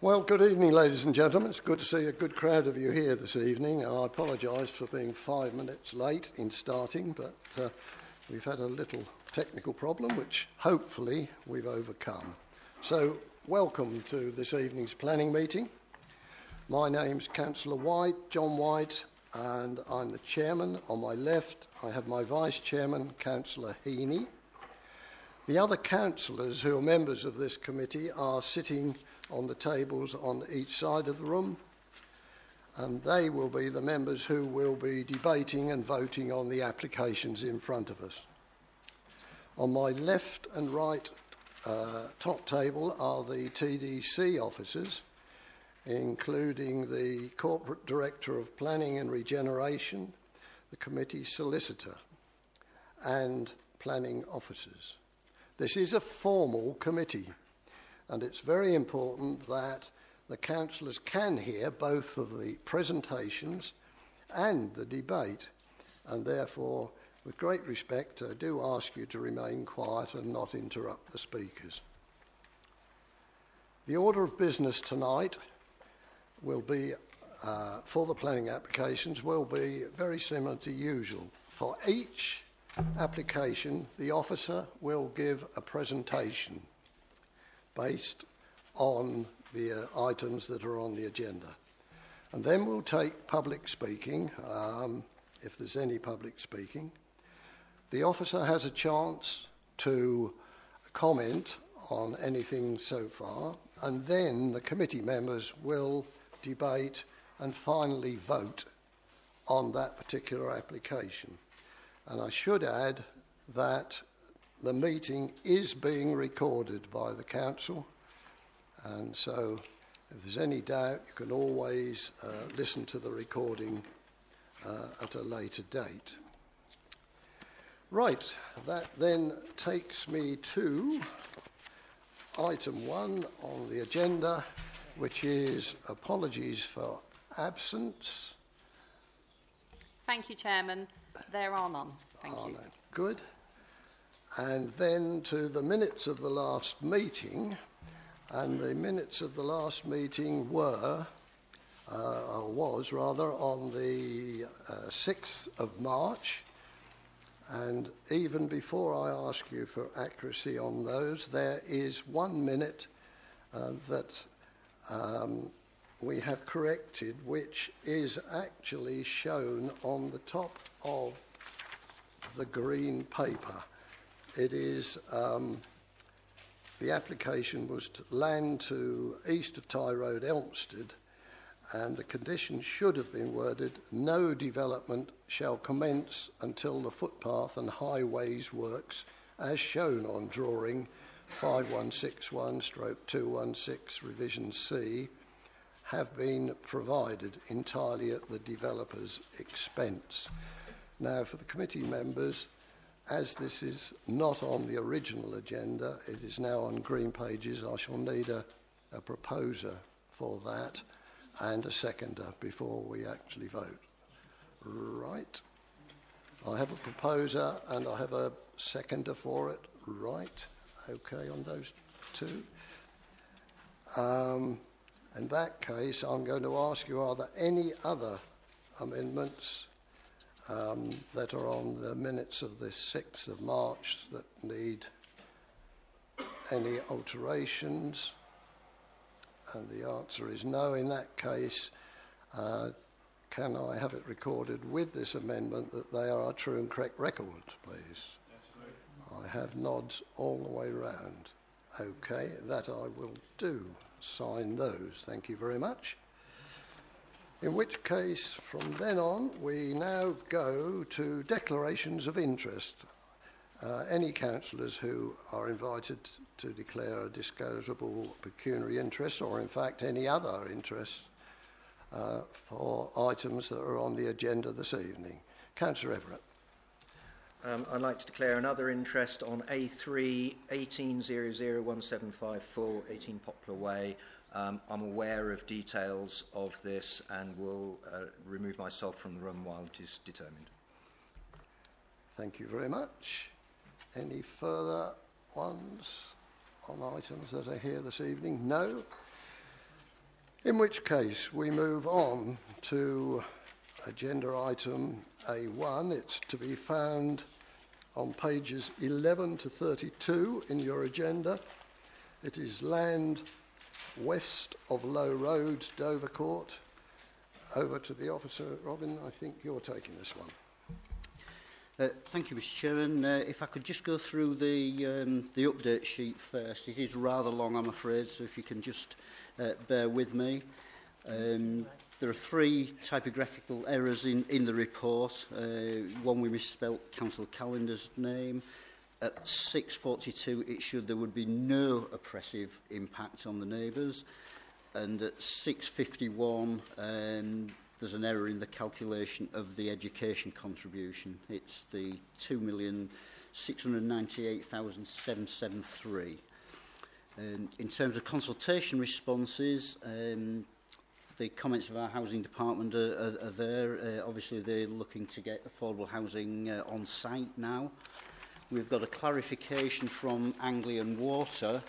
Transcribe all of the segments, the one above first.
Well, good evening, ladies and gentlemen. It's good to see a good crowd of you here this evening, and I apologise for being 5 minutes late in starting, but we've had a little technical problem, which hopefully we've overcome. So, welcome to this evening's planning meeting. My name's Councillor White, John White, and I'm the chairman. On my left, I have my vice chairman, Councillor Heaney. The other councillors who are members of this committee are sitting on the tables on each side of the room, and they will be the members who will be debating and voting on the applications in front of us. On my left and right top table are the TDC officers, including the Corporate Director of Planning and Regeneration, the committee solicitor, and planning officers. This is a formal committee, and it's very important that the councillors can hear both of the presentations and the debate, and therefore, with great respect, I do ask you to remain quiet and not interrupt the speakers. The order of business tonight will be, for the planning applications, will be very similar to usual. For each application, the officer will give a presentation based on the items that are on the agenda. And then we'll take public speaking, if there's any public speaking. The officer has a chance to comment on anything so far, and then the committee members will debate and finally vote on that particular application. And I should add that the meeting is being recorded by the council, and so if there's any doubt, you can always listen to the recording at a later date. Right, that then takes me to item 1 on the agenda, which is apologies for absence. Thank you, Chairman. There are none. Thank you. Good. And then to the minutes of the last meeting, and the minutes of the last meeting was on the 6th of March, and even before I ask you for accuracy on those, there is 1 minute that we have corrected, which is actually shown on the top of the green paper. It is, the application was to land to east of Tye Road, Elmstead, and the conditions should have been worded, no development shall commence until the footpath and highways works as shown on drawing 5161/216 revision C have been provided entirely at the developer's expense. Now, for the committee members, as this is not on the original agenda, it is now on green pages. I shall need a proposer for that and a seconder before we actually vote. Right. I have a proposer and I have a seconder for it. Right. Okay on those two. In that case, I'm going to ask you, are there any other amendments that are on the minutes of the 6th of March that need any alterations? And the answer is no. In that case, can I have it recorded with this amendment that they are a true and correct record, please? I have nods all the way round. Okay, that I will do. Sign those. Thank you very much. In which case, from then on, we now go to declarations of interest. Any councillors who are invited to declare a disclosable pecuniary interest, or in fact any other interest, for items that are on the agenda this evening. Councillor Everett. I'd like to declare another interest on A3 18001754 18 Poplar Way. I'm aware of details of this and will remove myself from the room while it is determined. Thank you very much. Any further ones on items that are here this evening? No. In which case, we move on to agenda item A1. It's to be found on pages 11 to 32 in your agenda. It is land west of Low Road, Dovercourt. Over to the officer. Robin, I think you're taking this one. Thank you, Mr. Chairman. If I could just go through the update sheet first. It is rather long, I'm afraid, so if you can just bear with me. There are 3 typographical errors in the report. One, we misspelt Councillor Callender's name. At 6:42, it showed there would be no oppressive impact on the neighbours. And at 6:51, there's an error in the calculation of the education contribution. It's the 2,698,773. In terms of consultation responses, the comments of our housing department are there. Obviously, they're looking to get affordable housing on site now. We've got a clarification from Anglian Water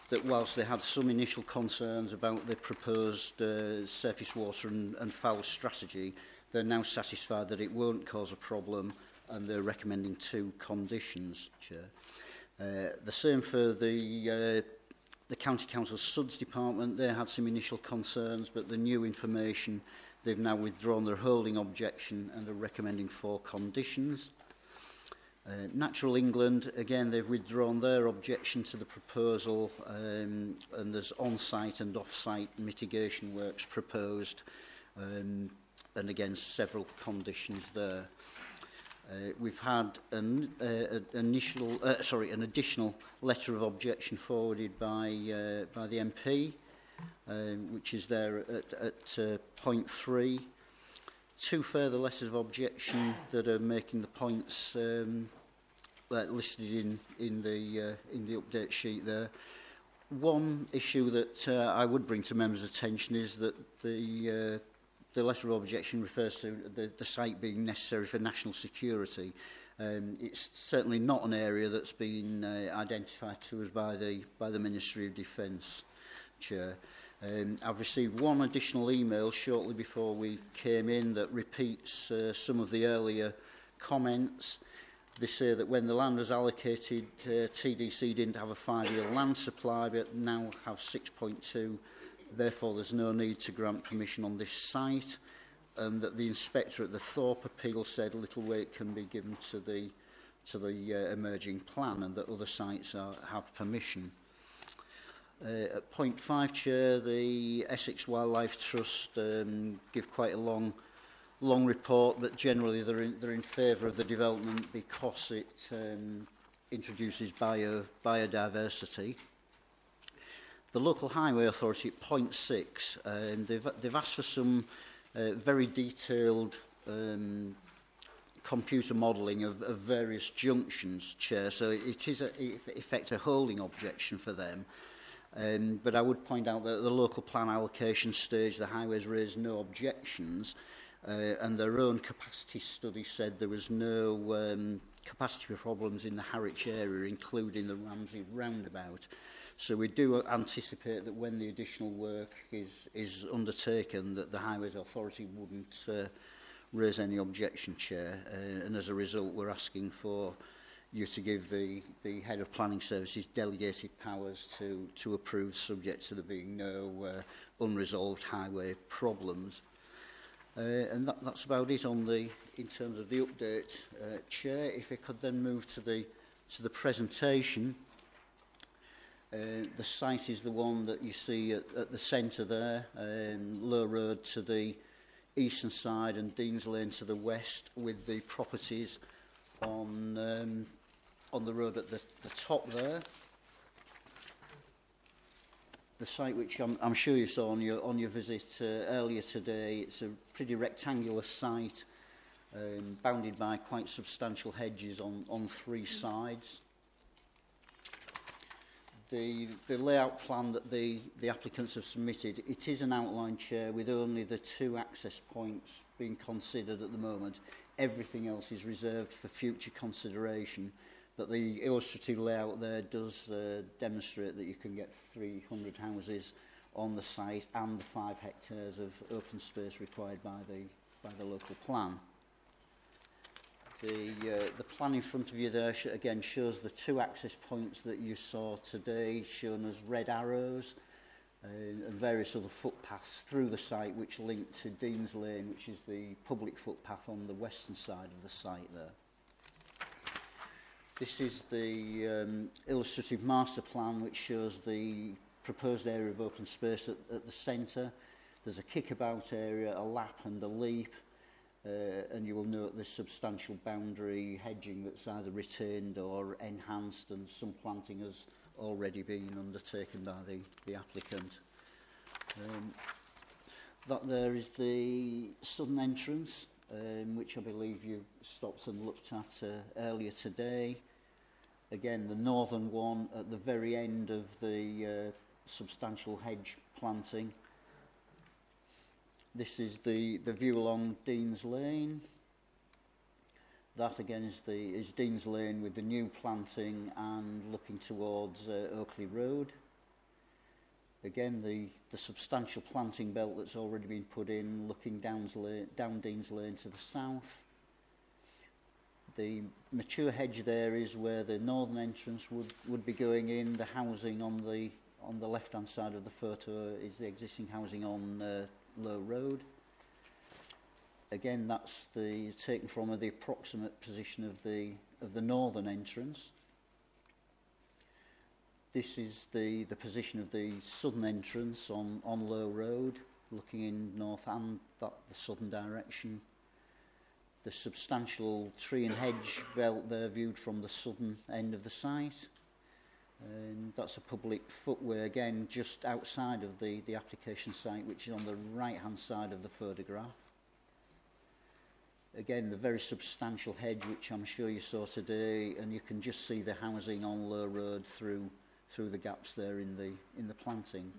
that whilst they had some initial concerns about the proposed surface water and foul strategy, they're now satisfied that it won't cause a problem, and they're recommending 2 conditions, Chair. The same for the County Council's SUDS department. They had some initial concerns, but the new information, they've now withdrawn their holding objection and are recommending 4 conditions. Natural England, again, they've withdrawn their objection to the proposal, and there's on-site and off-site mitigation works proposed, and again, several conditions there. We've had an additional letter of objection forwarded by the MP, which is there at point 3. 2 further letters of objection that are making the points listed in the update sheet there. One issue that I would bring to members' attention is that the letter of objection refers to the site being necessary for national security. It's certainly not an area that's been identified to us by the Ministry of Defence, Chair. I've received 1 additional email shortly before we came in that repeats some of the earlier comments. They say that when the land was allocated, TDC didn't have a 5-year land supply, but now have 6.2. Therefore, there's no need to grant permission on this site, and that the inspector at the Thorpe appeal said little weight can be given to the emerging plan, and that other sites have permission. At point 5, Chair, the Essex Wildlife Trust give quite a long report, but generally they're in favour of the development because it introduces biodiversity. The local highway authority at point 6, they've asked for some very detailed computer modelling of various junctions, Chair. So it is in effect a holding objection for them. But I would point out that at the local plan allocation stage, the highways raised no objections, and their own capacity study said there was no capacity problems in the Harwich area, including the Ramsey roundabout. So we do anticipate that when the additional work is undertaken, that the Highways Authority wouldn't raise any objection, Chair. And as a result, we're asking for you to give the Head of Planning Services delegated powers to approve, subject to there being no unresolved highway problems. And that's about it in terms of the update, Chair. If I could then move to the presentation. The site is the one that you see at the centre there, Low Road to the eastern side and Dean's Lane to the west, with the properties on the road at the top there. The site, which I'm sure you saw on your visit earlier today, it's a pretty rectangular site, bounded by quite substantial hedges on 3 sides. The layout plan that the applicants have submitted, it is an outline, Chair, with only the 2 access points being considered at the moment. Everything else is reserved for future consideration, but the illustrative layout there does demonstrate that you can get 300 houses on the site and the 5 hectares of open space required by the local plan. The plan in front of you there again shows the 2 access points that you saw today, shown as red arrows, and various other footpaths through the site which link to Dean's Lane, which is the public footpath on the western side of the site there. This is the illustrative master plan which shows the proposed area of open space at the centre. There's a kickabout area, a lap and a leap, and you will note the substantial boundary hedging that's either retained or enhanced, and some planting has already been undertaken by the applicant. That there is the southern entrance, which I believe you stopped and looked at earlier today. Again, the northern one at the very end of the substantial hedge planting. This is the view along Dean's Lane. That again is Dean's Lane with the new planting and looking towards Oakley Road. Again, the substantial planting belt that's already been put in, looking down Dean's Lane to the south. The mature hedge there is where the northern entrance would be going in. The housing on the left-hand side of the photo is the existing housing on Low Road. Again, that's taken from the approximate position of the northern entrance. This is the position of the southern entrance on Low Road, looking in north and the southern direction. The substantial tree and hedge belt there viewed from the southern end of the site. And that's a public footway again just outside of the application site, which is on the right hand side of the photograph. Again, the very substantial hedge which I'm sure you saw today, and you can just see the housing on Low Road through the gaps there in the planting.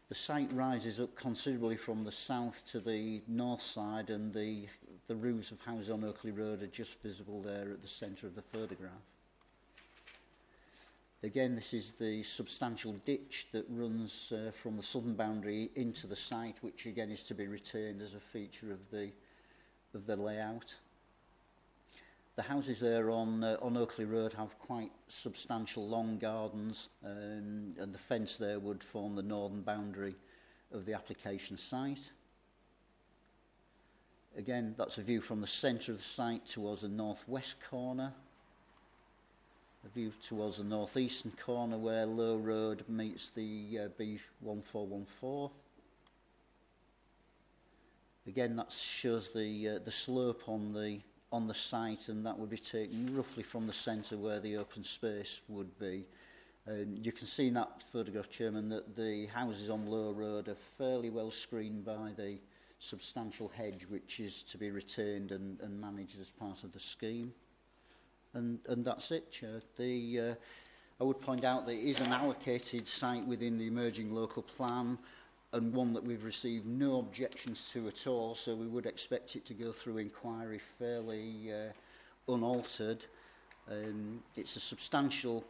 The site rises up considerably from the south to the north side, and the roofs of houses on Oakley Road are just visible there at the centre of the photograph. Again, this is the substantial ditch that runs from the southern boundary into the site, which again is to be retained as a feature of the layout. The houses there on Oakley Road have quite substantial long gardens, and the fence there would form the northern boundary of the application site. Again, that's a view from the centre of the site towards the northwest corner. A view towards the northeastern corner where Low Road meets the B1414. Again, that shows the slope on the site, and that would be taken roughly from the centre where the open space would be. You can see in that photograph, Chairman, that the houses on Low Road are fairly well screened by the substantial hedge, which is to be retained and managed as part of the scheme. And that's it, Chair. I would point out that it is an allocated site within the emerging local plan, and one that we've received no objections to at all, so we would expect it to go through inquiry fairly unaltered. It's a substantial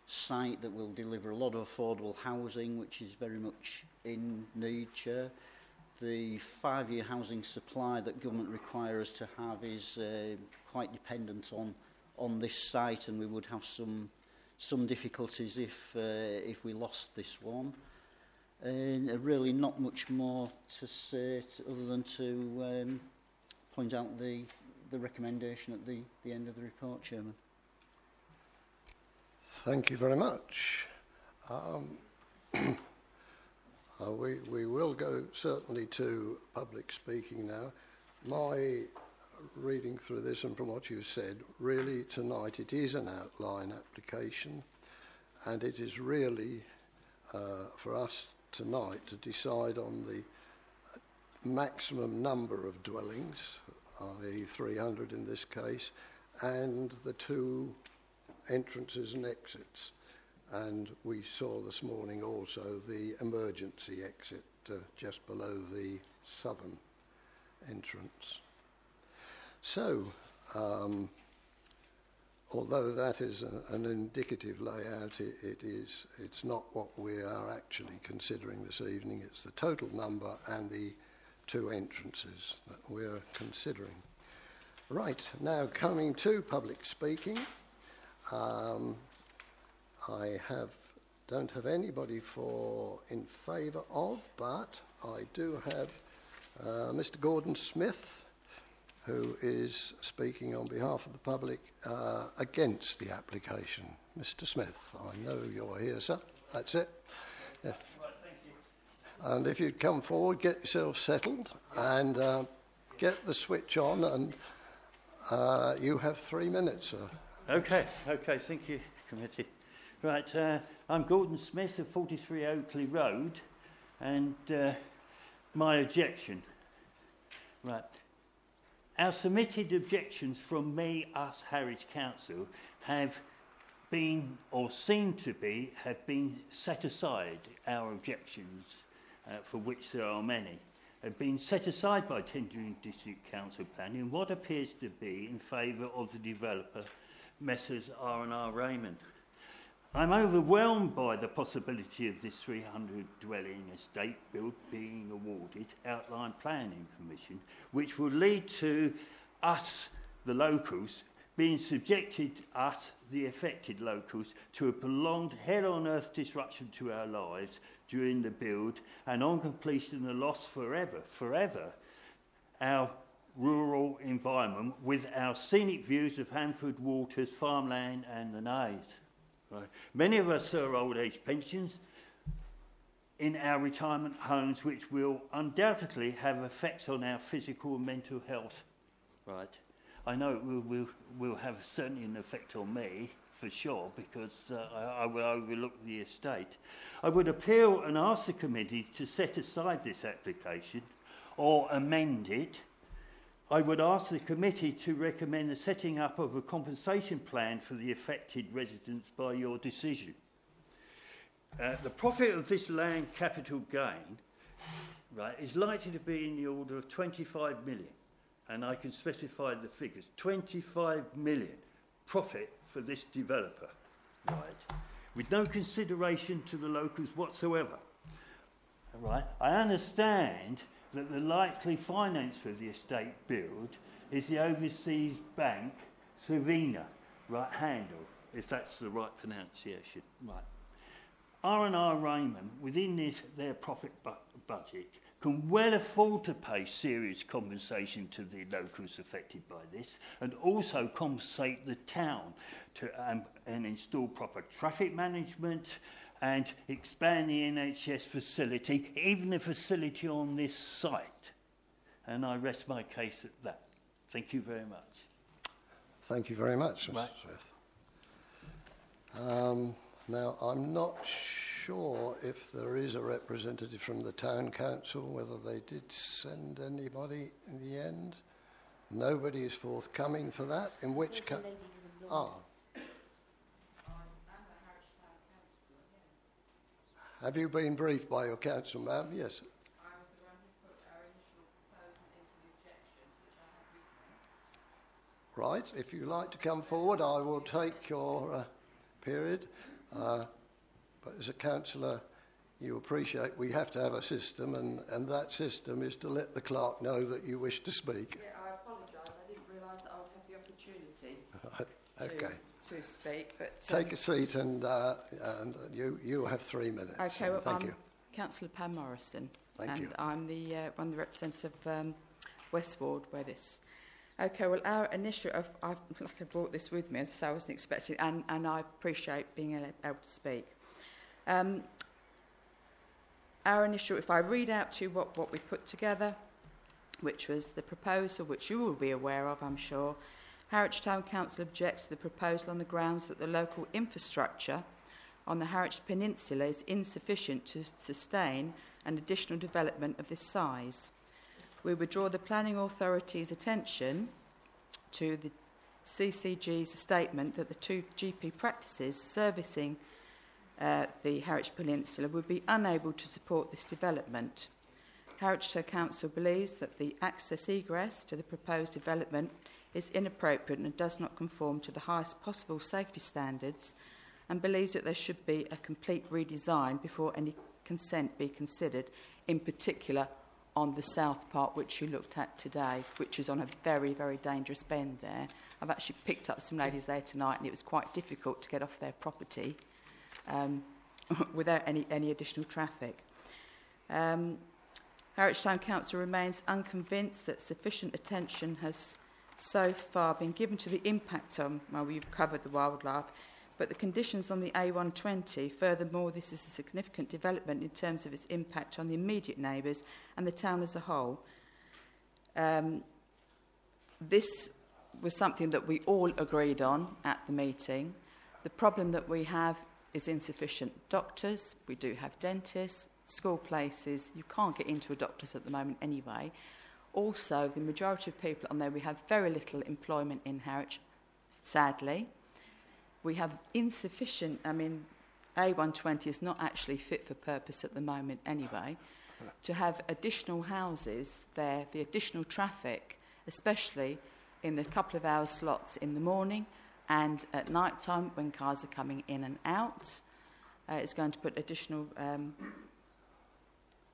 site that will deliver a lot of affordable housing, which is very much in need, Chair. The 5-year housing supply that government require us to have is quite dependent on this site, and we would have some difficulties if we lost this one. Really not much more to say other than to point out the recommendation at the end of the report, Chairman. Thank you very much. We will go certainly to public speaking now. My reading through this and from what you said, really tonight it is an outline application, and it is really for us tonight to decide on the maximum number of dwellings, i.e. 300 in this case, and the 2 entrances and exits. And we saw this morning also the emergency exit just below the southern entrance. So, although that is an indicative layout, it's not what we are actually considering this evening. It's the total number and the 2 entrances that we're considering. Right, now coming to public speaking. I don't have anybody in favour of, but I do have Mr. Gordon Smith, who is speaking on behalf of the public against the application. Mr. Smith, I know you're here, sir. That's it. Right, thank you. And if you'd come forward, get yourself settled and get the switch on, and you have 3 minutes, sir. Okay, thank you, committee. Right, I'm Gordon Smith of 43 Oakley Road, and my objection. Right. Our submitted objections from me, us, Harwich Council, have been, or seem to be, have been set aside. Our objections, for which there are many, have been set aside by tendering District Council planning in what appears to be in favour of the developer, Messrs R&R Raymond. I'm overwhelmed by the possibility of this 300-dwelling estate build being awarded outline planning permission, which will lead to us, the locals, being subjected, us, the affected locals, to a prolonged hell-on-earth disruption to our lives during the build, and on completion the loss forever, our rural environment with our scenic views of Hanford Waters, farmland and the Naze. Right. Many of us are old age pensions in our retirement homes, which will undoubtedly have effects on our physical and mental health. Right. I know it will have certainly an effect on me, for sure, because I will overlook the estate. I would appeal and ask the committee to set aside this application or amend it. I would ask the committee to recommend the setting up of a compensation plan for the affected residents by your decision. The profit of this land capital gain, right, is likely to be in the order of 25 million, and I can specify the figures. 25 million profit for this developer, right, with no consideration to the locals whatsoever. Right. I understand that the likely finance for the estate build is the overseas bank Slovenia, right, handle, if that's the right pronunciation. Right. R&R Raymond, within their profit budget, can well afford to pay serious compensation to the locals affected by this, and also compensate the town to and install proper traffic management and expand the NHS facility, even the facility on this site. And I rest my case at that. Thank you very much. Thank you very much, Mr. Right. Smith. Now, I'm not sure if there is a representative from the Town Council, whether they did send anybody in the end. Nobody is forthcoming for that, in which case... Have you been briefed by your council, ma'am? Yes. I was the one who put our initial proposal into the objection, which I have written. Right. If you like to come forward, I will take your period. But as a councillor, you appreciate we have to have a system, and that system is to let the clerk know that you wish to speak. Yeah, I apologise. I didn't realise that I would have the opportunity Okay. to speak. But Take a seat, and you have 3 minutes. Okay, well, Thank I'm you. Councillor Pam Morrison, Thank you. I'm the one of the representatives of West Ward, where this. Okay, well, our initial, I brought this with me, as I wasn't expecting, and I appreciate being able to speak. Our initial, if I read out to you what we put together, which was the proposal, which you will be aware of, I'm sure. Harwich Town Council objects to the proposal on the grounds that the local infrastructure on the Harwich Peninsula is insufficient to sustain an additional development of this size. We would draw the Planning Authority's attention to the CCG's statement that the 2 GP practices servicing the Harwich Peninsula would be unable to support this development. Harwich Town Council believes that the access egress to the proposed development is inappropriate and does not conform to the highest possible safety standards, and believes that there should be a complete redesign before any consent be considered, in particular on the south part, which you looked at today, which is on a very, very dangerous bend there. I've actually picked up some ladies there tonight, and it was quite difficult to get off their property without any additional traffic. Harwich Town Council remains unconvinced that sufficient attention has so far been given to the impact on, well, you've covered the wildlife, but the conditions on the A120. Furthermore, this is a significant development in terms of its impact on the immediate neighbours and the town as a whole. This was something that we all agreed on at the meeting. The problem that we have is insufficient doctors. We do have dentists, school places. You can't get into a doctor's at the moment anyway. Also, the majority of people on there, we have very little employment in Harwich, sadly. We have insufficient, A120 is not actually fit for purpose at the moment anyway. To have additional houses there, the additional traffic, especially in the couple of hour slots in the morning and at night time when cars are coming in and out, it's going to put additional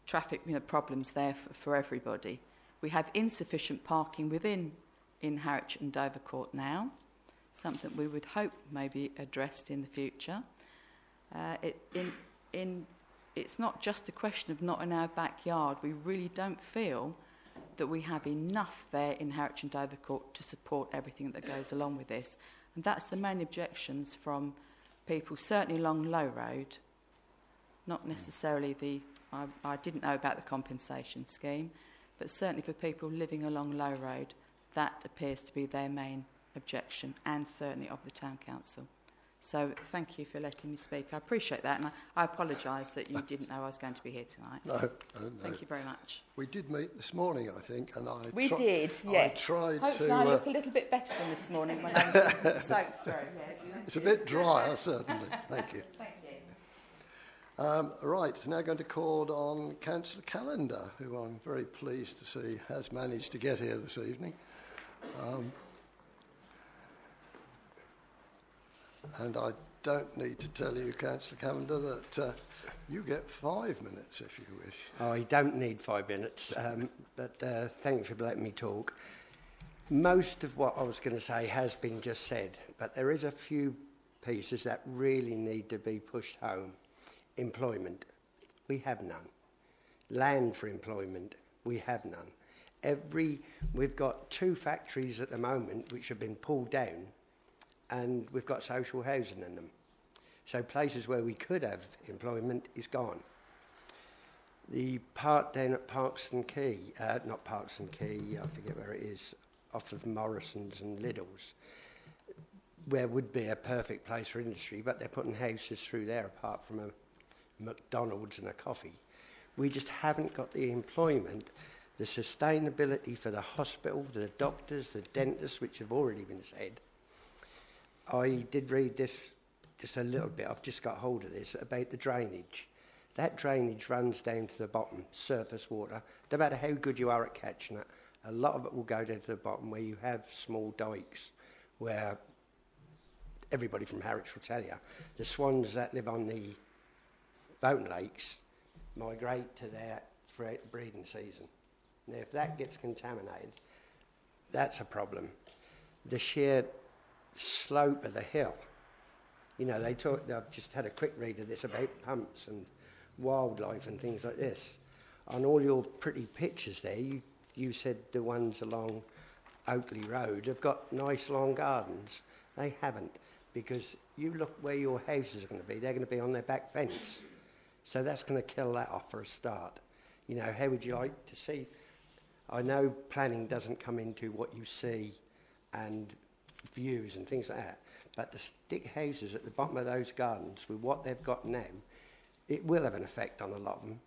traffic problems there for everybody. We have insufficient parking in Harwich and Dovercourt now, something we would hope may be addressed in the future. It's not just a question of not in our backyard. We really don't feel that we have enough there in Harwich and Dovercourt to support everything that goes along with this. And that's the main objections from people, certainly along Low Road, not necessarily I didn't know about the compensation scheme, but certainly for people living along Low Road, that appears to be their main objection, and certainly of the Town Council. So thank you for letting me speak. I appreciate that, and I apologise that you didn't know I was going to be here tonight. No. Thank you very much. We did meet this morning, I think, and We did, yes. I tried Hopefully to... I look a little bit better than this morning when I was soaked through. Yeah. It's a bit drier, certainly. Thank you. Thank you. Right, now going to call on Councillor Callender, who I'm very pleased to see has managed to get here this evening. And I don't need to tell you, Councillor Callender, that you get 5 minutes if you wish. I don't need 5 minutes, but thanks for letting me talk. Most of what I was going to say has been just said, but there is a few pieces that really need to be pushed home. Employment, we have none. Land for employment, we have none. We've got 2 factories at the moment which have been pulled down, and we've got social housing in them. So places where we could have employment is gone. The part down at Parkston Quay, not Parkston Quay, I forget where it is, off of Morrison's and Lidl's, where would be a perfect place for industry, but they're putting houses through there apart from a McDonald's and a coffee. We just haven't got the employment, the sustainability for the hospital, the doctors, the dentists, which have already been said. I did read this just a little bit, I've just got hold of this, about the drainage. That drainage runs down to the bottom, surface water. No matter how good you are at catching it, a lot of it will go down to the bottom where you have small dikes, where everybody from Harwich will tell you, the swans that live on the boat lakes migrate to there throughout the breeding season. Now, if that gets contaminated, that's a problem. The sheer slope of the hill, you know, I've just had a quick read of this about pumps and wildlife and things like this. On all your pretty pictures there, you said the ones along Oakley Road have got nice long gardens. They haven't, because you look where your houses are going to be, they're going to be on their back fence. So that's going to kill that off for a start. You know, how would you like to see? I know planning doesn't come into what you see and views and things like that, but the stick houses at the bottom of those gardens, with what they've got now, it will have an effect on a lot of them,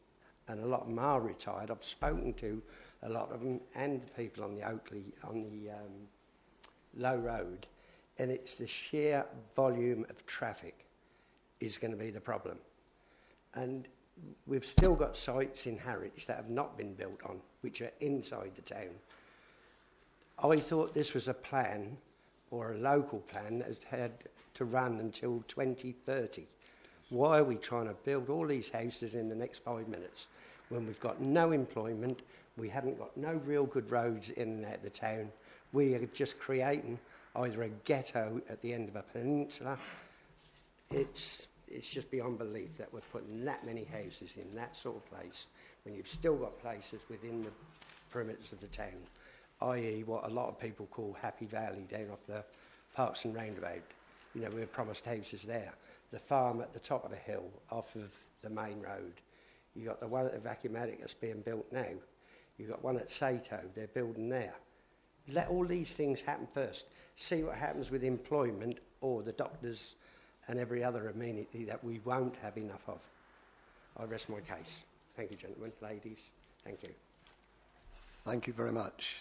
and a lot of them are retired. I've spoken to a lot of them and the people on the Low Road, and it's the sheer volume of traffic is going to be the problem. And we've still got sites in Harwich that have not been built on, which are inside the town. I thought this was a plan, or a local plan, that had to run until 2030. Why are we trying to build all these houses in the next 5 minutes when we've got no employment, we haven't got no real good roads in and out of the town? We are just creating either a ghetto at the end of a peninsula. It's just beyond belief that we're putting that many houses in that sort of place when you've still got places within the perimeters of the town, i.e. what a lot of people call Happy Valley down off the Parks and Roundabout. You know, we were promised houses there. The farm at the top of the hill off of the main road. You've got the one at the Vacuumatic that's being built now. You've got one at Sato, they're building there. Let all these things happen first. See what happens with employment or the doctors and every other amenity that we won't have enough of. I rest my case. Thank you, gentlemen, ladies. Thank you. Thank you very much.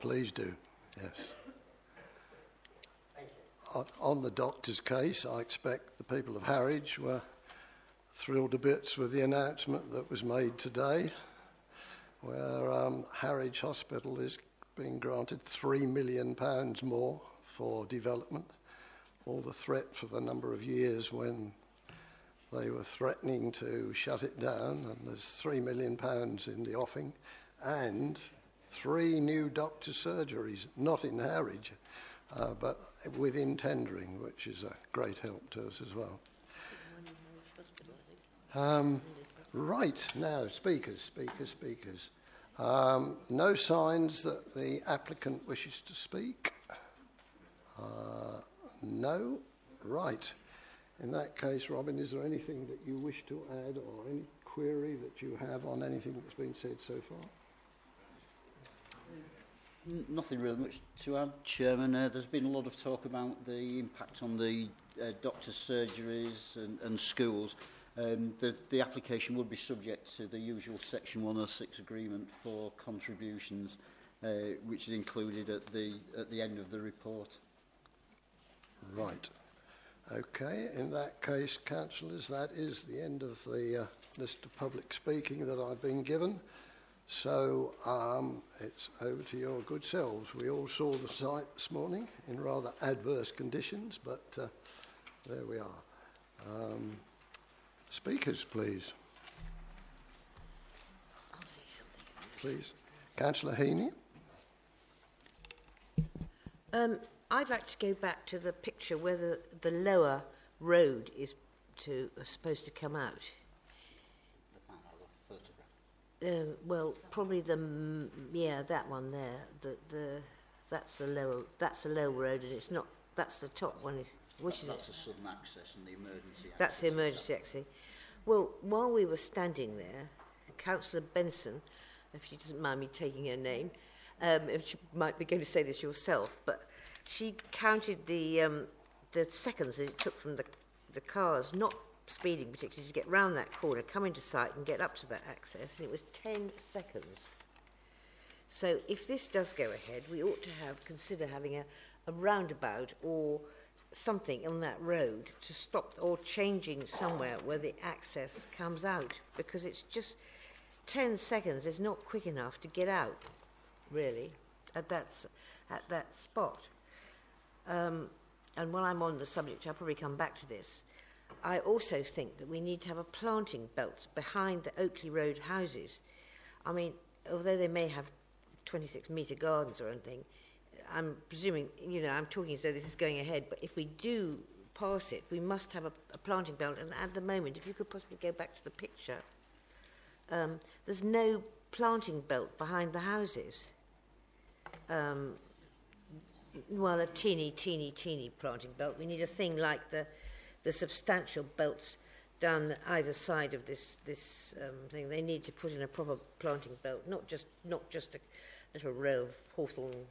Please do, yes. On the doctor's case, I expect the people of Harwich were thrilled to bits with the announcement that was made today, where Harwich Hospital is being granted £3 million more for development. All the threat for the number of years when they were threatening to shut it down, and there's £3 million in the offing, and 3 new doctor surgeries, not in Harwich, but within tendering, which is a great help to us as well. Right, now, speakers. No signs that the applicant wishes to speak? No? Right. In that case, Robin, is there anything that you wish to add or any query that you have on anything that's been said so far? Nothing really much to add, Chairman. There's been a lot of talk about the impact on the doctors' surgeries and schools. The application would be subject to the usual Section 106 agreement for contributions, which is included at the end of the report. Right. Okay, in that case, councillors, that is the end of the list of public speaking that I've been given. So it's over to your good selves. We all saw the site this morning in rather adverse conditions, but there we are. Speakers, please. I'll say something. Please. Councillor Heaney. I'd like to go back to the picture where the lower road is supposed to come out. Well, probably that one there. That's the lower road, and it's not. That's the top one. Which is that's the sudden access and the emergency access. That's the emergency access. Well, while we were standing there, Councillor Benson, if she doesn't mind me taking her name, she might be going to say this yourself, but she counted the seconds that it took from the cars not speeding particularly to get round that corner, come into sight and get up to that access, and it was 10 seconds. So if this does go ahead, we ought to consider having a roundabout or something on that road to stop, or changing somewhere where the access comes out, because it's just 10 seconds is not quick enough to get out, really, at that spot. And while I'm on the subject, I'll probably come back to this. I also think that we need to have a planting belt behind the Oakley Road houses. I mean, although they may have 26-metre gardens or anything, I'm presuming, I'm talking as though this is going ahead, but if we do pass it, we must have a planting belt. And at the moment, if you could possibly go back to the picture, there's no planting belt behind the houses. Well, a teeny planting belt. We need a thing like the substantial belts down either side of this thing. They need to put in a proper planting belt, not just a little row of hawthorn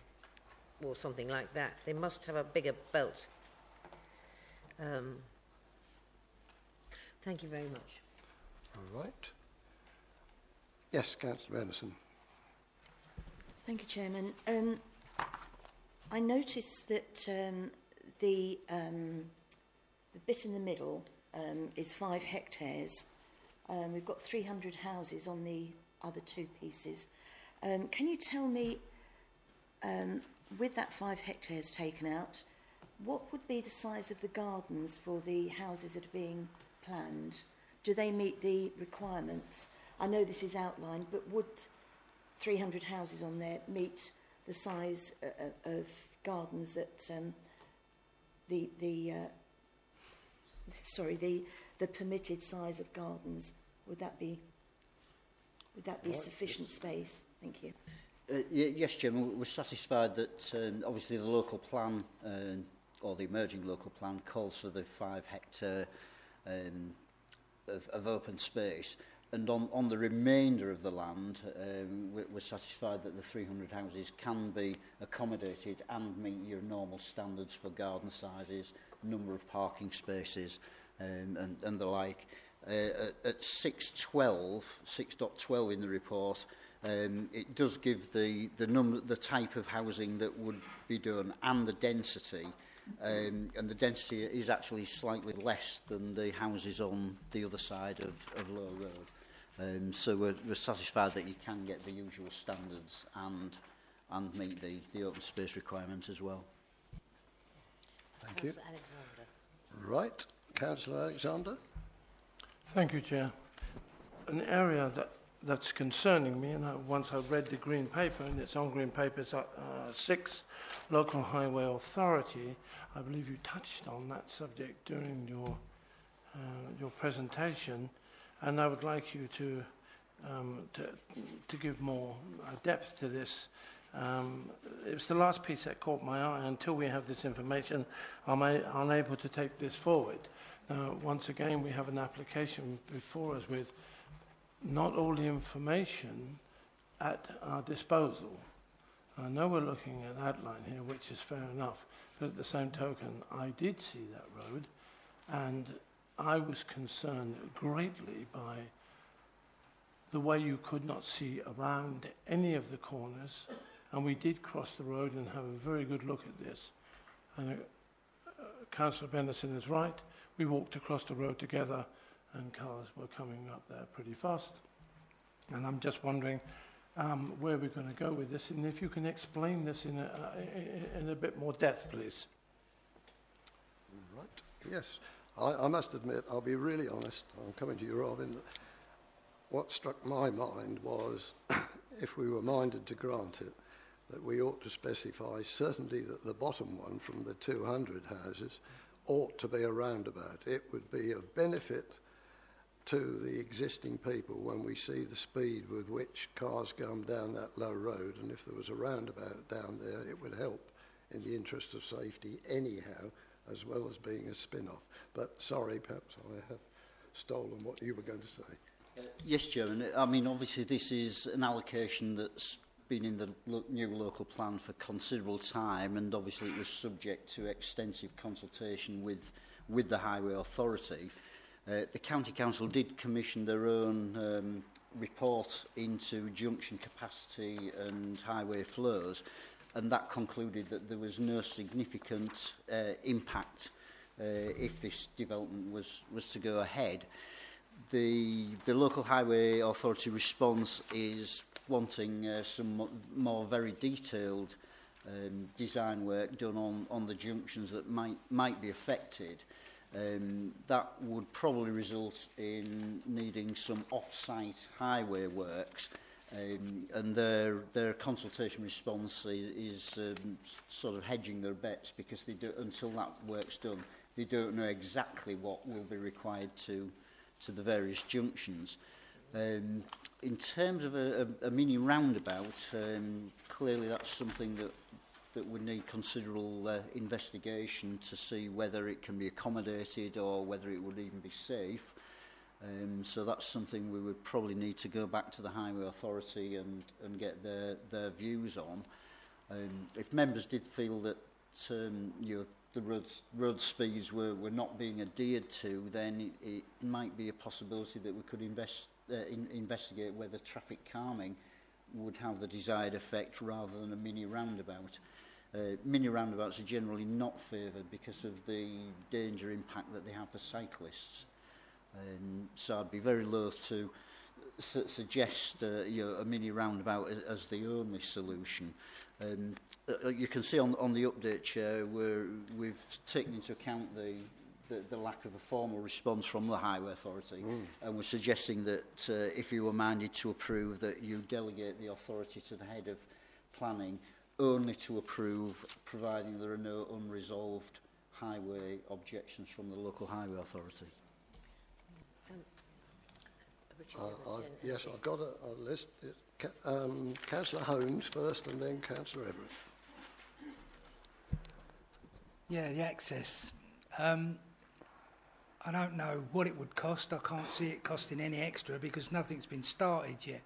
or something like that. They must have a bigger belt. Thank you very much. All right. Yes, Councillor Anderson. Thank you, Chairman. I noticed that the bit in the middle is 5 hectares. We've got 300 houses on the other 2 pieces. Can you tell me with that 5 hectares taken out, what would be the size of the gardens for the houses that are being planned? Do they meet the requirements? I know this is outlined, but would 300 houses on there meet the size of gardens that the permitted size of gardens? Would that be sufficient space? Thank you. Yes, Jim, we're satisfied that obviously the local plan or the emerging local plan calls for the 5 hectare of open space, and on the remainder of the land we're satisfied that the 300 houses can be accommodated and meet your normal standards for garden sizes, number of parking spaces and the like. At 6.12 in the report, it does give the type of housing that would be done and the density, and the density is actually slightly less than the houses on the other side of Low Road. So we're satisfied that you can get the usual standards and meet the open space requirements as well. Thank you. Right, Councillor Alexander. Thank you, Chair. An area that's concerning me, and once I read the Green Paper, and it's on Green Paper 6, Local Highway Authority. I believe you touched on that subject during your presentation, and I would like you to give more depth to this. It was the last piece that caught my eye. Until we have this information, I'm unable to take this forward. Now, once again, we have an application before us with not all the information at our disposal. I know we're looking at outline here, which is fair enough, but at the same token, I did see that road, and I was concerned greatly by the way you could not see around any of the corners, and we did cross the road and have a very good look at this. And Councillor Bennison is right. We walked across the road together, and cars were coming up there pretty fast. And I'm just wondering where we're going to go with this, and if you can explain this in a bit more depth, please. Right. Yes. I must admit, I'll be really honest. I'm coming to you, Robin. What struck my mind was, if we were minded to grant it, that we ought to specify certainly that the bottom one from the 200 houses ought to be a roundabout. It would be of benefit to the existing people when we see the speed with which cars come down that low road, and if there was a roundabout down there, it would help in the interest of safety anyhow, as well as being a spin-off. But sorry, perhaps I have stolen what you were going to say. Yes, Chairman. I mean, obviously this is an allocation that's been in the new local plan for considerable time, and obviously it was subject to extensive consultation with the Highway Authority. The County Council did commission their own report into junction capacity and highway flows, and that concluded that there was no significant impact if this development was to go ahead. The local highway authority response is wanting some more very detailed design work done on the junctions that might be affected. That would probably result in needing some off-site highway works, and their consultation response is sort of hedging their bets, because they do, until that work's done, they don't know exactly what will be required to the various junctions. In terms of a mini roundabout, clearly that's something that would need considerable investigation to see whether it can be accommodated or whether it would even be safe. So that's something we would probably need to go back to the Highway Authority and get their views on. If members did feel that the road speeds were not being adhered to, then it might be a possibility that we could investigate whether traffic calming would have the desired effect rather than a mini roundabout. Mini roundabouts are generally not favoured because of the danger impact that they have for cyclists. So I'd be very loath to suggest a mini roundabout as the only solution. You can see on the update, Chair, where we've taken into account the lack of a formal response from the Highway Authority, and we're suggesting that if you were minded to approve, that you delegate the authority to the head of planning only to approve, providing there are no unresolved highway objections from the local Highway Authority. Yes, I've got a list. Councillor Holmes first and then Councillor Everett. Yeah, the access. I don't know what it would cost. I can't see it costing any extra because nothing's been started yet.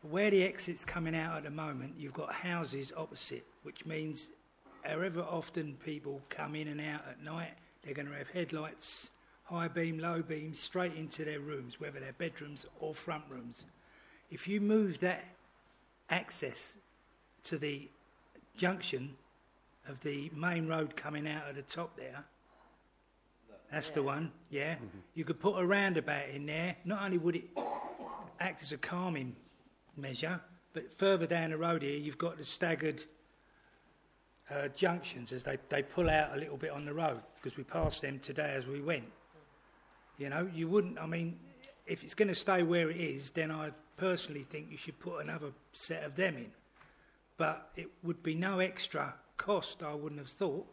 Where the exit's coming out at the moment, you've got houses opposite, which means however often people come in and out at night, they're going to have headlights, high beam, low beam, straight into their rooms, whether they're bedrooms or front rooms. If you move that access to the junction of the main road coming out at the top there, that's the one, yeah. You could put a roundabout in there. Not only would it act as a calming measure, but further down the road here, you've got the staggered junctions as they pull out a little bit on the road, because we passed them today as we went. You know, you wouldn't, I mean, if it's going to stay where it is, then I personally think you should put another set of them in. But it would be no extra cost, I wouldn't have thought,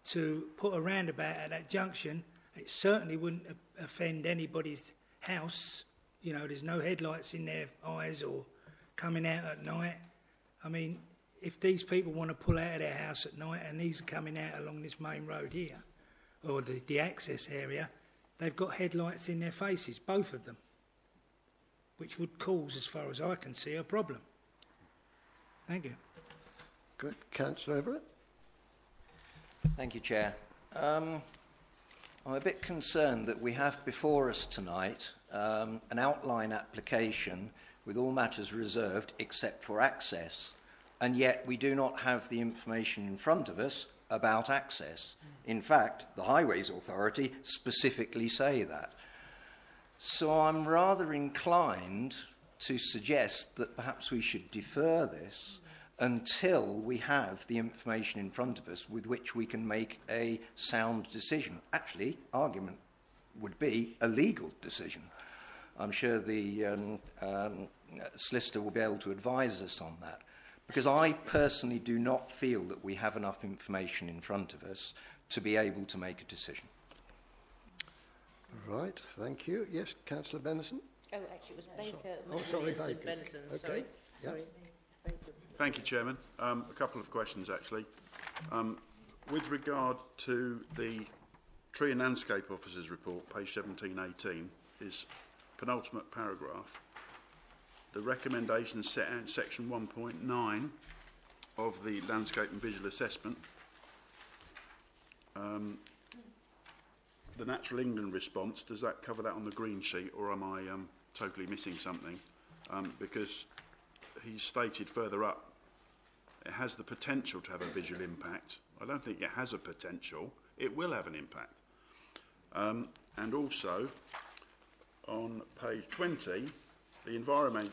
to put a roundabout at that junction. It certainly wouldn't offend anybody's house. You know, there's no headlights in their eyes or coming out at night. I mean, if these people want to pull out of their house at night and these are coming out along this main road here, or the access area, they've got headlights in their faces, both of them, which would cause, as far as I can see, a problem. Thank you. Good. Councillor Everett? Thank you, Chair. I'm a bit concerned that we have before us tonight an outline application with all matters reserved except for access, and yet we do not have the information in front of us about access. In fact, the Highways Authority specifically say that. So I'm rather inclined to suggest that perhaps we should defer this until we have the information in front of us with which we can make a sound decision. Actually, argument would be a legal decision. I'm sure the solicitor will be able to advise us on that, because I personally do not feel that we have enough information in front of us to be able to make a decision. Right, thank you. Yes, Councillor Benison? Oh, actually, it was Baker. Oh, sorry, Baker. Benison, Okay. sorry. Yeah. Sorry. Thank you, Chairman. A couple of questions, actually. With regard to the Tree and Landscape Officer's report, page 1718, his penultimate paragraph, the recommendations set out in section 1.9 of the Landscape and Visual Assessment. The Natural England response, does that cover that on the green sheet, or am I totally missing something? Because he's stated further up, it has the potential to have a visual impact. I don't think it has a potential. It will have an impact. And also, on page 20, the Environment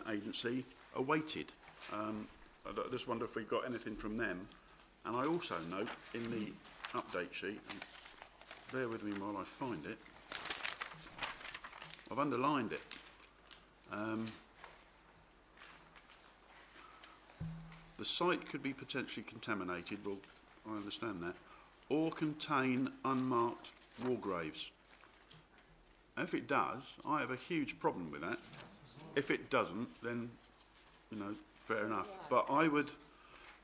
Agency awaited. I just wonder if we've got anything from them. And I also note in the update sheet, and bear with me while I find it, I've underlined it. The site could be potentially contaminated, well, I understand that, or contain unmarked war graves. If it does, I have a huge problem with that. If it doesn't, then, you know, fair enough. But I would,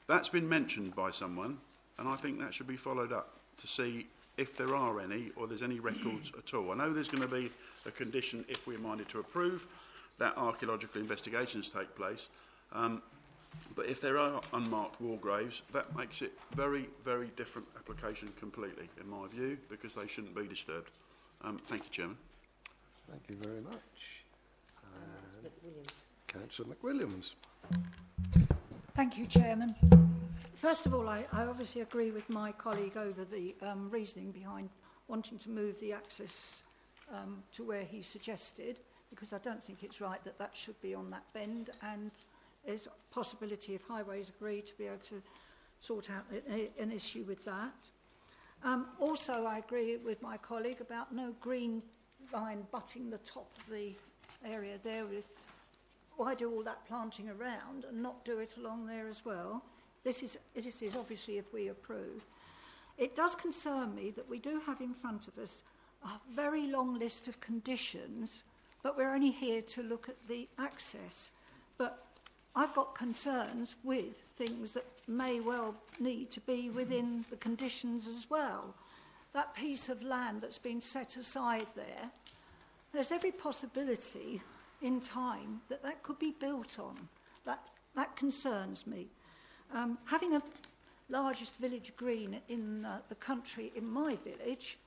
that's been mentioned by someone, and I think that should be followed up to see if there are any, or there's any records at all. I know there's going to be a condition, if we're minded to approve, that archaeological investigations take place. But if there are unmarked war graves, that makes it very, very different application completely, in my view, because they shouldn't be disturbed. Thank you, Chairman. Thank you very much. Councillor McWilliams. Thank you, Chairman. First of all, I obviously agree with my colleague over the reasoning behind wanting to move the access to where he suggested, because I don't think it's right that that should be on that bend, and there's a possibility, if highways agree, to be able to sort out an issue with that. Also, I agree with my colleague about no green line butting the top of the area there. Why do all that planting around and not do it along there as well? This is obviously if we approve. It does concern me that we do have in front of us a very long list of conditions, but we're only here to look at the access. But I've got concerns with things that may well need to be within the conditions as well. That piece of land that's been set aside there, there's every possibility in time that that could be built on. That concerns me. Having a largest village green in the country in my village,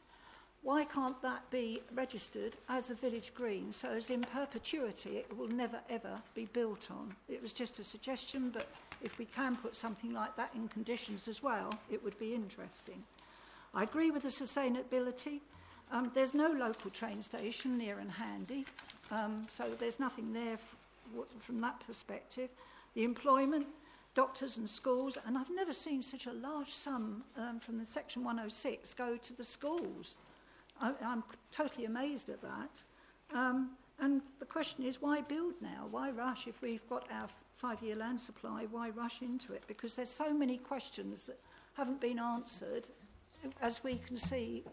why can't that be registered as a village green so as in perpetuity it will never ever be built on? It was just a suggestion, but if we can put something like that in conditions as well, it would be interesting. I agree with the sustainability. There's no local train station near and handy, so there's nothing there from that perspective. The employment, doctors and schools, and I've never seen such a large sum from the Section 106 go to the schools. I'm totally amazed at that. And the question is, why build now? Why rush if we've got our 5-year land supply? Why rush into it? Because there's so many questions that haven't been answered, as we can see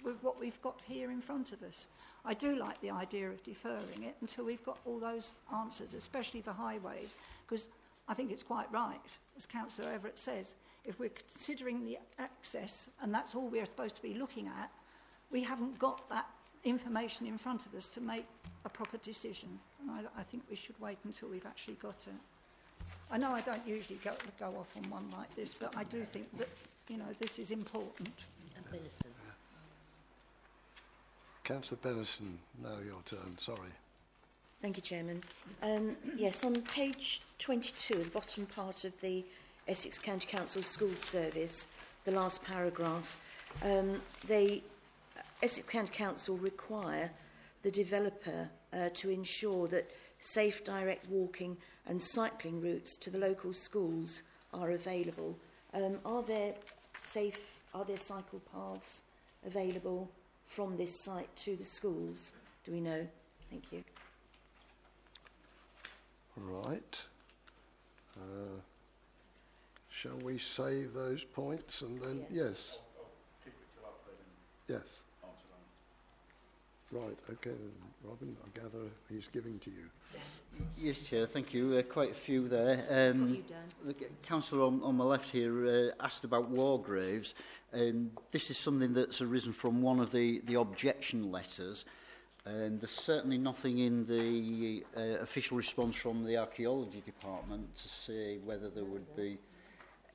with what we've got here in front of us. I do like the idea of deferring it until we've got all those answers, especially the highways, because I think it's quite right, as Councillor Everett says, if we're considering the access, and that's all we're supposed to be looking at, we haven't got that information in front of us to make a proper decision. I think we should wait until we've actually got it. I know I don't usually go off on one like this, but I do think that, this is important. Benison. Councillor Benison, now your turn, sorry. Thank you, Chairman. Yes, on page 22, the bottom part of the Essex County Council School Service, the last paragraph, Essex County Council require the developer to ensure that safe direct walking and cycling routes to the local schools are available. Are there cycle paths available from this site to the schools? Do we know? Thank you. Right. Shall we save those points and then... Yeah. Yes. Keep it till after then. Yes. Right, okay, Robin, I gather he's giving to you. Yes, Chair, thank you. Quite a few there. The councillor on my left here asked about war graves. This is something that's arisen from one of the objection letters. There's certainly nothing in the official response from the archaeology department to say whether there would be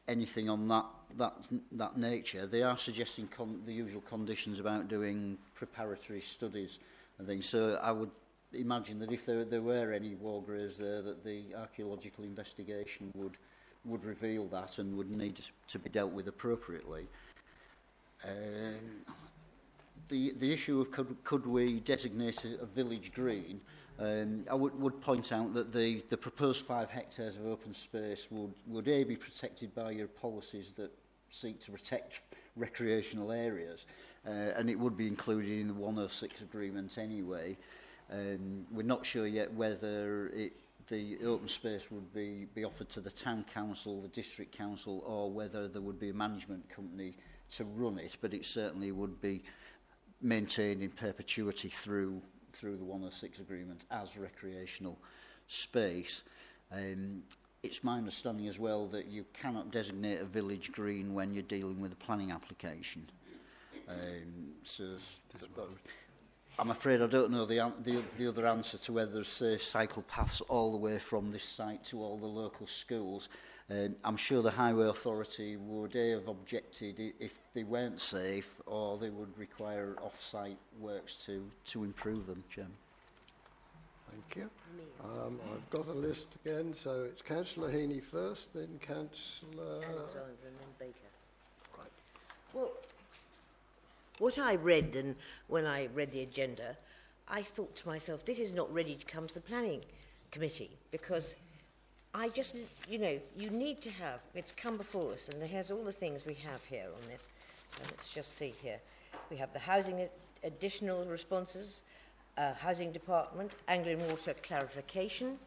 anything on that nature. They are suggesting the usual conditions about doing preparatory studies and things. So I would imagine that if there were any war graves there, that the archaeological investigation would reveal that and would need to be dealt with appropriately. The issue of could we designate a village green, I would point out that the proposed 5 hectares of open space would A, be protected by your policies that seek to protect recreational areas, and it would be included in the 106 agreement anyway. We're not sure yet whether the open space would be offered to the town council, the district council, or whether there would be a management company to run it, but it certainly would be maintained in perpetuity through the 106 agreement as recreational space. It's my understanding as well that you cannot designate a village green when you're dealing with a planning application. I'm afraid I don't know the other answer to whether there's cycle paths all the way from this site to all the local schools. I'm sure the Highway Authority would have objected if they weren't safe, or they would require off-site works to improve them, Chairman. Thank you. I've got a list again, so it's Councillor Heaney first, then Councillor... Alexander and then Baker. Right. Well, what I read, and when I read the agenda, I thought to myself, this is not ready to come to the planning committee, because I just, you know, you need to have, it's come before us, and here's all the things we have here on this. So let's just see here. We have the housing additional responses, housing department, Anglian water clarification,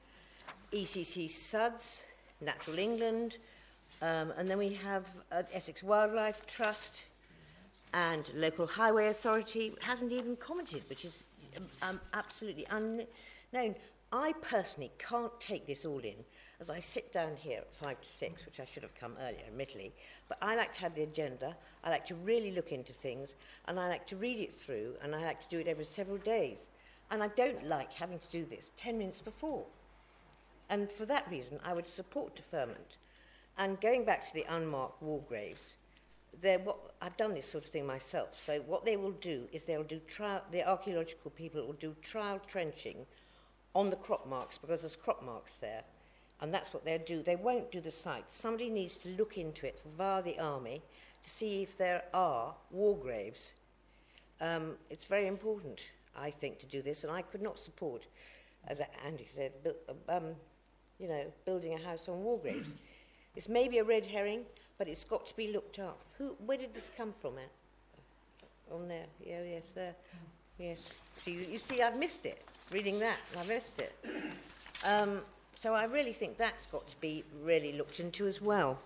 ECC SUDS, Natural England, and then we have Essex Wildlife Trust and Local Highway Authority. Hasn't even commented, which is absolutely unknown. I personally can't take this all in as I sit down here at 5 to 6, which I should have come earlier, admittedly, but I like to have the agenda, I like to really look into things, and I like to read it through, and I like to do it over several days. And I don't like having to do this 10 minutes before. And for that reason, I would support deferment. And going back to the unmarked war graves, I've done this sort of thing myself. So what they will do is they'll do the archaeological people will do trial trenching on the crop marks, because there's crop marks there. And that's what they'll do. They won't do the site. Somebody needs to look into it via the army to see if there are war graves. It's very important, I think, to do this, and I could not support, as Andy said, building a house on war graves. This may be a red herring, but it's got to be looked up. Where did this come from? On there. Yeah, yes, there. Yes. So you see, I've missed it. Reading that, and I've missed it. So I really think that's got to be really looked into as well.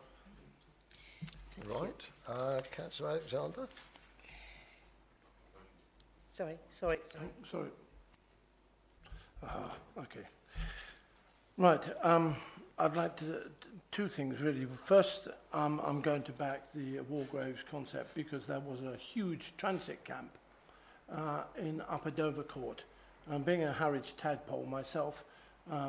Right. Councillor Alexander? Sorry. Okay. Right. I'd like to two things really. First, I'm going to back the war graves concept, because there was a huge transit camp in Upper Dovercourt. Being a Harwich tadpole myself,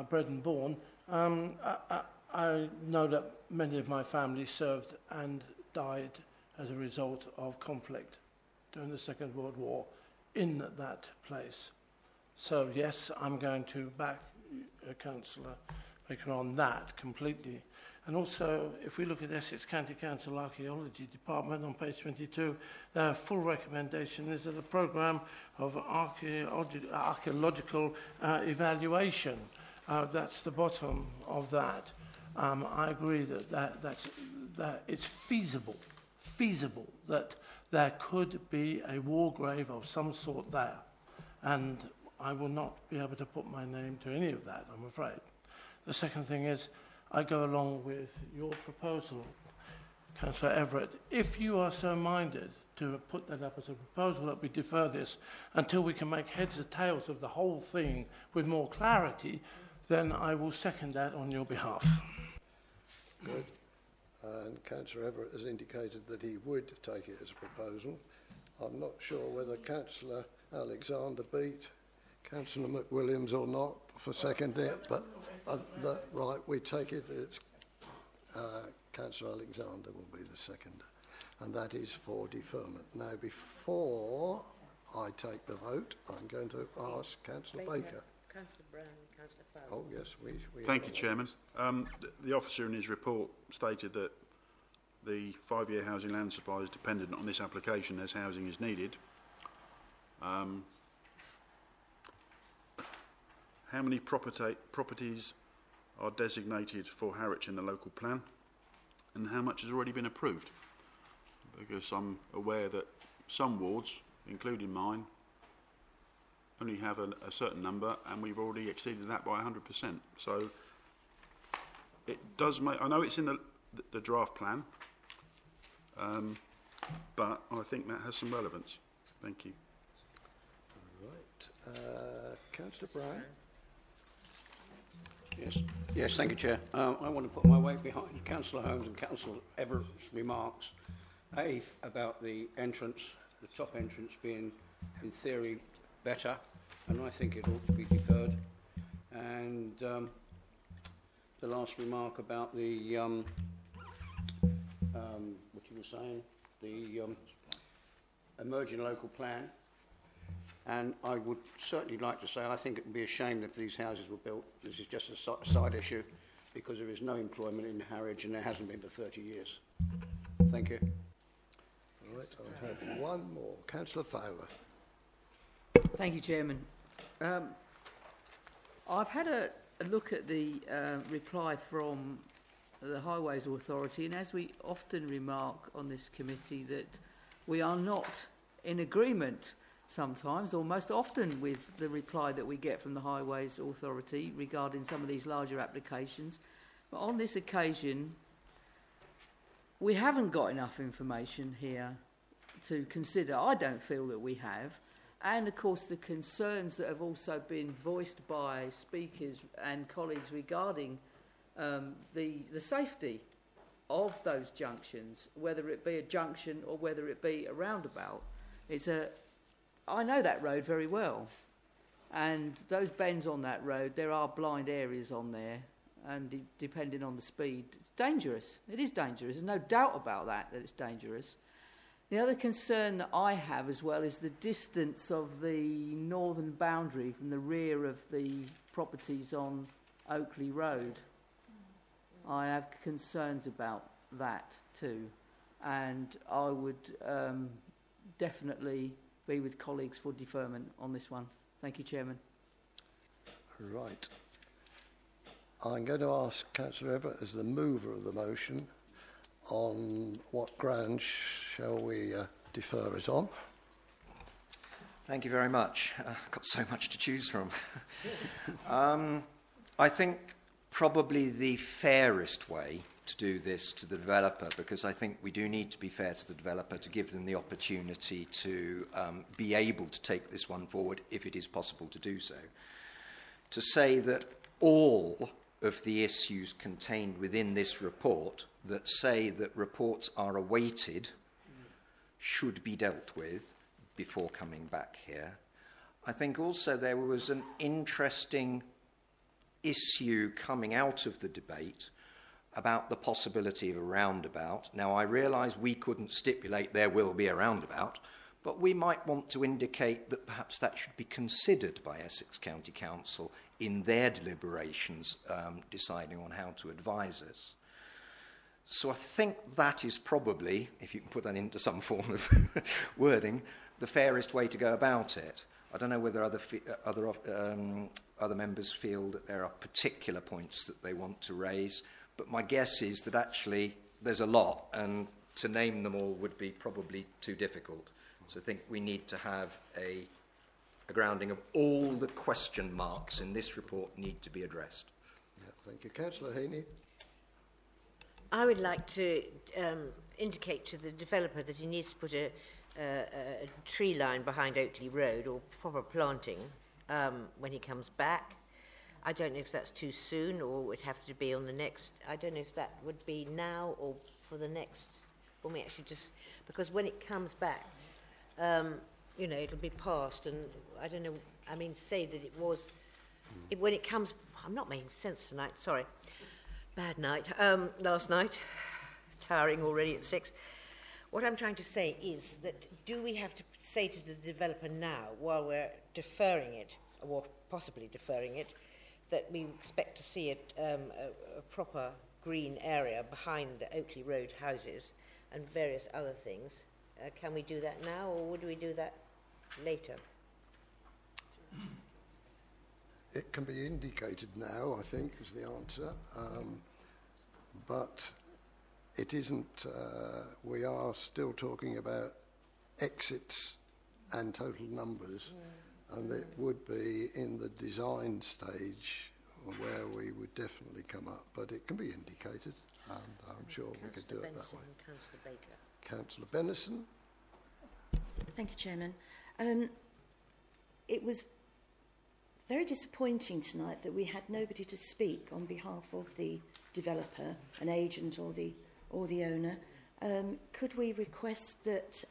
bred and born, I know that many of my family served and died as a result of conflict during the Second World War in that place. So yes, I'm going to back Councillor Baker on that completely. And also, if we look at Essex County Council Archaeology Department on page 22, their full recommendation is that a programme of archaeological evaluation. That's the bottom of that. I agree that it's feasible that there could be a war grave of some sort there. And I will not be able to put my name to any of that, I'm afraid. The second thing is, I go along with your proposal, Councillor Everett. If you are so minded to put that up as a proposal that we defer this until we can make heads or tails of the whole thing with more clarity, then I will second that on your behalf. Good. And Councillor Everett has indicated that he would take it as a proposal. I'm not sure whether Councillor Alexander beat Councillor McWilliams or not for seconding it, but right, we take it as Councillor Alexander will be the seconder, and that is for deferment. Now, before I take the vote, I'm going to ask Councillor Baker. Councillor Brown and Councillor Farrell. Oh, yes, we Thank you, Chairman. The officer in his report stated that the 5-year housing land supply is dependent on this application as housing is needed. How many properties are designated for Harwich in the local plan, and how much has already been approved? Because I'm aware that some wards, including mine, only have a certain number, and we've already exceeded that by 100%. So it does make, I know it's in the draft plan, but I think that has some relevance. Thank you. Right. Councillor Brown. Yes, thank you, Chair. I want to put my weight behind Councillor Holmes and Councillor Everett's remarks. About the entrance, the top entrance being, in theory, better, and I think it ought to be deferred. And the last remark about the, what you were saying, the emerging local plan. And I would certainly like to say I think it would be a shame if these houses were built. This is just a side issue, because there is no employment in Harwich, and there hasn't been for 30 years. Thank you. Right, I have one more. Councillor Fowler. Thank you, Chairman. I've had a look at the reply from the Highways Authority, and as we often remark on this committee, that we are not in agreement sometimes, or most often, with the reply that we get from the Highways Authority regarding some of these larger applications. But on this occasion, we haven't got enough information here to consider. I don't feel that we have. And, of course, the concerns that have also been voiced by speakers and colleagues regarding the safety of those junctions, whether it be a junction or whether it be a roundabout. I know that road very well, and those bends on that road, there are blind areas on there, and depending on the speed, it's dangerous. It is dangerous. There's no doubt about that it's dangerous. The other concern that I have as well is the distance of the northern boundary from the rear of the properties on Oakley Road. I have concerns about that too, and I would definitely be with colleagues for deferment on this one. Thank you, Chairman. Right. I'm going to ask Councillor Everett, as the mover of the motion, on what grounds shall we defer it on? Thank you very much. I've got so much to choose from. I think probably the fairest way to do this to the developer, because I think we do need to be fair to the developer to give them the opportunity to be able to take this one forward if it is possible to do so. To say that all of the issues contained within this report that say that reports are awaited should be dealt with before coming back here. I think also there was an interesting issue coming out of the debate about the possibility of a roundabout. Now, I realise we couldn't stipulate there will be a roundabout, but we might want to indicate that perhaps that should be considered by Essex County Council in their deliberations, deciding on how to advise us. So I think that is probably, if you can put that into some form of wording, the fairest way to go about it. I don't know whether other members feel that there are particular points that they want to raise, but my guess is that actually there's a lot, and to name them all would be probably too difficult. So I think we need to have a grounding of all the question marks in this report need to be addressed. Yeah, thank you. Councillor Haney. I would like to indicate to the developer that he needs to put a tree line behind Oakley Road, or proper planting, when he comes back. I don't know if that's too soon, or would have to be on the next. I don't know if that would be now or for the next, when we actually just, because when it comes back, you know, it'll be past, and I don't know. I mean, say that it was when it comes. I'm not making sense tonight. Sorry, bad night. Last night, tiring already at 6. What I'm trying to say is that do we have to say to the developer now, while we're deferring it, or possibly deferring it, that we expect to see a proper green area behind the Oakley Road houses and various other things? Can we do that now, or would we do that later? It can be indicated now, I think, is the answer. But it isn't, we are still talking about exits and total numbers, and it would be in the design stage where we would definitely come up, but it can be indicated, and I'm sure we could do it that way. Councillor Baker. Councillor Bennison. Thank you, Chairman. It was very disappointing tonight that we had nobody to speak on behalf of the developer, an agent or the owner. Could we request that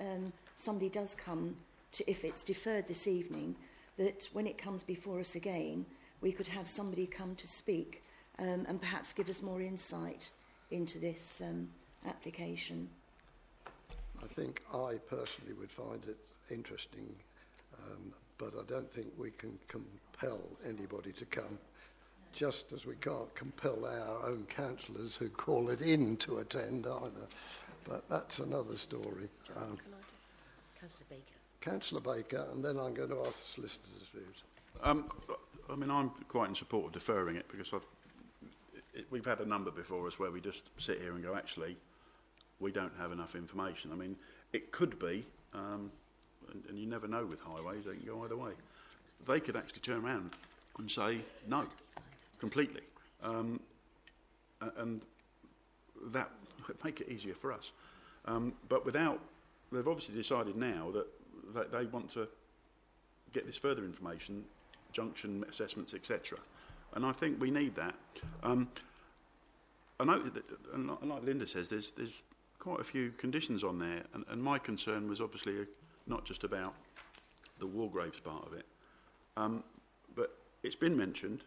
somebody does come to, if it's deferred this evening, that when it comes before us again, we could have somebody come to speak and perhaps give us more insight into this application? I think I personally would find it interesting, but I don't think we can compel anybody to come, just as we can't compel our own councillors who call it in to attend either. But that's another story. Councillor Baker. Councillor Baker, and then I'm going to ask the solicitor's views. I mean, I'm quite in support of deferring it because we've had a number before us where we just sit here and go, actually, we don't have enough information. I mean, it could be, and you never know with highways, they can go either way. They could actually turn around and say no, completely. And that would make it easier for us. But they've obviously decided now that they want to get this further information, junction assessments, etc. And I think we need that. I know that, and like Linda says, there's quite a few conditions on there, and my concern was obviously not just about the Wargraves part of it, but it's been mentioned,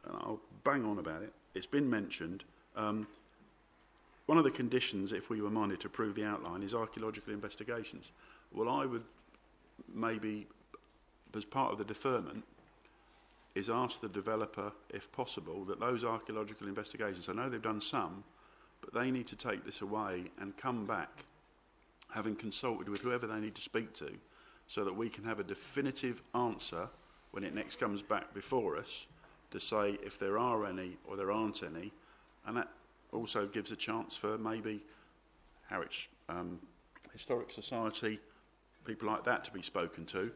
and I'll bang on about it, it's been mentioned, one of the conditions, if we were minded to approve the outline, is archaeological investigations. Well, I would maybe, as part of the deferment, is ask the developer, if possible, that those archaeological investigations, I know they've done some, but they need to take this away and come back, having consulted with whoever they need to speak to, so that we can have a definitive answer when it next comes back before us to say if there are any or there aren't any, and that also gives a chance for maybe Harwich Historic Society, people like that to be spoken to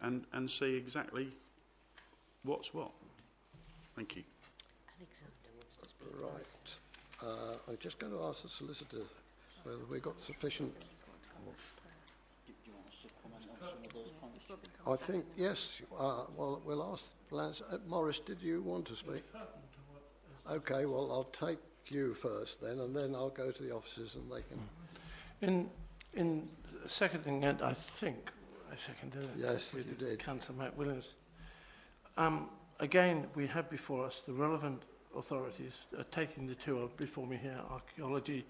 and see exactly what's what. Thank you. Right. I'm just going to ask the solicitor whether we've got sufficient... I think, yes. Well, we'll ask Lance. Morris, did you want to speak? Okay, well, I'll take you first then, and then I'll go to the officers and they can... In seconding it, I think I seconded it. Yes, you did. Councillor Matt Williams. Again, we have before us the relevant authorities taking the two before me here, archaeology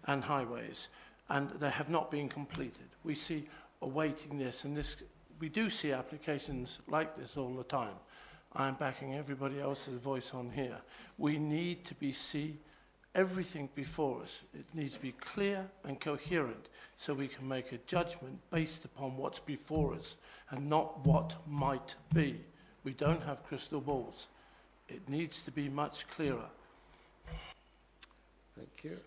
and highways, and they have not been completed. We see awaiting this, and this we do see applications like this all the time. I'm backing everybody else's voice on here. We need to see everything before us. It needs to be clear and coherent so we can make a judgment based upon what's before us and not what might be. We don't have crystal balls. It needs to be much clearer. Thank you.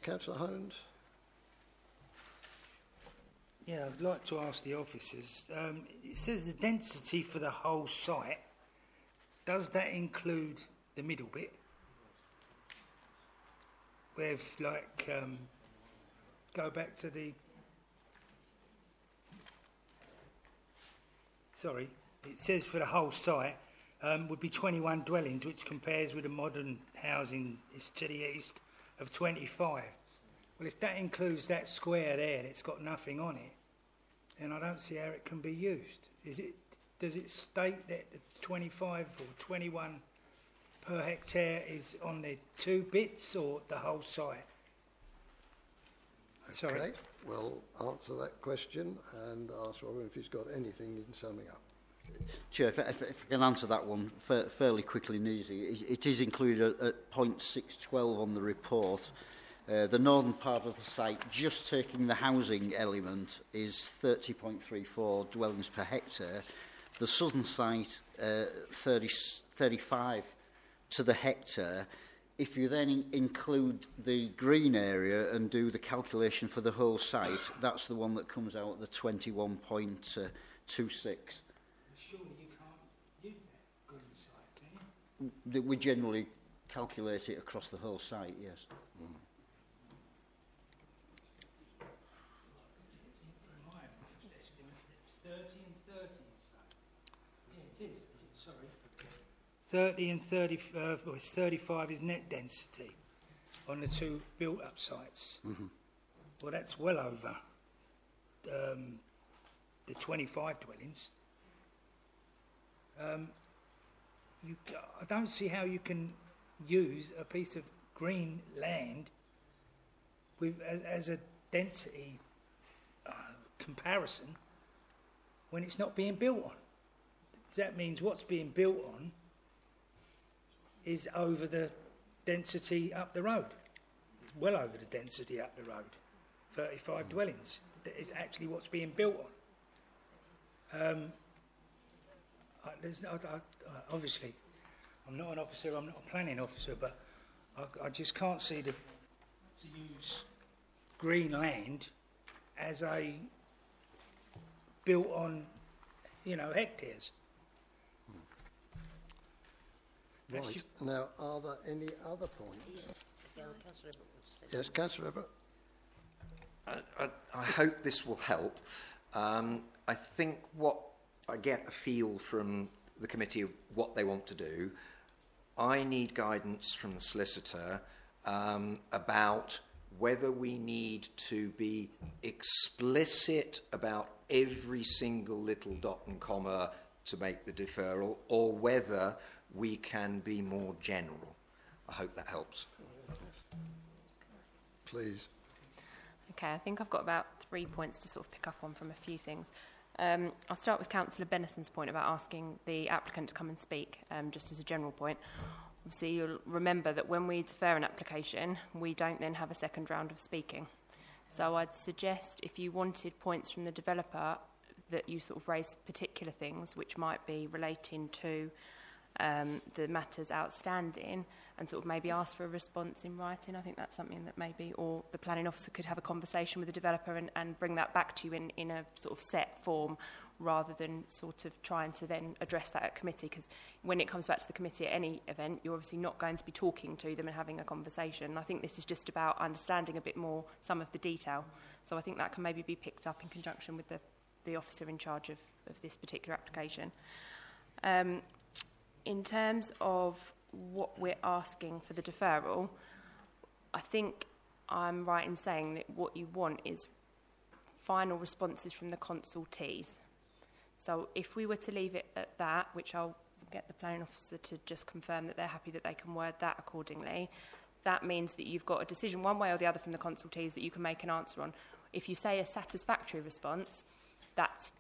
Councillor Holmes. Yeah, I'd like to ask the officers. It says the density for the whole site. Does that include the middle bit? Where, like, go back to the... Sorry, it says for the whole site would be 21 dwellings, which compares with the modern housing is to the east of 25. Well, if that includes that square there that's got nothing on it, then I don't see how it can be used. Does it state that the 25 or 21 per hectare is on the two bits or the whole site? Sorry. Okay, we'll answer that question and ask Robin if he's got anything in summing up. Chair, if I can answer that one fairly quickly and easy. It is included at point 612 on the report. The northern part of the site, just taking the housing element, is 30.34 dwellings per hectare. The southern site, 35 to the hectare. If you then include the green area and do the calculation for the whole site, that's the one that comes out at the 21.26. Surely you can't use that green site, can you? We generally calculate it across the whole site, yes. Mm. It's 30 and 30. Yeah, it is. Sorry. 30 and 30. Well, it's 35 is net density on the two built-up sites. Mm-hmm. Well, that's well over the 25 dwellings. I don't see how you can use a piece of green land with as a density comparison when it's not being built on. That means what's being built on is over the density up the road. It's well over the density up the road. 35 dwellings. that is actually what's being built on. Obviously, I'm not an officer, I'm not a planning officer, but I just can't see to use green land as a built on, hectares. Right. Now, are there any other points? Yes, Councillor Everett. I hope this will help. I think what I get a feel from the committee of what they want to do. I need guidance from the solicitor about whether we need to be explicit about every single little dot and comma to make the deferral, or whether we can be more general. I hope that helps. Please. Okay, I think I've got about 3 points to sort of pick up on from a few things. I'll start with Councillor Bennison's point about asking the applicant to come and speak, just as a general point. Obviously, you'll remember that when we defer an application, we don't then have a second round of speaking. So I'd suggest if you wanted points from the developer that you sort of raise particular things which might be relating to the matters outstanding, and sort of maybe ask for a response in writing. I think that's something that maybe, or the planning officer could have a conversation with the developer and bring that back to you in a sort of set form, rather than sort of trying to then address that at committee, because when it comes back to the committee at any event, you're obviously not going to be talking to them and having a conversation. I think this is just about understanding a bit more some of the detail. So I think that can maybe be picked up in conjunction with the officer in charge of this particular application. In terms of what we're asking for the deferral, I think I'm right in saying that what you want is final responses from the consultees. So if we were to leave it at that, which I'll get the planning officer to just confirm that they're happy that they can word that accordingly, that means that you've got a decision one way or the other from the consultees that you can make an answer on. If you say a satisfactory response, that's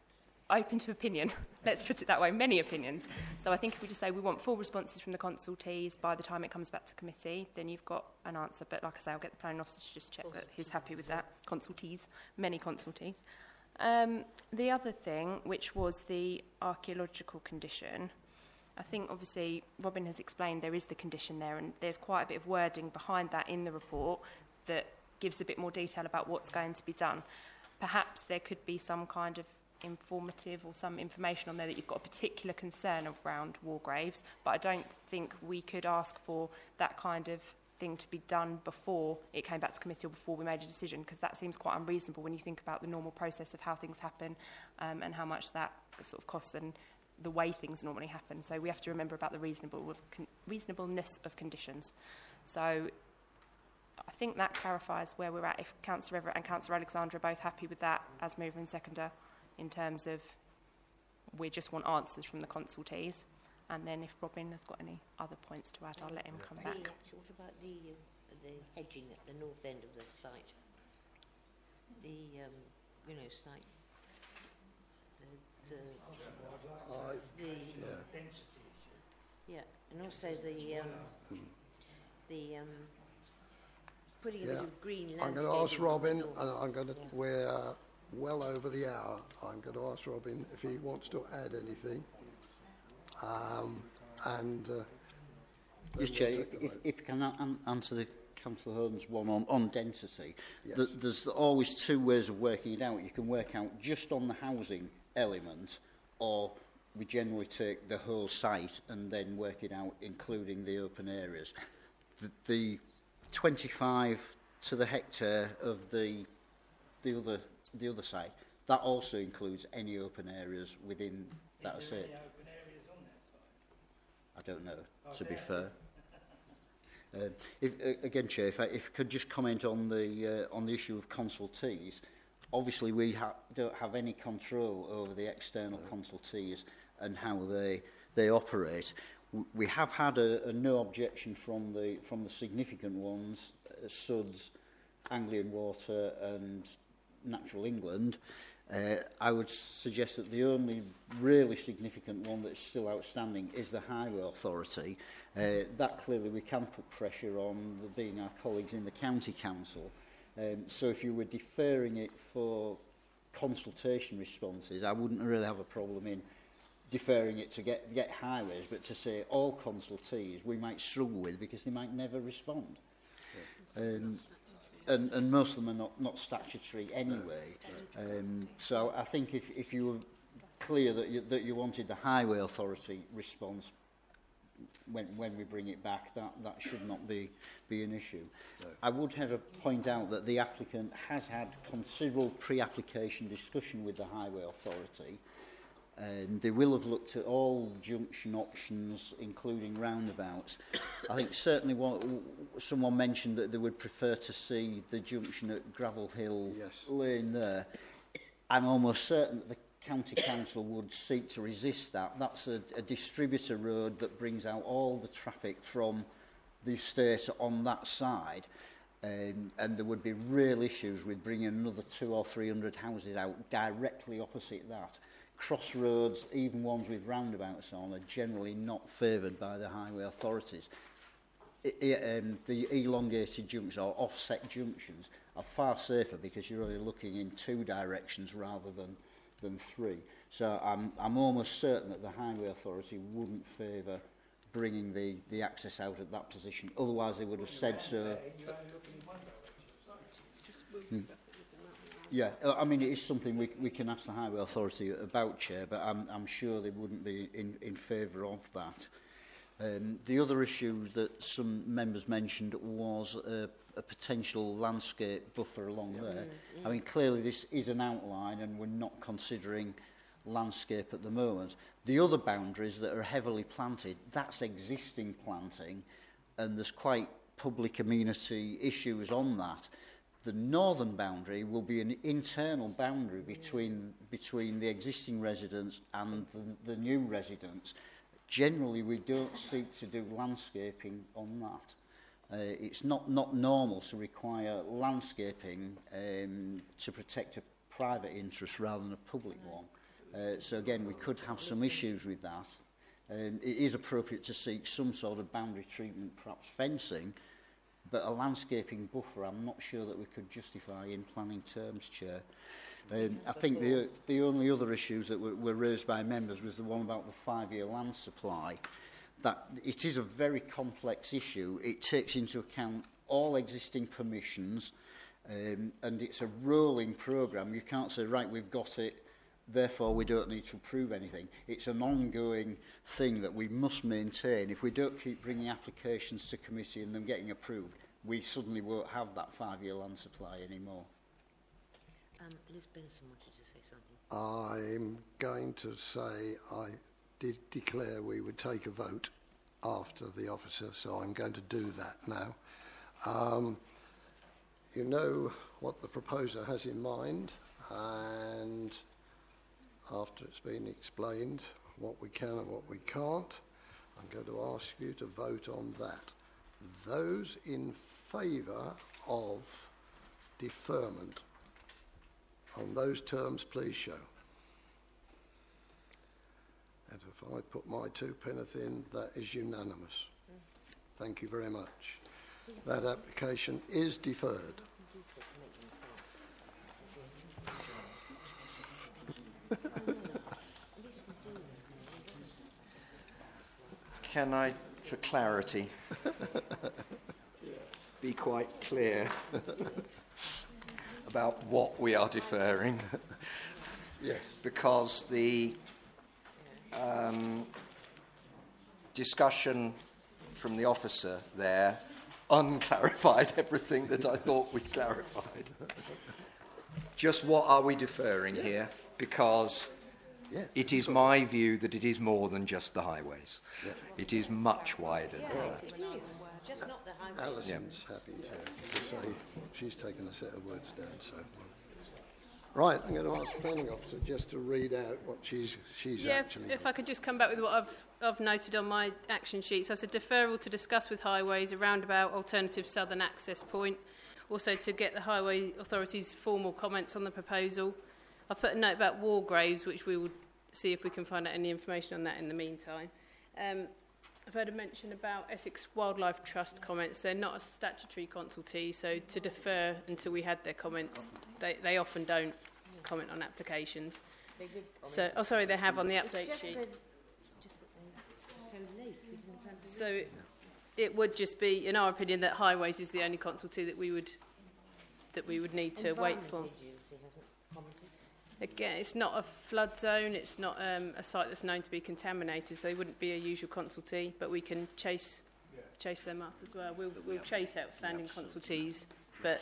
open to opinion. Let's put it that way, many opinions. So I think if we just say we want full responses from the consultees by the time it comes back to committee, then you've got an answer. But like I say, I'll get the planning officer to just check that he's happy with that. Consultees, many consultees. The other thing, which was the archaeological condition, I think obviously Robin has explained there is the condition there, and there's quite a bit of wording behind that in the report that gives a bit more detail about what's going to be done. Perhaps there could be some kind of informative or some information on there that you've got a particular concern around war graves, but I don't think we could ask for that kind of thing to be done before it came back to committee or before we made a decision, because that seems quite unreasonable when you think about the normal process of how things happen and how much that sort of costs and the way things normally happen. So we have to remember about the reasonableness of conditions. So I think that clarifies where we're at. If Councillor Everett and Councillor Alexander are both happy with that as mover and seconder, in terms of we just want answers from the consultees, and then if Robin has got any other points to add, I'll let him come back. What about the hedging at the north end of the site? The site. And also the putting a bit of green landscape. I'm going to ask Robin, and we're well over the hour. I'm going to ask Robin if he wants to add anything. Yes, Chair, if I can answer the Councillor Holmes one on density. Yes. There's always two ways of working it out. You can work out just on the housing element, or we generally take the whole site and then work it out including the open areas. The 25 to the hectare of the other side, that also includes any open areas within that estate. I don't know, to be fair. Again, Chair, if I could just comment on the issue of consultees. Obviously, we don't have any control over the external consultees and how they operate. We have had a no objection from the significant ones, SUDS, Anglian Water and Natural England. I would suggest that the only really significant one that's still outstanding is the Highway Authority. That clearly we can put pressure on, being our colleagues in the County Council. So if you were deferring it for consultation responses, I wouldn't really have a problem in deferring it to get highways, but to say all consultees we might struggle with because they might never respond. And most of them are not statutory anyway. So I think if you were clear that you wanted the Highway Authority response when we bring it back, that should not be an issue. No. I would have to point out that the applicant has had considerable pre-application discussion with the Highway Authority. They will have looked at all junction options, including roundabouts. I think certainly someone mentioned that they would prefer to see the junction at Gravel Hill Lane there. I'm almost certain that the County Council would seek to resist that. That's a distributor road that brings out all the traffic from the estate on that side. And there would be real issues with bringing another 200 or 300 houses out directly opposite that. Crossroads, even ones with roundabouts on, are generally not favoured by the highway authorities. The elongated junctions or offset junctions are far safer because you're only looking in two directions rather than three. So I'm almost certain that the highway authority wouldn't favour bringing the access out at that position. Otherwise, they would have said so. Yeah, I mean, it is something we can ask the Highway Authority about, Chair, but I'm sure they wouldn't be in favour of that. The other issue that some members mentioned was a potential landscape buffer along there. I mean, clearly this is an outline and we're not considering landscape at the moment. The other boundaries that are heavily planted, that's existing planting, and there's quite public amenity issues on that. The northern boundary will be an internal boundary between the existing residents and the new residents. Generally, we don't seek to do landscaping on that. It's not normal to require landscaping to protect a private interest rather than a public one. So again, we could have some issues with that. It is appropriate to seek some sort of boundary treatment, perhaps fencing, but a landscaping buffer, I'm not sure that we could justify in planning terms, Chair. I think the only other issues that were raised by members was the one about the 5-year land supply. That it is a very complex issue. It takes into account all existing permissions, and it's a rolling programme. You can't say, right, we've got it, therefore we don't need to approve anything. It's an ongoing thing that we must maintain. If we don't keep bringing applications to committee and them getting approved, we suddenly won't have that 5-year land supply anymore. Liz Benson wanted to say something. I'm going to say I did declare we would take a vote after the officer, so I'm going to do that now. You know what the proposer has in mind, and after it's been explained what we can and what we can't, I'm going to ask you to vote on that. Those in favour of deferment on those terms, please show. And if I put my 2 penneth in, that is unanimous. Thank you very much. That application is deferred. Can I, for clarity, be quite clear about what we are deferring? Yes. Because the discussion from the officer there unclarified everything that I thought we clarified. Just what are we deferring here? Because it is my view that it is more than just the highways. It is much wider than that. Just not the highways. Alison's happy to say she's taken a set of words down. So, right, I'm going to ask the planning officer just to read out what she's actually. If I could just come back with what I've noted on my action sheet. So I said deferral to discuss with highways a roundabout alternative southern access point. Also to get the highway authority's formal comments on the proposal. I've put a note about war graves, which we will see if we can find out any information on that in the meantime. I've heard a mention about Essex Wildlife Trust comments. They're not a statutory consultee, so to defer until we had their comments, they often don't comment on applications. So, oh, sorry, they have on the update sheet. So it would just be, in our opinion, that highways is the only consultee that we would need to wait for. Again, it's not a flood zone. It's not a site that's known to be contaminated, so they wouldn't be a usual consultee. But we can chase them up as well. We'll chase outstanding consultees. But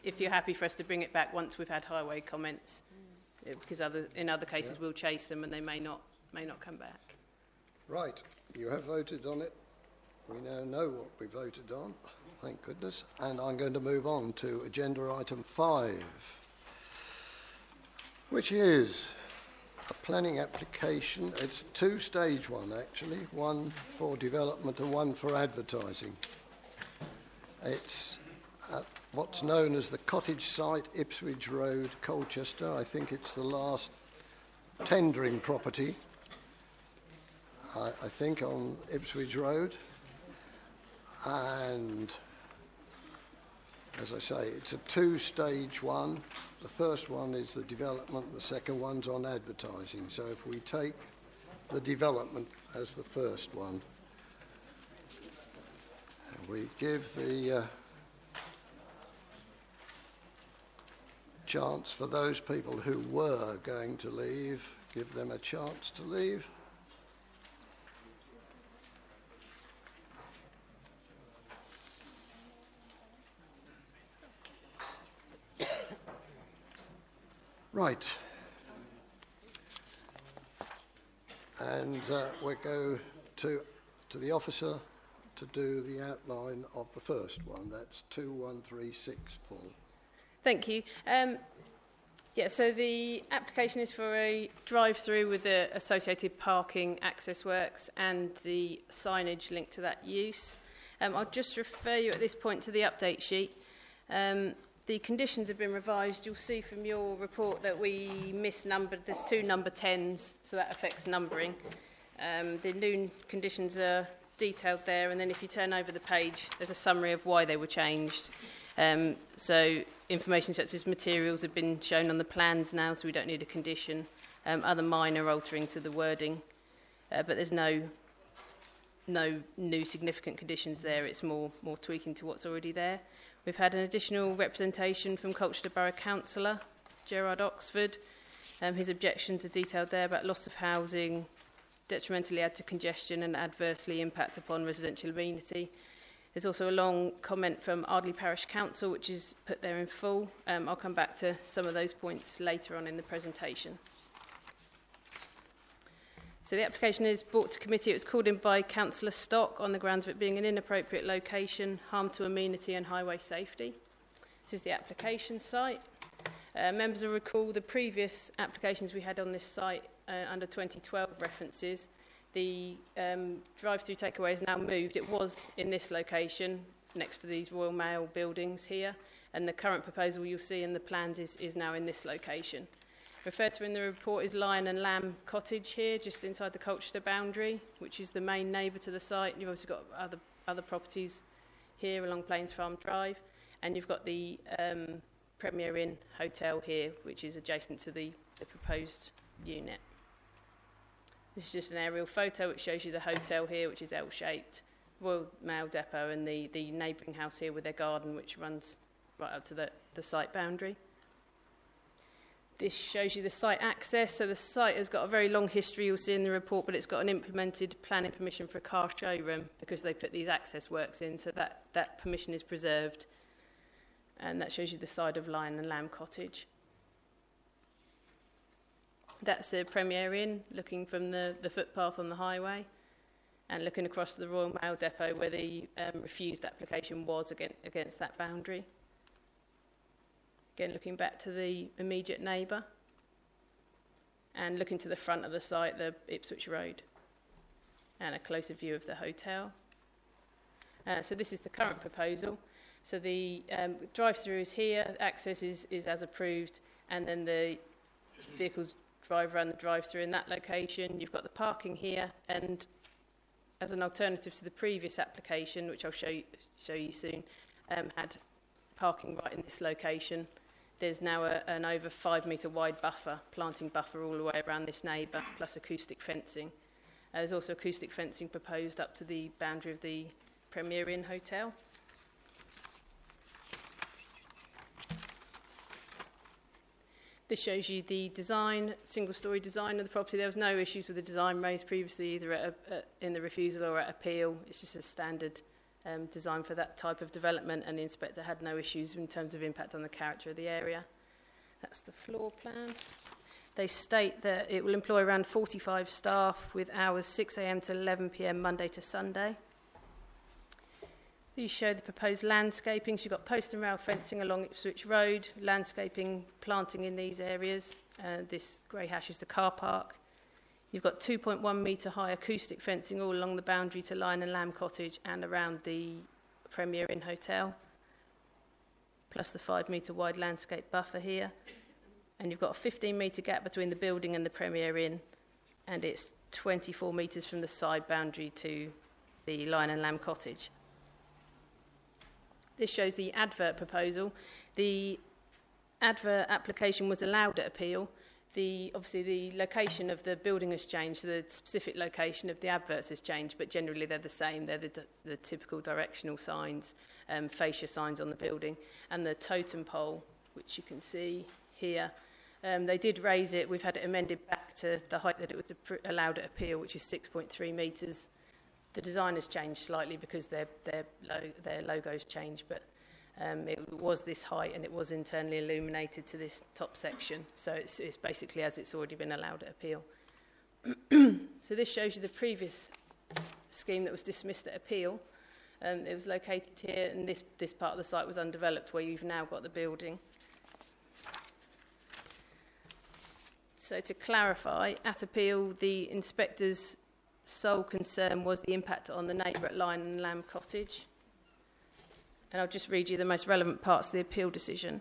if you're happy for us to bring it back once we've had highway comments, because in other cases we'll chase them and they may not come back. Right, you have voted on it. We now know what we voted on, thank goodness. And I'm going to move on to agenda item 5, which is a planning application. It's a two-stage one, actually, one for development and one for advertising. It's at what's known as the Cottage site, Ipswich Road, Colchester. I think it's the last tendering property, I think, on Ipswich Road. And as I say, it's a two-stage one. The first one is the development, the second one's on advertising. So if we take the development as the first one, and we give the chance for those people who were going to leave, give them a chance to leave. Right, and we'll go to the officer to do the outline of the first one. That's 2136 full. Thank you. Yeah, so the application is for a drive-through with the associated parking access works and the signage linked to that use. I'll just refer you at this point to the update sheet. The conditions have been revised. You'll see from your report that we misnumbered. There's 2 number 10s, so that affects numbering. The new conditions are detailed there, and then if you turn over the page, there's a summary of why they were changed. So information such as materials have been shown on the plans now, so we don't need a condition. Other minor altering to the wording, but there's no new significant conditions there. It's more tweaking to what's already there. We've had an additional representation from Colchester Borough Councillor Gerard Oxford. His objections are detailed there about loss of housing, detrimentally add to congestion and adversely impact upon residential amenity. There's also a long comment from Ardley Parish Council, which is put there in full. I'll come back to some of those points later on in the presentation. So the application is brought to committee. It was called in by Councillor Stock on the grounds of it being an inappropriate location, harm to amenity and highway safety. This is the application site. Members will recall the previous applications we had on this site under 2012 references. The drive-through takeaway is now moved. It was in this location next to these Royal Mail buildings here, and the current proposal you'll see in the plans is now in this location. Referred to in the report is Lion and Lamb Cottage here, just inside the Colchester boundary, which is the main neighbour to the site. You've also got other properties here along Plains Farm Drive, and you've got the Premier Inn Hotel here, which is adjacent to the proposed unit. This is just an aerial photo which shows you the hotel here, which is L-shaped, Royal Mail Depot, and the neighbouring house here with their garden, which runs right up to the site boundary. This shows you the site access. So the site has got a very long history, you'll see in the report, but it's got an implemented planning permission for a car showroom because they put these access works in, so that permission is preserved. And that shows you the side of Lion and Lamb Cottage. That's the Premier Inn, looking from the footpath on the highway and looking across to the Royal Mail Depot where the refused application was against that boundary. Again, looking back to the immediate neighbour and looking to the front of the site, the Ipswich Road, and a closer view of the hotel. So this is the current proposal. So the drive-through is here, access is as approved, and then the vehicles drive around the drive-through in that location. You've got the parking here, and as an alternative to the previous application, which I'll show you soon, had parking right in this location. there's now an over 5 metre wide buffer, planting buffer all the way around this neighbour, plus acoustic fencing. There's also acoustic fencing proposed up to the boundary of the Premier Inn Hotel. This shows you the design, single-storey design of the property. There was no issues with the design raised previously, either in the refusal or at appeal. It's just a standard design for that type of development, and the inspector had no issues in terms of impact on the character of the area. That's the floor plan. They state that it will employ around 45 staff with hours 6 a.m. to 11 p.m. Monday to Sunday. These show the proposed landscaping. So you've got post and rail fencing along Ipswich Road, landscaping, planting in these areas. This grey hash is the car park. You've got 2.1 metre high acoustic fencing all along the boundary to Lion and Lamb Cottage and around the Premier Inn Hotel, plus the 5 metre wide landscape buffer here. And you've got a 15 metre gap between the building and the Premier Inn, and it's 24 metres from the side boundary to the Lion and Lamb Cottage. This shows the advert proposal. The advert application was allowed at appeal. Obviously, the location of the building has changed, so the specific location of the adverts has changed, but generally they're the same. They're the typical directional signs, fascia signs on the building, and the totem pole, which you can see here. They did raise it. We've had it amended back to the height that it was allowed at appeal, which is 6.3 metres. The design has changed slightly because their logo's changed, but it was this height and it was internally illuminated to this top section. So it's basically as it's already been allowed at appeal. So this shows you the previous scheme that was dismissed at appeal. It was located here, and this part of the site was undeveloped, where you've now got the building. So to clarify, at appeal, the inspector's sole concern was the impact on the neighbour at Lion and Lamb Cottage. And I'll just read you the most relevant parts of the appeal decision.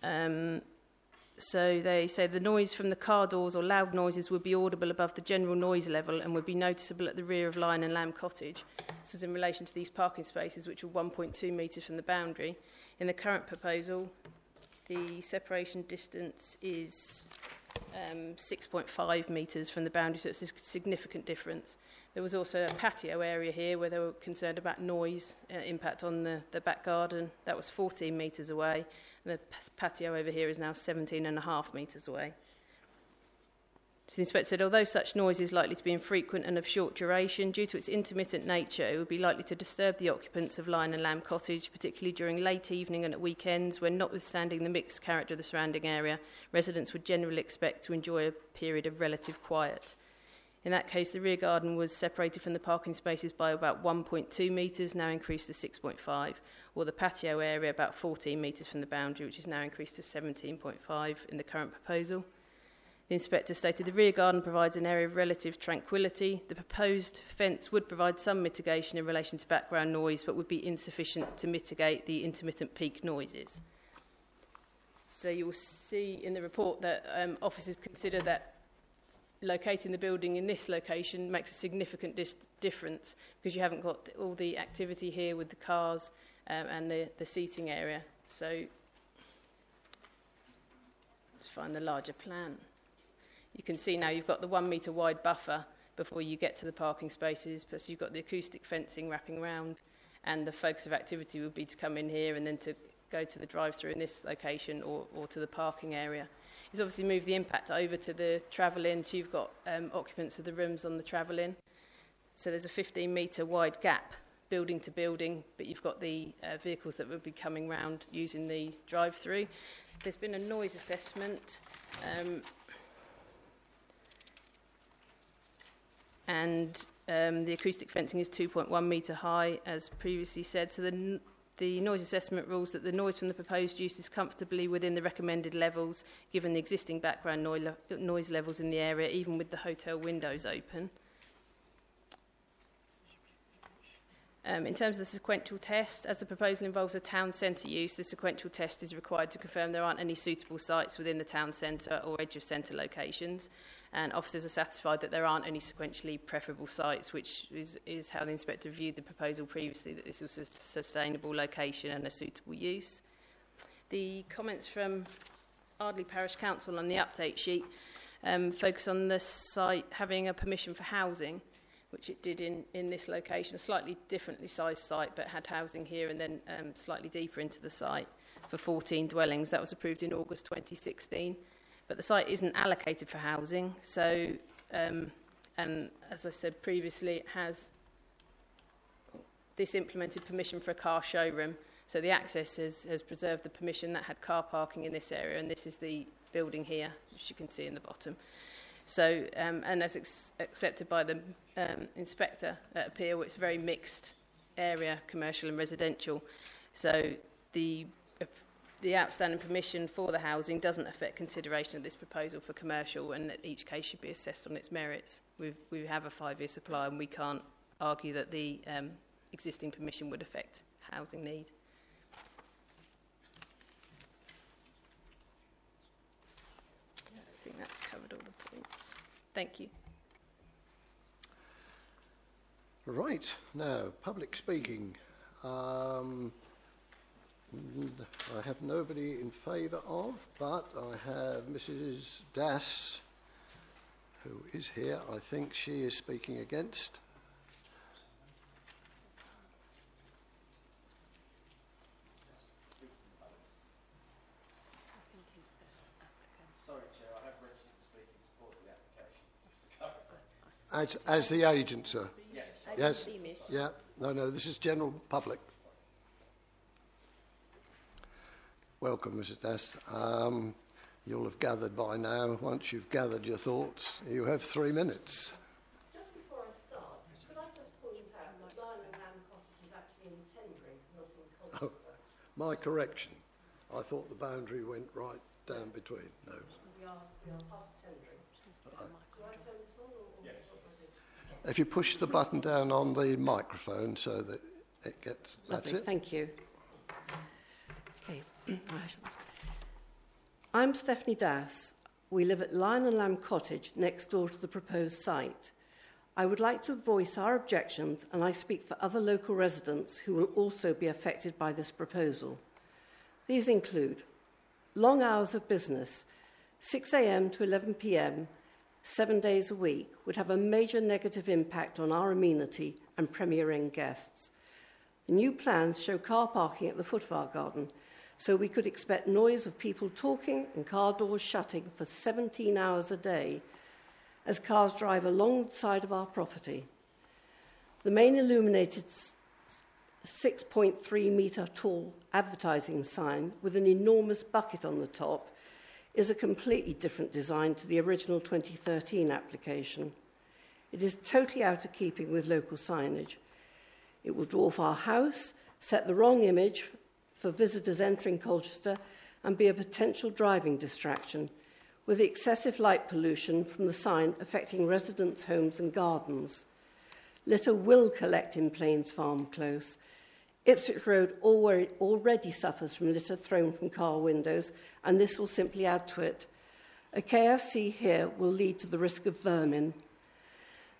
So they say the noise from the car doors or loud noises would be audible above the general noise level and would be noticeable at the rear of Lion and Lamb Cottage. This was in relation to these parking spaces, which were 1.2 metres from the boundary. In the current proposal, the separation distance is 6.5 metres from the boundary, so it's a significant difference. There was also a patio area here where they were concerned about noise impact on the back garden. That was 14 metres away. And the patio over here is now 17.5 metres away. So the inspector said, although such noise is likely to be infrequent and of short duration, due to its intermittent nature, it would be likely to disturb the occupants of Lion and Lamb Cottage, particularly during late evening and at weekends, when, notwithstanding the mixed character of the surrounding area, residents would generally expect to enjoy a period of relative quiet. In that case, the rear garden was separated from the parking spaces by about 1.2 metres, now increased to 6.5, or the patio area about 14 metres from the boundary, which is now increased to 17.5 in the current proposal. The inspector stated the rear garden provides an area of relative tranquillity. The proposed fence would provide some mitigation in relation to background noise, but would be insufficient to mitigate the intermittent peak noises. So you will see in the report that officers consider that locating the building in this location makes a significant difference, because you haven't got all the activity here with the cars and the seating area. So let's find the larger plan. You can see now you've got the 1 metre wide buffer before you get to the parking spaces, plus you've got the acoustic fencing wrapping around, and the focus of activity would be to come in here and then to go to the drive-through in this location or to the parking area. It's obviously moved the impact over to the travel-in, so you've got occupants of the rooms on the travel-in. So there's a 15 metre wide gap building to building, but you've got the vehicles that would be coming round using the drive-through. There's been a noise assessment, and the acoustic fencing is 2.1 metre high, as previously said. So the noise assessment rules that the noise from the proposed use is comfortably within the recommended levels, given the existing background noise levels in the area, even with the hotel windows open. In terms of the sequential test, as the proposal involves a town centre use, the sequential test is required to confirm there aren't any suitable sites within the town centre or edge of centre locations, and officers are satisfied that there aren't any sequentially preferable sites, which is how the inspector viewed the proposal previously, that this was a sustainable location and a suitable use. the comments from Ardley Parish Council on the update sheet focus on the site having a permission for housing, which it did in this location, a slightly differently sized site, but had housing here and then slightly deeper into the site for 14 dwellings. That was approved in August 2016. But the site isn't allocated for housing, so, and as I said previously, it has this implemented permission for a car showroom. So the access has preserved the permission that had car parking in this area, and this is the building here, as you can see in the bottom. So, and as accepted by the inspector at appeal, it's a very mixed area, commercial and residential. So the outstanding permission for the housing doesn't affect consideration of this proposal for commercial, and that each case should be assessed on its merits. We have a 5-year supply, and we can't argue that the existing permission would affect housing need. I think that's covered all the points. Thank you. Right, now, public speaking. I have nobody in favour of, but I have Mrs. Das, who is here. I think she is speaking against. Sorry, Chair, I have registered to speak in support of the application. As the agent, sir? Yes. Yes? Yeah. No, this is general public. Welcome, Mrs. Das. You'll have gathered by now. Once you've gathered your thoughts, you have 3 minutes. Just before I start, could I just point out that Line and Cottage is actually in Tendring, not in Colchester? Oh, my correction. I thought the boundary went right down between those. We are part of Tendring. Do I turn this on? Or yes. If you push the button down on the microphone so that it gets... That's Lovely, it. thank you. Okay. I'm Stephanie Das. We live at Lion and Lamb Cottage next door to the proposed site. I would like to voice our objections, and I speak for other local residents who will also be affected by this proposal. These include long hours of business, 6 a.m. to 11 p.m, 7 days a week, would have a major negative impact on our amenity and Premier Inn guests. The new plans show car parking at the foot of our garden, so we could expect noise of people talking and car doors shutting for 17 hours a day as cars drive along the side of our property. The main illuminated 6.3 metre tall advertising sign with an enormous bucket on the top is a completely different design to the original 2013 application. It is totally out of keeping with local signage. It will dwarf our house, set the wrong image for visitors entering Colchester, and be a potential driving distraction, with the excessive light pollution from the sign affecting residents' homes and gardens. Litter will collect in Plains Farm Close. Ipswich Road already suffers from litter thrown from car windows, and this will simply add to it. A KFC here will lead to the risk of vermin.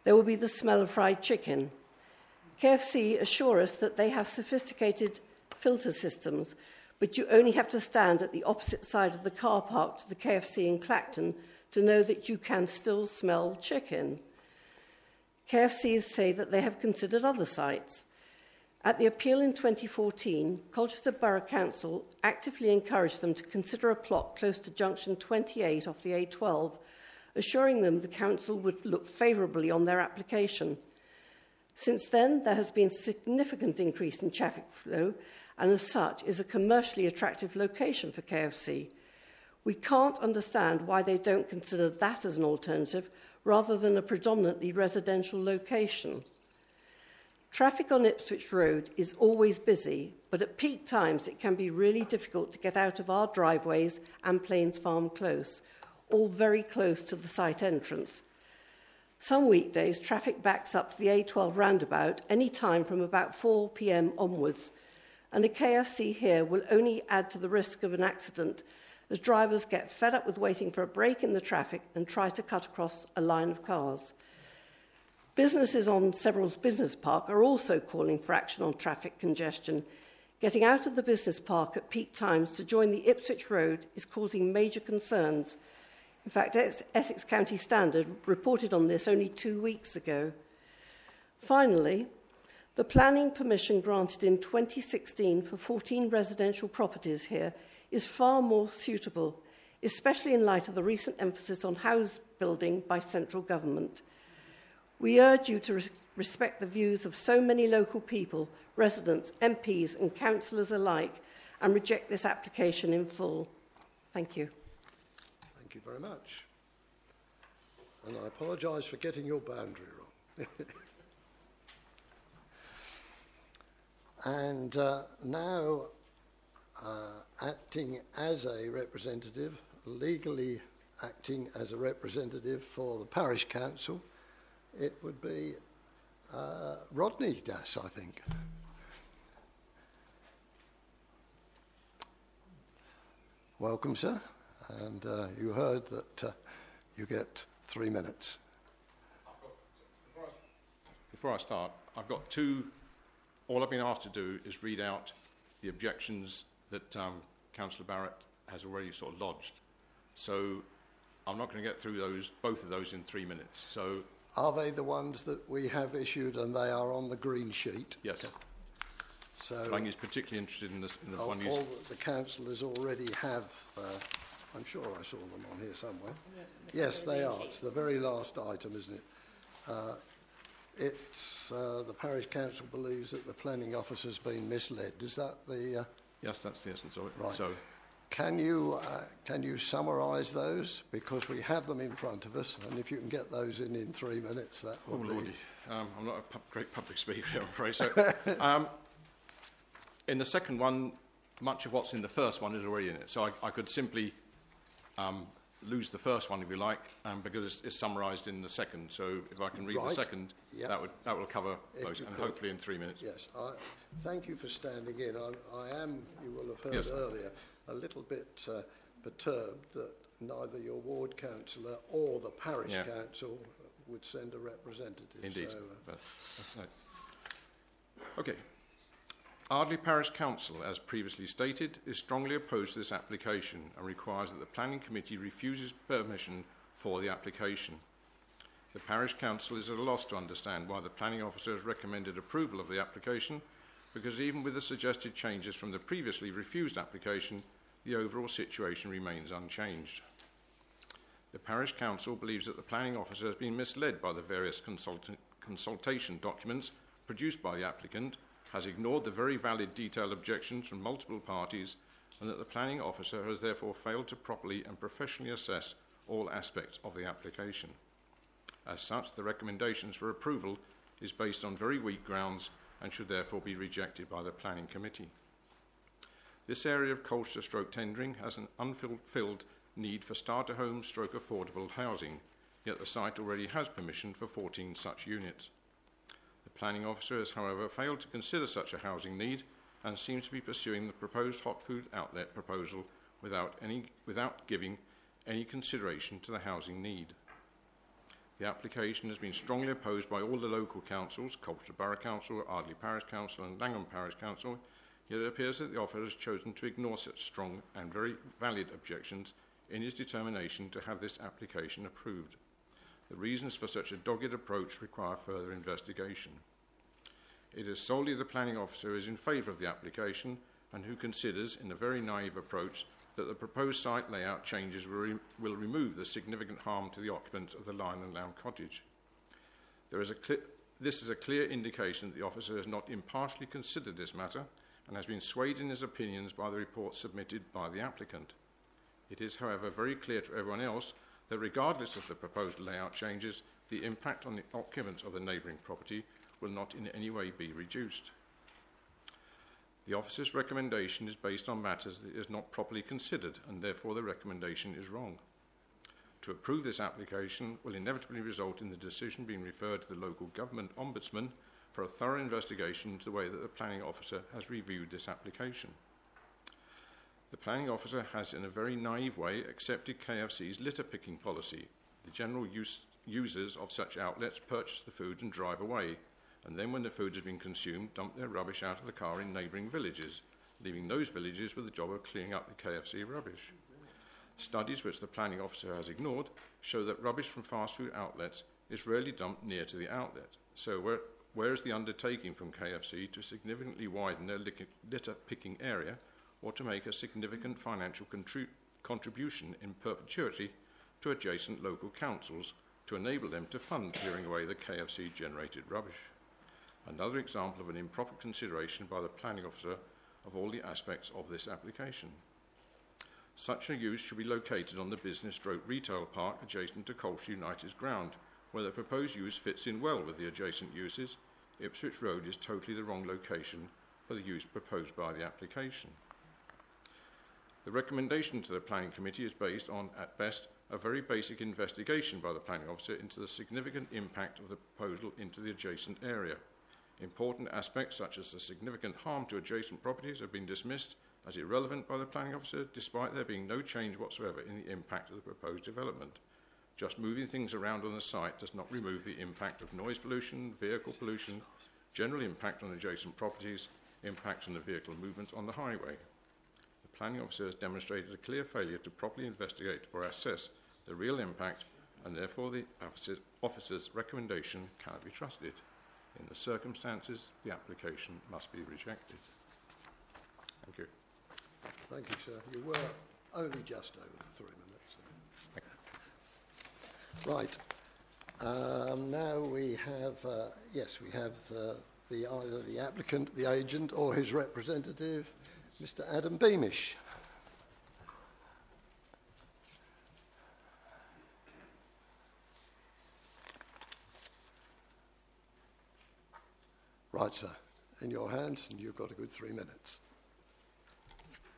There will be the smell of fried chicken. KFC assure us that they have sophisticated filter systems, but you only have to stand at the opposite side of the car park to the KFC in Clacton to know that you can still smell chicken. KFCs say that they have considered other sites. At the appeal in 2014, Colchester Borough Council actively encouraged them to consider a plot close to junction 28 off the A12, assuring them the council would look favourably on their application. Since then, there has been a significant increase in traffic flow, and as such is a commercially attractive location for KFC. We can't understand why they don't consider that as an alternative rather than a predominantly residential location. Traffic on Ipswich Road is always busy, but at peak times it can be really difficult to get out of our driveways and Plains Farm Close, all very close to the site entrance. Some weekdays, traffic backs up to the A12 roundabout any time from about 4 p.m. onwards, and a KFC here will only add to the risk of an accident as drivers get fed up with waiting for a break in the traffic and try to cut across a line of cars. Businesses on Several's Business Park are also calling for action on traffic congestion, Getting out of the business park at peak times to join the Ipswich Road is causing major concerns. In fact, Essex County Standard reported on this only 2 weeks ago. Finally, the planning permission granted in 2016 for 14 residential properties here is far more suitable, especially in light of the recent emphasis on house building by central government. We urge you to respect the views of so many local people, residents, MPs and councillors alike, and reject this application in full. Thank you. Thank you very much. And I apologise for getting your boundary wrong. And now, acting as a representative, legally acting as a representative for the parish council, it would be Rodney Das, I think. Welcome, sir. And you heard that you get 3 minutes. Before I start, I've got all I've been asked to do is read out the objections that Councillor Barrett has already sort of lodged. So I'm not going to get through both of those in 3 minutes. So are they the ones that we have issued and they are on the green sheet? Yes. Okay. So Lang is particularly interested in this one. All that the councillors already have, I'm sure I saw them on here somewhere. Yes, they are. It's the very last item, isn't it? The parish council believes that the planning officer's been misled. Is that the... Yes, that's the essence of it. Right. So, can you summarise those? Because we have them in front of us, and if you can get those in 3 minutes, that would be... Lordy. I'm not a great public speaker, I'm afraid. So, in the second one, much of what's in the first one is already in it. So I could simply lose the first one, if you like, because it's summarised in the second. So if I can read the second, yep. that will cover both, and hopefully in 3 minutes. Yes. Thank you for standing in. I am, you will have heard earlier, a little bit perturbed that neither your ward councillor or the parish council would send a representative. Indeed. So, okay. Ardley Parish Council, as previously stated, is strongly opposed to this application and requires that the Planning Committee refuses permission for the application. The Parish Council is at a loss to understand why the Planning Officer has recommended approval of the application, because even with the suggested changes from the previously refused application, the overall situation remains unchanged. The Parish Council believes that the Planning Officer has been misled by the various consultation documents produced by the applicant, has ignored the very valid detailed objections from multiple parties, and that the Planning Officer has therefore failed to properly and professionally assess all aspects of the application. As such, the recommendations for approval is based on very weak grounds and should therefore be rejected by the Planning Committee. This area of Colchester tendering has an unfulfilled need for starter home affordable housing, yet the site already has permission for 14 such units. The Planning Officer has, however, failed to consider such a housing need and seems to be pursuing the proposed hot food outlet proposal without giving any consideration to the housing need. The application has been strongly opposed by all the local councils, Colchester Borough Council, Ardley Parish Council and Langham Parish Council, yet it appears that the officer has chosen to ignore such strong and very valid objections in his determination to have this application approved. The reasons for such a dogged approach require further investigation. It is solely the Planning Officer who is in favour of the application and who considers, in a very naive approach, that the proposed site layout changes will remove the significant harm to the occupants of the Lion and Lamb Cottage. This is a clear indication that the officer has not impartially considered this matter and has been swayed in his opinions by the report submitted by the applicant. It is, however, very clear to everyone else that regardless of the proposed layout changes, the impact on the occupants of the neighbouring property will not in any way be reduced. The officer's recommendation is based on matters that it is not properly considered, and therefore the recommendation is wrong. To approve this application will inevitably result in the decision being referred to the local government ombudsman for a thorough investigation into the way that the planning officer has reviewed this application. The planning officer has, in a very naive way, accepted KFC's litter picking policy. The general users of such outlets purchase the food and drive away, and then when the food has been consumed, dump their rubbish out of the car in neighbouring villages, leaving those villages with the job of cleaning up the KFC rubbish. Studies which the planning officer has ignored show that rubbish from fast food outlets is rarely dumped near to the outlet. So where is the undertaking from KFC to significantly widen their litter picking area or to make a significant financial contribution in perpetuity to adjacent local councils to enable them to fund clearing away the KFC-generated rubbish? Another example of an improper consideration by the planning officer of all the aspects of this application. Such a use should be located on the business/retail park adjacent to Colchester United's ground, where the proposed use fits in well with the adjacent uses. Ipswich Road is totally the wrong location for the use proposed by the application. The recommendation to the Planning Committee is based on, at best, a very basic investigation by the Planning Officer into the significant impact of the proposal into the adjacent area. Important aspects such as the significant harm to adjacent properties have been dismissed as irrelevant by the Planning Officer, despite there being no change whatsoever in the impact of the proposed development. Just moving things around on the site does not remove the impact of noise pollution, vehicle pollution, general impact on adjacent properties, impact on the vehicle movement on the highway. The Planning Officer has demonstrated a clear failure to properly investigate or assess the real impact, and therefore the officer's recommendation cannot be trusted. In the circumstances, the application must be rejected. Thank you. Thank you, sir. You were only just over the 3 minutes. Right. Now we have, we have either the applicant, the agent, or his representative, Mr. Adam Beamish. Right, sir. In your hands, and you've got a good 3 minutes.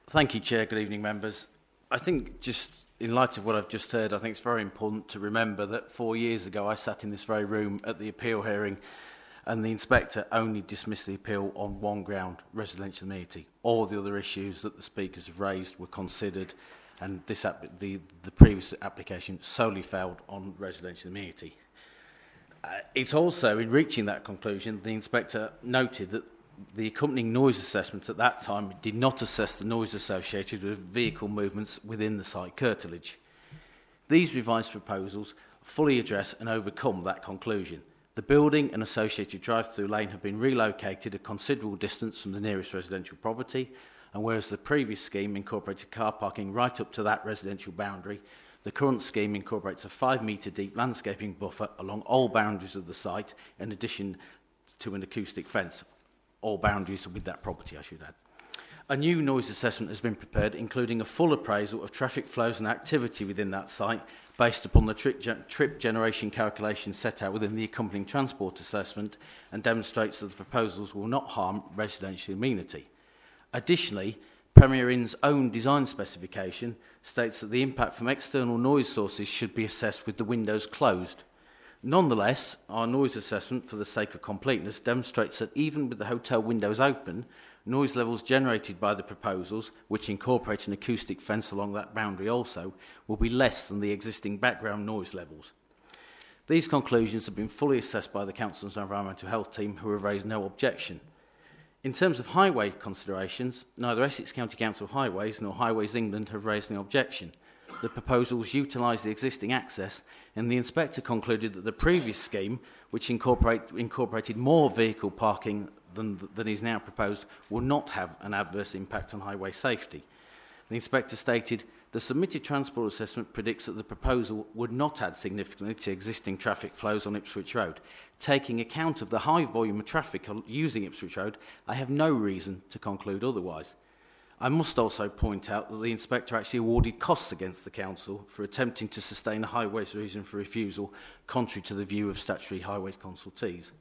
Thank you, Chair. Good evening, members. I think just in light of what I've just heard, I think it's very important to remember that 4 years ago I sat in this very room at the appeal hearing and the inspector only dismissed the appeal on one ground, residential amenity. All the other issues that the speakers have raised were considered, and the previous application solely failed on residential amenity. It's also, in reaching that conclusion, the inspector noted that the accompanying noise assessment at that time did not assess the noise associated with vehicle movements within the site curtilage. These revised proposals fully address and overcome that conclusion. The building and associated drive-through lane have been relocated a considerable distance from the nearest residential property, and whereas the previous scheme incorporated car parking right up to that residential boundary, the current scheme incorporates a 5-metre deep landscaping buffer along all boundaries of the site, in addition to an acoustic fence. All boundaries with that property, I should add. A new noise assessment has been prepared, including a full appraisal of traffic flows and activity within that site, based upon the trip generation calculations set out within the accompanying transport assessment, and demonstrates that the proposals will not harm residential amenity. Additionally, Premier Inn's own design specification states that the impact from external noise sources should be assessed with the windows closed. Nonetheless, our noise assessment, for the sake of completeness, demonstrates that even with the hotel windows open, noise levels generated by the proposals, which incorporate an acoustic fence along that boundary also, will be less than the existing background noise levels. These conclusions have been fully assessed by the Council's Environmental Health team, who have raised no objection. In terms of highway considerations, neither Essex County Council Highways nor Highways England have raised any objection. The proposals utilise the existing access, and the inspector concluded that the previous scheme, which incorporated more vehicle parking than is now proposed, will not have an adverse impact on highway safety. The inspector stated, the submitted transport assessment predicts that the proposal would not add significantly to existing traffic flows on Ipswich Road. Taking account of the high volume of traffic using Ipswich Road, I have no reason to conclude otherwise. I must also point out that the inspector actually awarded costs against the council for attempting to sustain a highways reason for refusal, contrary to the view of statutory highways consultees.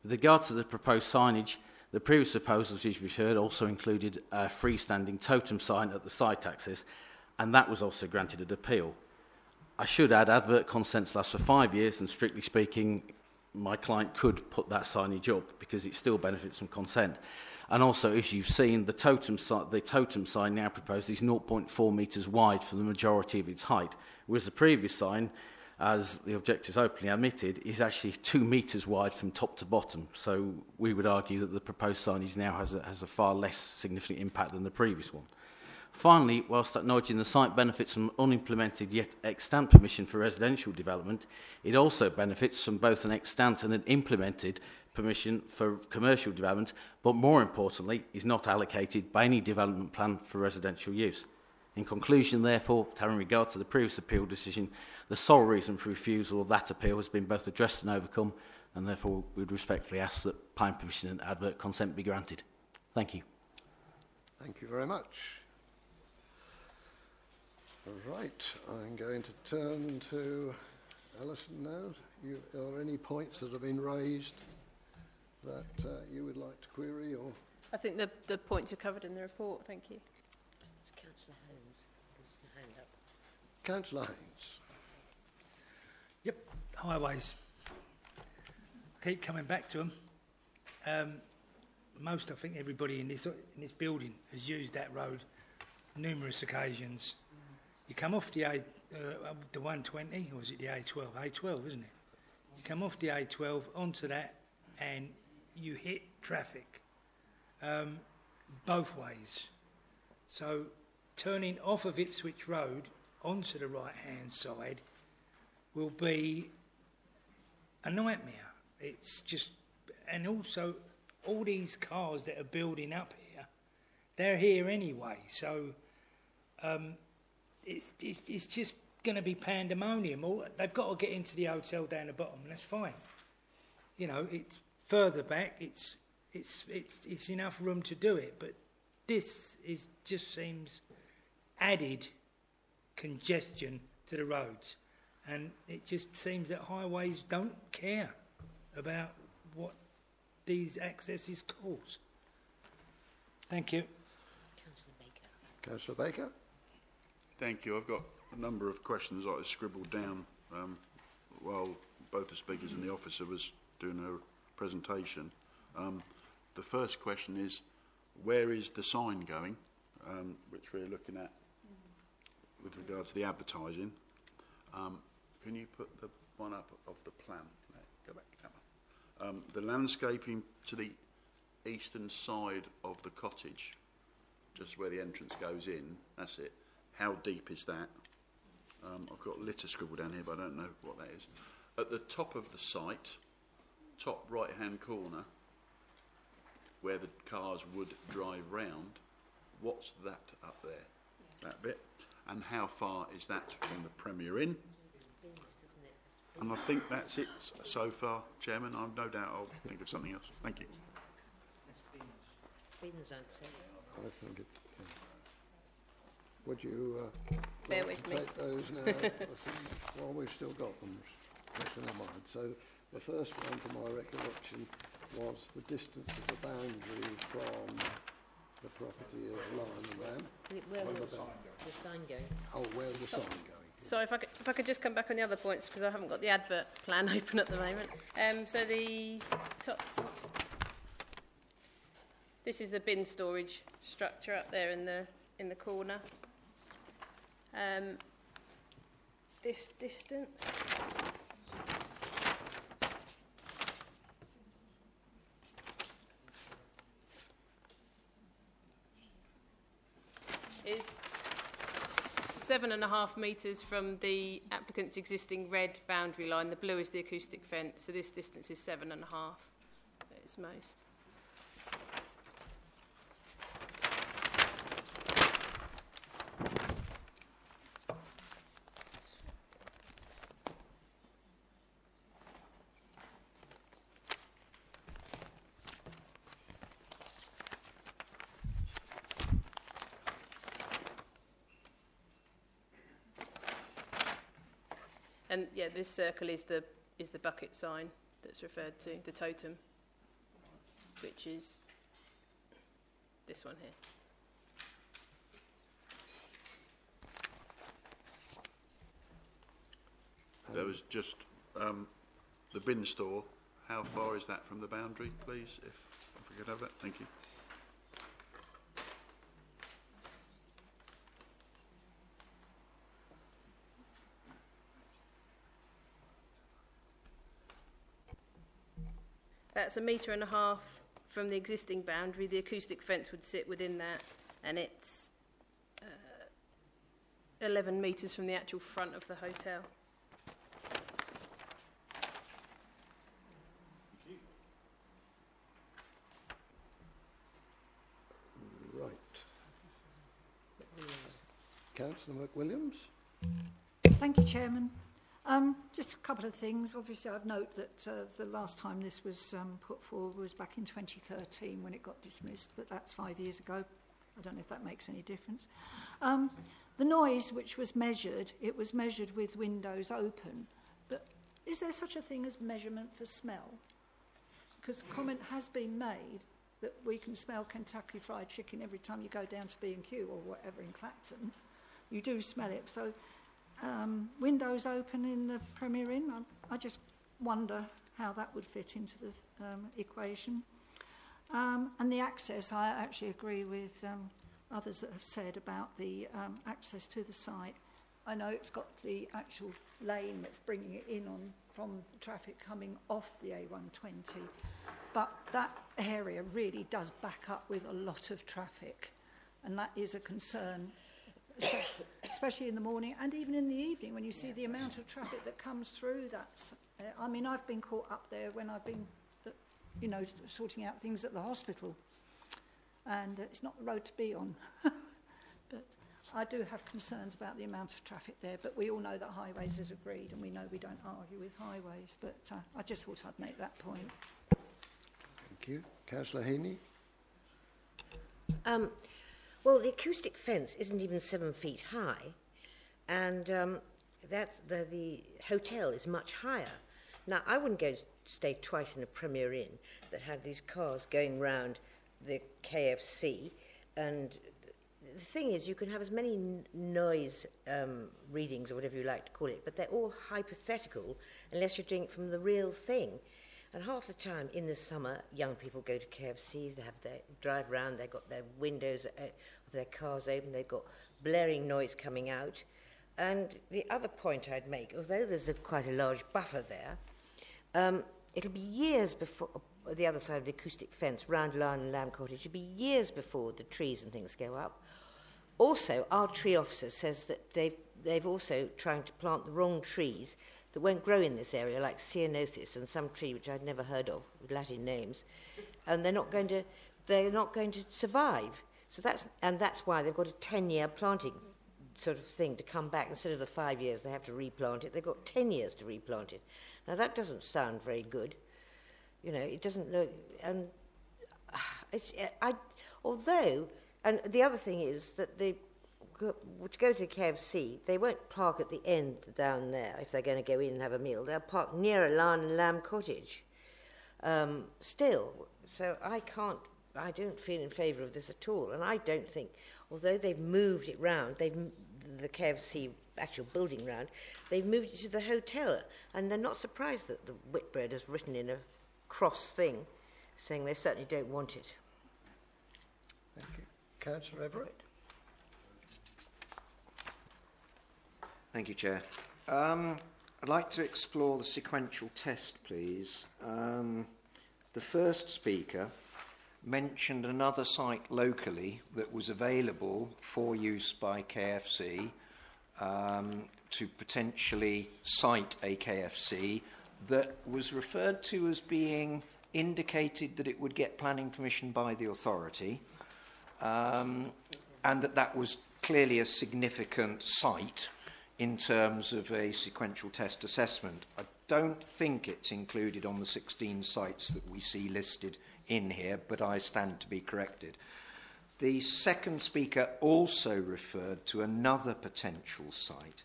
With regard to the proposed signage, the previous proposals, as we've heard, also included a freestanding totem sign at the site access, and that was also granted an appeal. I should add, advert consents last for 5 years, and strictly speaking, my client could put that signage up because it still benefits from consent. And also, as you've seen, the totem sign now proposed is 0.4 metres wide for the majority of its height, whereas the previous sign as the objectors openly admitted, is actually 2 metres wide from top to bottom. So we would argue that the proposed signage now has a far less significant impact than the previous one. Finally, whilst acknowledging the site benefits from unimplemented yet extant permission for residential development, it also benefits from both an extant and an implemented permission for commercial development, but more importantly, is not allocated by any development plan for residential use. In conclusion, therefore, having regard to the previous appeal decision, the sole reason for refusal of that appeal has been both addressed and overcome, and therefore we would respectfully ask that planning permission and advert consent be granted. Thank you. Thank you very much. Right, I'm going to turn to Alison now. Are there any points that have been raised that you would like to query? Or I think the points are covered in the report. Thank you. It's Councillor Haynes. His hand up. Councillor Haynes. Yep, highways. Keep coming back to them. I think everybody in this building has used that road numerous occasions. You come off the 120, or is it the A12? A12, isn't it? You come off the A12 onto that, and you hit traffic both ways. So turning off of Ipswich Road onto the right-hand side will be a nightmare. It's just, and also all these cars that are building up here, they're here anyway. So it's just going to be pandemonium. They've got to get into the hotel down the bottom, and that's fine. You know, it's further back. It's enough room to do it, but this just seems added congestion to the roads, and it just seems that highways don't care about what these accesses cause. Thank you. Councillor Baker. Councillor Baker. Thank you. I've got a number of questions I scribbled down while both the speakers and the officer was doing a presentation. The first question is, where is the sign going, which we're looking at with regard to the advertising? Can you put the one up of the plan? Go back, that one. The landscaping to the eastern side of the cottage, just where the entrance goes in, that's it. How deep is that? I've got litter scribbled down here, but I don't know what that is. At the top of the site, top right-hand corner, where the cars would drive round, what's that up there? That bit? And how far is that from the Premier Inn? And I think that's it so far, Chairman. I've no doubt I'll think of something else. Thank you. I think it's... Would you bear like with to me? take those now? Well, we've still got them fresh in our mind. So the first one, to my recollection, was the distance of the boundary from the property of Lion and Ram. Where was the sign going? Oh, where's the sign going? So if I could just come back on the other points, because I haven't got the advert plan open at the moment. So the top... This is the bin storage structure up there in the corner. This distance is 7.5 metres from the applicant's existing red boundary line. The blue is the acoustic fence, so this distance is 7.5 at its most. And yeah, this circle is the bucket sign that's referred to, the totem, which is this one here. There was just the bin store. How far is that from the boundary, please, if we could have that? Thank you. That's 1.5 metres from the existing boundary. The acoustic fence would sit within that, and it's 11 metres from the actual front of the hotel. Right. Councillor McWilliams. Thank you, Chairman. Just a couple of things. Obviously, I'd note that the last time this was put forward was back in 2013 when it got dismissed, but that's 5 years ago. I don't know if that makes any difference. The noise which was measured, it was measured with windows open. But is there such a thing as measurement for smell? Because the comment has been made that we can smell Kentucky Fried Chicken every time you go down to B&Q or whatever in Clacton. You do smell it. So windows open in the Premier Inn, I just wonder how that would fit into the equation. And the access, I actually agree with others that have said about the access to the site. I know it's got the actual lane that's bringing it in from the traffic coming off the A120, but that area really does back up with a lot of traffic, and that is a concern, especially in the morning and even in the evening when you see the amount of traffic that comes through. I mean, I've been caught up there when I've been, sorting out things at the hospital, and it's not the road to be on. But I do have concerns about the amount of traffic there, but we all know that highways is agreed, and we know we don't argue with highways, but I just thought I'd make that point. Thank you. Councillor Heaney. Well, the acoustic fence isn't even 7 feet high, and the hotel is much higher. Now, I wouldn't go stay twice in a Premier Inn that had these cars going round the KFC, and the thing is, you can have as many noise readings or whatever you like to call it, but they're all hypothetical unless you're doing it from the real thing. And half the time in the summer, young people go to KFCs, they have their drive around, they've got their windows of their cars open, they've got blaring noise coming out. And the other point I'd make, although there's quite a large buffer there, it'll be years before the other side of the acoustic fence, round Lion and Lamb Cottage, it'll be years before the trees and things go up. Also, our tree officer says that they've also trying to plant the wrong trees that won't grow in this area, like ceanothus and some tree which I'd never heard of with Latin names, and they're not going to survive. So that's why they've got a 10-year planting sort of thing to come back. Instead of the 5 years they have to replant it, they've got 10 years to replant it. Now that doesn't sound very good. It doesn't look, and and the other thing is that which go to the KFC, they won't park at the end down there if they're going to go in and have a meal. They'll park near a Lion and Lamb Cottage. Still, so I don't feel in favour of this at all, and I don't think, although they've moved it round, the KFC actual building round, they've moved it to the hotel, and they're not surprised that the Whitbread has written in a cross thing saying they certainly don't want it. Thank you. Councillor Everett. Thank you, Chair. I'd like to explore the sequential test, please. The first speaker mentioned another site locally that was available for use by KFC to potentially site a KFC that was referred to as being indicated that it would get planning permission by the authority, and that was clearly a significant site in terms of a sequential test assessment. I don't think it's included on the 16 sites that we see listed in here, but I stand to be corrected. The second speaker also referred to another potential site.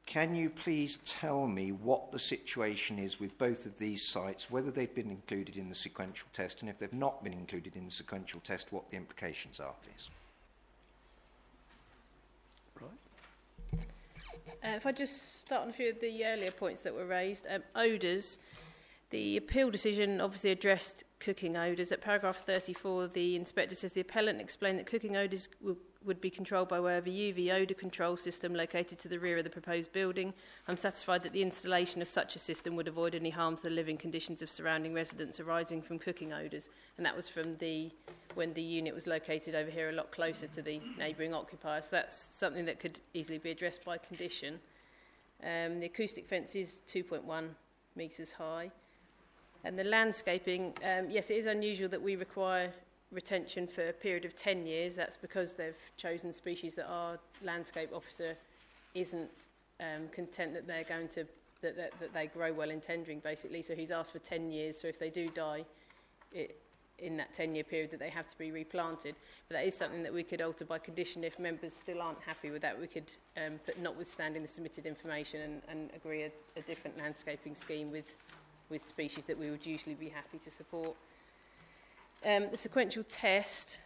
Can you please tell me what the situation is with both of these sites, whether they've been included in the sequential test, and if they've not been included in the sequential test, what the implications are, please? Right. If I just start on a few of the earlier points that were raised. Odours. The appeal decision obviously addressed cooking odours. At paragraph 34, the inspector says the appellant explained that cooking odours will would be controlled by way of a UV odour control system located to the rear of the proposed building. I'm satisfied that the installation of such a system would avoid any harm to the living conditions of surrounding residents arising from cooking odours. And that was from when the unit was located over here a lot closer to the neighbouring occupier. So that's something that could easily be addressed by condition. The acoustic fence is 2.1 metres high. And the landscaping, yes, it is unusual that we require retention for a period of 10 years. That's because they've chosen species that our landscape officer isn't content that they're going to that they grow well in tendering, basically. So he's asked for 10 years. So if they do die in that 10-year period, that they have to be replanted. But that is something that we could alter by condition. If members still aren't happy with that, we could, but notwithstanding the submitted information, and agree a different landscaping scheme with species that we would usually be happy to support. The sequential test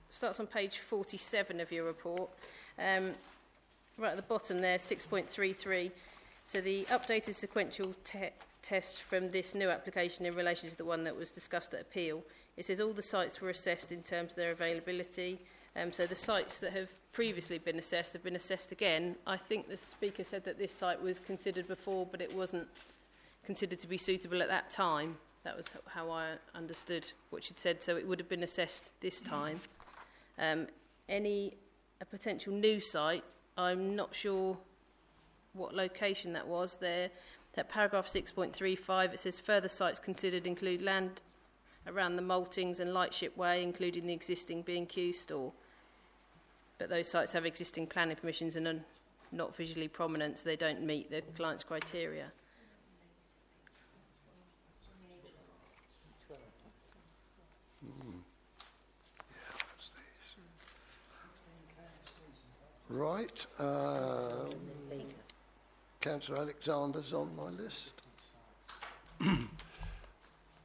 starts on page 47 of your report. Right at the bottom there, 6.33. So the updated sequential test from this new application in relation to the one that was discussed at appeal. It says all the sites were assessed in terms of their availability. So the sites that have previously been assessed have been assessed again. I think the speaker said that this site was considered before, but it wasn't considered to be suitable at that time. That was how I understood what she'd said, so it would have been assessed this time. A potential new site, I'm not sure what location that was there. That paragraph 6.35, it says further sites considered include land around the Maltings and Lightship Way, including the existing B&Q store. But those sites have existing planning permissions and are not visually prominent, so they don't meet the client's criteria. Right. Councillor Alexander's on my list.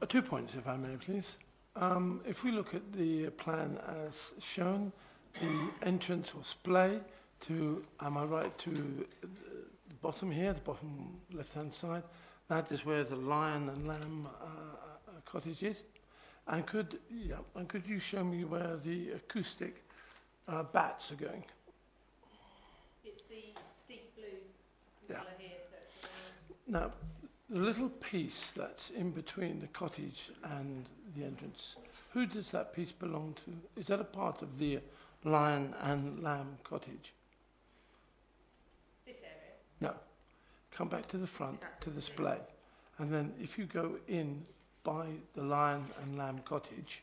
2 points, if I may, please. If we look at the plan as shown, the entrance or splay to, am I right, to the bottom here, the bottom left-hand side, that is where the lion and lamb cottage is. And could you show me where the acoustic bats are going? It's the deep blue colour here. So now, the little piece that's in between the cottage and the entrance, who does that piece belong to? Is that a part of the lion and lamb cottage? This area? No. Come back to the front, to the splay. And then if you go in by the lion and lamb cottage,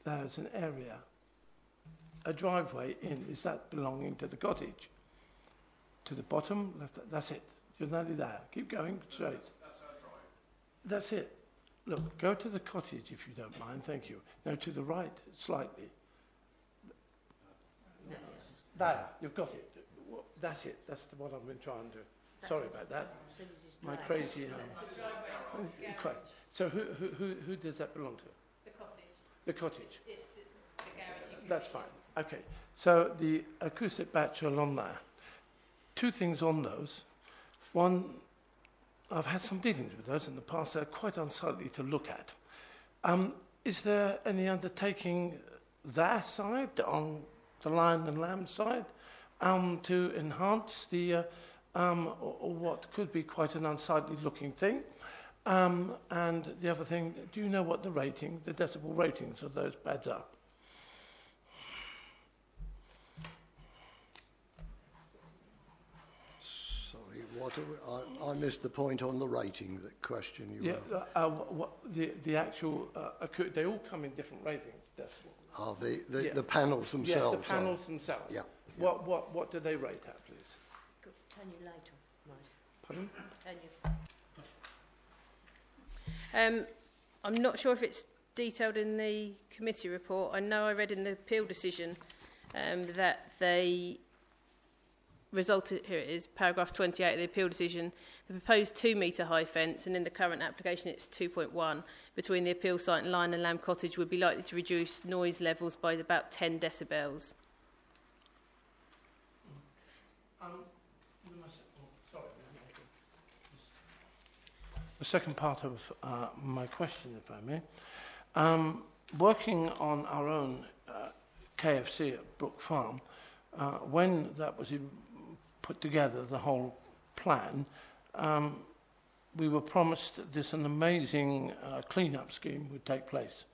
there's an area, a driveway in. Is that belonging to the cottage? To the bottom, left, that's it. You're nearly there. Keep going straight. That's our drive. That's it. Look, go to the cottage if you don't mind. Thank you. No, to the right, slightly. There, you've got it. That's it. That's what I've been trying to. Sorry about that. My crazy. Correct. So who does that belong to? The cottage. The cottage. It's the garage. That's fine. Okay. So the acoustic bats are on there. Two things on those. One, I've had some dealings with those in the past. They're quite unsightly to look at. Is there any undertaking their side, on the lion and lamb side, to enhance the or what could be quite an unsightly looking thing? And the other thing, do you know what the decibel ratings of those beds are? Sorry, I missed the point on the rating, that question you were. The actual, they all come in different ratings. The panels themselves? Yes, the panels themselves. Yeah. What do they rate at, please? Turn your light off, Maurice. Pardon? Turn your... I'm not sure if it's detailed in the committee report. I know I read in the appeal decision that they resulted, here it is, paragraph 28 of the appeal decision, the proposed 2 metre high fence, and in the current application it's 2.1, between the appeal site and Lion and Lamb Cottage would be likely to reduce noise levels by about 10 decibels. The second part of my question, if I may. working on our own KFC at Brook Farm, when that was put together, the whole plan, we were promised that an amazing clean-up scheme would take place.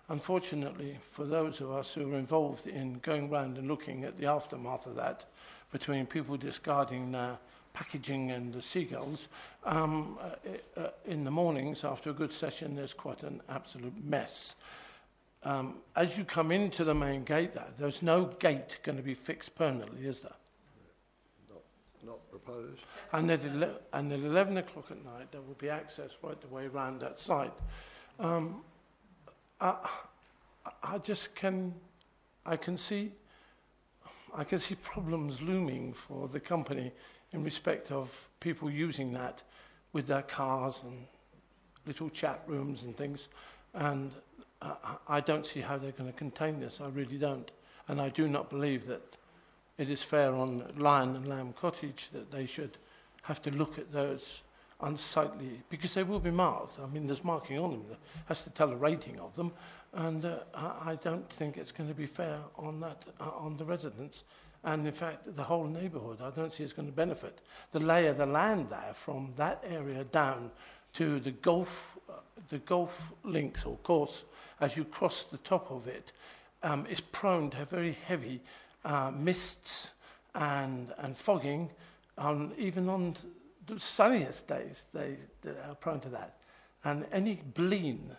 Unfortunately, for those of us who were involved in going round and looking at the aftermath of that, between people discarding packaging and the seagulls, in the mornings after a good session, there's quite an absolute mess. As you come into the main gate there's no gate going to be fixed permanently, is there? Not proposed. And at 11 o'clock at night, there will be access right the way around that site. I can see problems looming for the company in respect of people using that with their cars and little chat rooms and things. And I don't see how they're going to contain this. I really don't. And I do not believe that it is fair on Lion and Lamb Cottage that they should have to look at those unsightly, because they will be marked. I mean, there's marking on them that has to tell a rating of them, and I don't think it's going to be fair on that on the residents, and in fact the whole neighbourhood. I don't see it's going to benefit. The lay of the land there from that area down to the golf links or course as you cross the top of it is prone to very heavy mists and fogging, even on the sunniest days they are prone to that. And any bleen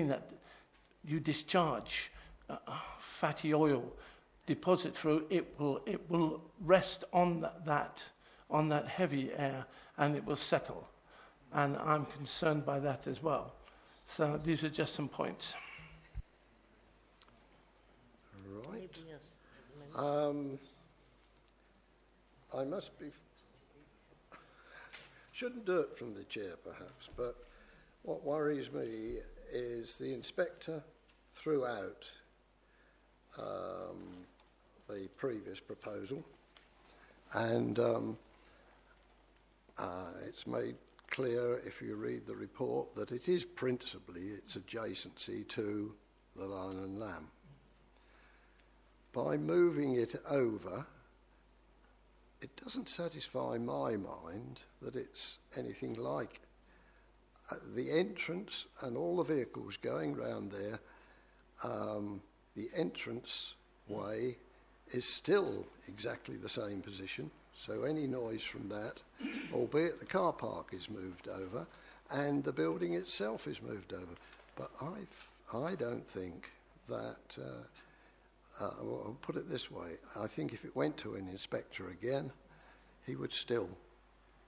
that you discharge fatty oil deposit through, it will rest on that heavy air, and it will settle. And I'm concerned by that as well. So these are just some points. Right. I shouldn't do it from the chair perhaps, but what worries me is the inspector threw out the previous proposal, and it's made clear if you read the report that it is principally its adjacency to the Lion and Lamb. By moving it over, it doesn't satisfy my mind that it's anything like the entrance and all the vehicles going round there. The entrance way is still exactly the same position, so any noise from that, albeit the car park is moved over and the building itself is moved over. But I don't think that, well, I'll put it this way, I think if it went to an inspector again, he would still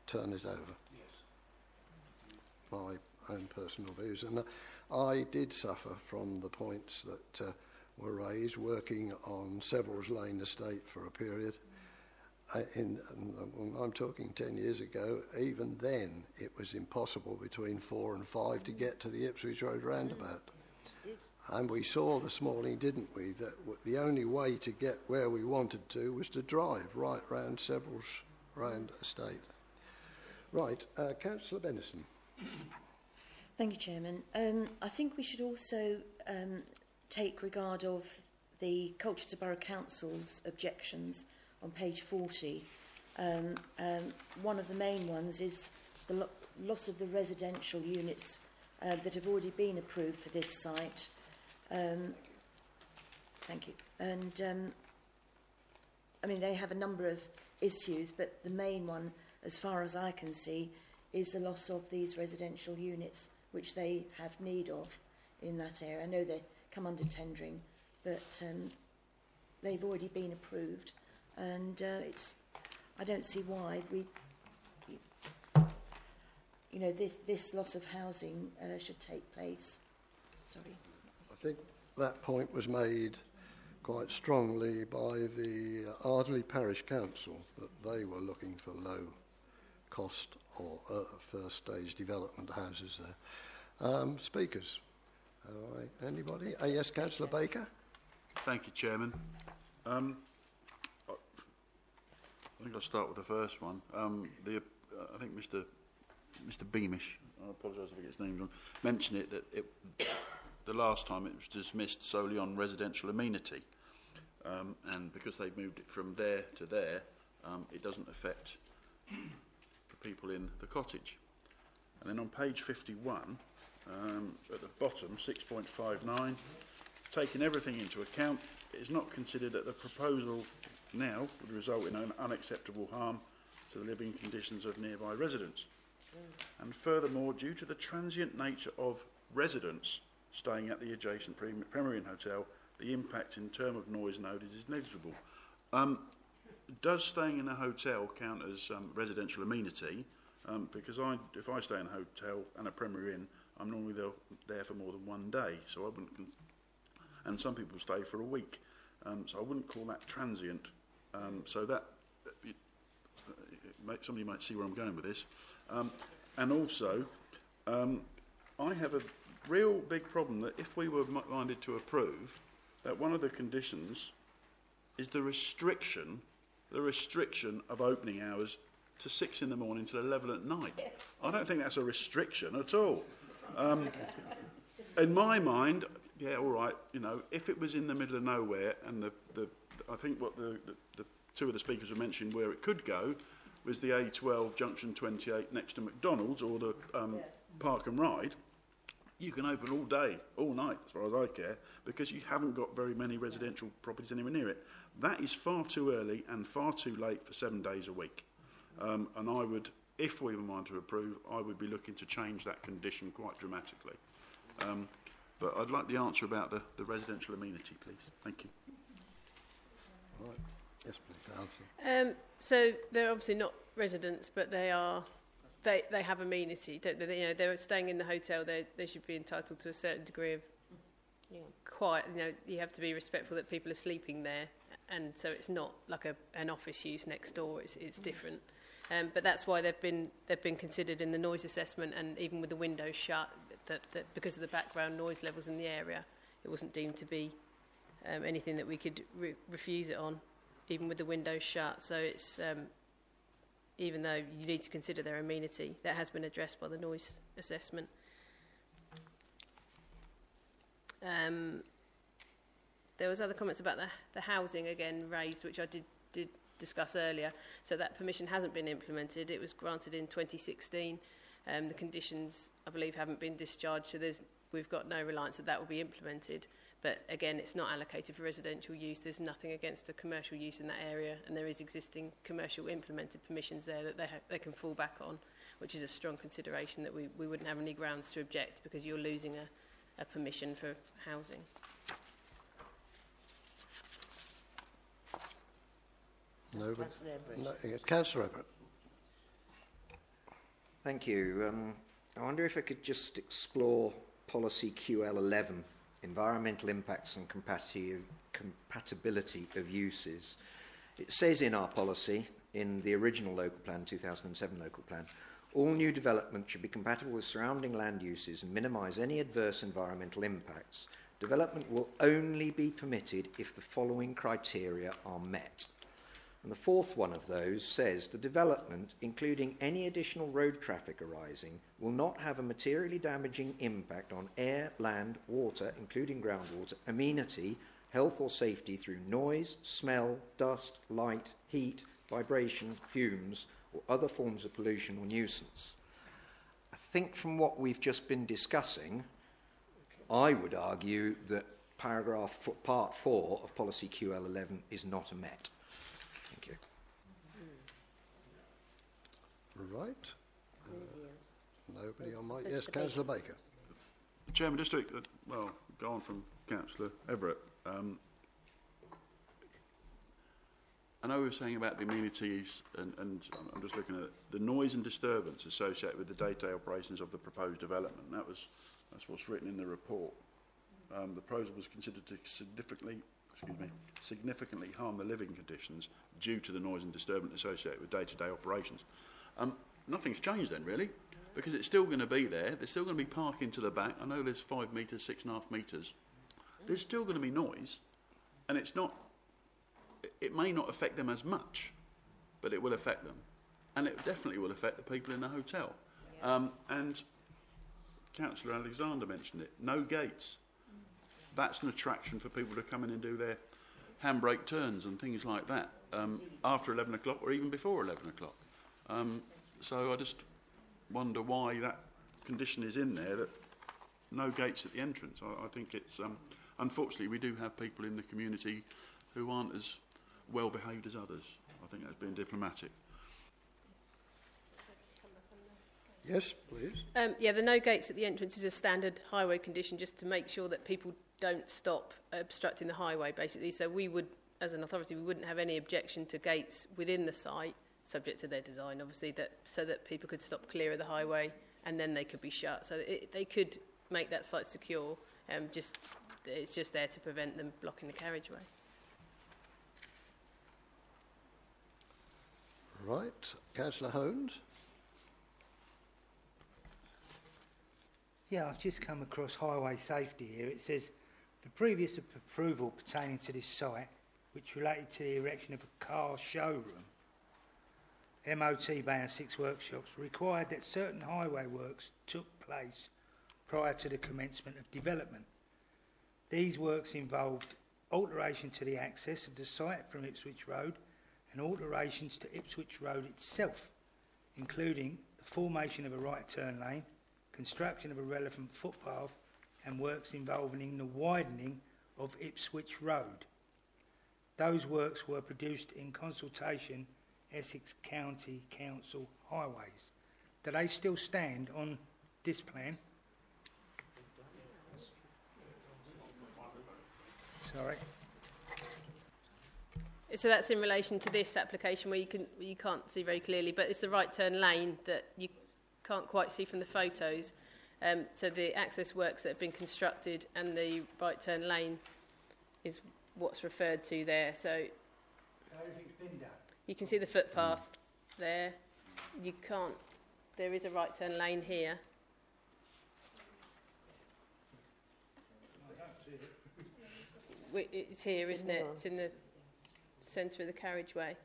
turn it over. Yes. My own personal views. And I did suffer from the points that were raised, working on Severals Lane estate for a period. I'm talking 10 years ago. Even then, it was impossible between 4 and 5 to get to the Ipswich Road roundabout. And we saw this morning, didn't we, that the only way to get where we wanted to was to drive right round Severals Round estate. Right, Councillor Bennison. Thank you, Chairman. I think we should also take regard of the Colchester Borough Council's objections on page 40. One of the main ones is the loss of the residential units that have already been approved for this site. Thank you. And I mean, they have a number of issues, but the main one, as far as I can see, is the loss of these residential units, which they have need of in that area. I know they come under tendering, but they've already been approved, and I don't see why this loss of housing should take place. Sorry. I think that point was made quite strongly by the Ardley Parish Council, that they were looking for low cost or first stage development houses there. Speakers? All right. Anybody? Yes, Councillor Baker. Thank you, Chairman. I think I'll start with the first one. I think Mr Mr Beamish, I apologise if I get his name wrong, mentioned it that the last time it was dismissed solely on residential amenity, and because they've moved it from there to there, it doesn't affect the people in the cottage. And then on page 51, at the bottom, 6.59, taking everything into account, it is not considered that the proposal now would result in an unacceptable harm to the living conditions of nearby residents. And furthermore, due to the transient nature of residents staying at the adjacent Premier Inn Hotel, the impact in terms of noise noted is negligible. Does staying in a hotel count as residential amenity? Because if I stay in a hotel and a Premier Inn, I'm normally there for more than one day, so I wouldn't. And some people stay for a week, so I wouldn't call that transient. So that somebody might see where I'm going with this. And also, I have a real big problem that if we were minded to approve, that one of the conditions is the restriction of opening hours to 6 in the morning till 11 at night. I don't think that's a restriction at all. In my mind, yeah, all right, you know, if it was in the middle of nowhere, and I think what the two of the speakers were mentioning where it could go was the A12 junction 28 next to McDonald's or the Park and Ride. You can open all day, all night, as far as I care, because you haven't got very many residential properties anywhere near it. That is far too early and far too late for 7 days a week. And I would, if we were minded to approve, I would be looking to change that condition quite dramatically. But I'd like the answer about the residential amenity, please. Thank you. All right. Yes, please, Alison. So they're obviously not residents, but they have amenity. Don't they? You know, they're staying in the hotel. They should be entitled to a certain degree of quiet. You know, you have to be respectful that people are sleeping there, and so it's not like an office use next door. It's different. But that's why they've been considered in the noise assessment, and even with the windows shut, that because of the background noise levels in the area, it wasn't deemed to be anything that we could refuse it on, even with the windows shut. So it's even though you need to consider their amenity, that has been addressed by the noise assessment. There was other comments about the housing again raised, which I did discuss earlier. So that permission hasn't been implemented. It was granted in 2016. The conditions, I believe, haven't been discharged, so we've got no reliance that will be implemented. But again, it's not allocated for residential use. There's nothing against a commercial use in that area, and there is existing commercial implemented permissions there that they can fall back on, which is a strong consideration that we wouldn't have any grounds to object, because you're losing a permission for housing. No, Councillor Everett. Thank you. I wonder if I could just explore policy QL11, environmental impacts and compatibility of uses. It says in our policy, in the original local plan, 2007 local plan, all new development should be compatible with surrounding land uses and minimise any adverse environmental impacts. Development will only be permitted if the following criteria are met. And the fourth one of those says the development, including any additional road traffic arising, will not have a materially damaging impact on air, land, water, including groundwater, amenity, health or safety through noise, smell, dust, light, heat, vibration, fumes, or other forms of pollution or nuisance. I think from what we've just been discussing, I would argue that part 4 of policy QL11 is not met. Thank you. Right. Nobody on my... Yes, Councillor Baker. Chairman, just to, go on from Councillor Everett. I know we were saying about the amenities, and I'm just looking at the noise and disturbance associated with the day-to-day operations of the proposed development. That's what's written in the report. The proposal was considered to significantly harm the living conditions due to the noise and disturbance associated with day-to-day operations. Nothing's changed then, really, because it's still going to be there. There's still going to be parking to the back. I know there's 5 metres, 6.5 metres. There's still going to be noise, and it may not affect them as much, but it will affect them. And it definitely will affect the people in the hotel. And Councillor Alexander mentioned it, no gates. That's an attraction for people to come in and do their handbrake turns and things like that after 11 o'clock or even before 11 o'clock. So I just wonder why that condition is in there, that no gates at the entrance. I think it's, unfortunately, we do have people in the community who aren't as well behaved as others. I think that's being diplomatic. Yes, please. Yeah, the no gates at the entrance is a standard highway condition just to make sure that people don't stop obstructing the highway, basically. So we would, as an authority, we wouldn't have any objection to gates within the site, subject to their design, obviously, that so that people could stop clear of the highway and then they could be shut. So they could make that site secure, it's just there to prevent them blocking the carriageway. Right. Councillor Holmes. Yeah, I've just come across highway safety here. It says the previous approval pertaining to this site, which related to the erection of a car showroom, MOT Band 6 workshops, required that certain highway works took place prior to the commencement of development. These works involved alteration to the access of the site from Ipswich Road and alterations to Ipswich Road itself, including the formation of a right turn lane, construction of a relevant footpath and works involving the widening of Ipswich Road. Those works were produced in consultation Essex County Council Highways. Do they still stand on this plan? Sorry. So that's in relation to this application where you can't see very clearly, but it's the right turn lane that you can't quite see from the photos. So the access works that have been constructed and the right turn lane is what's referred to there. So everything's been done. You can see the footpath there. You can't. There is a right turn lane here. I don't see it. It's here, isn't it? It's in the centre of the carriageway.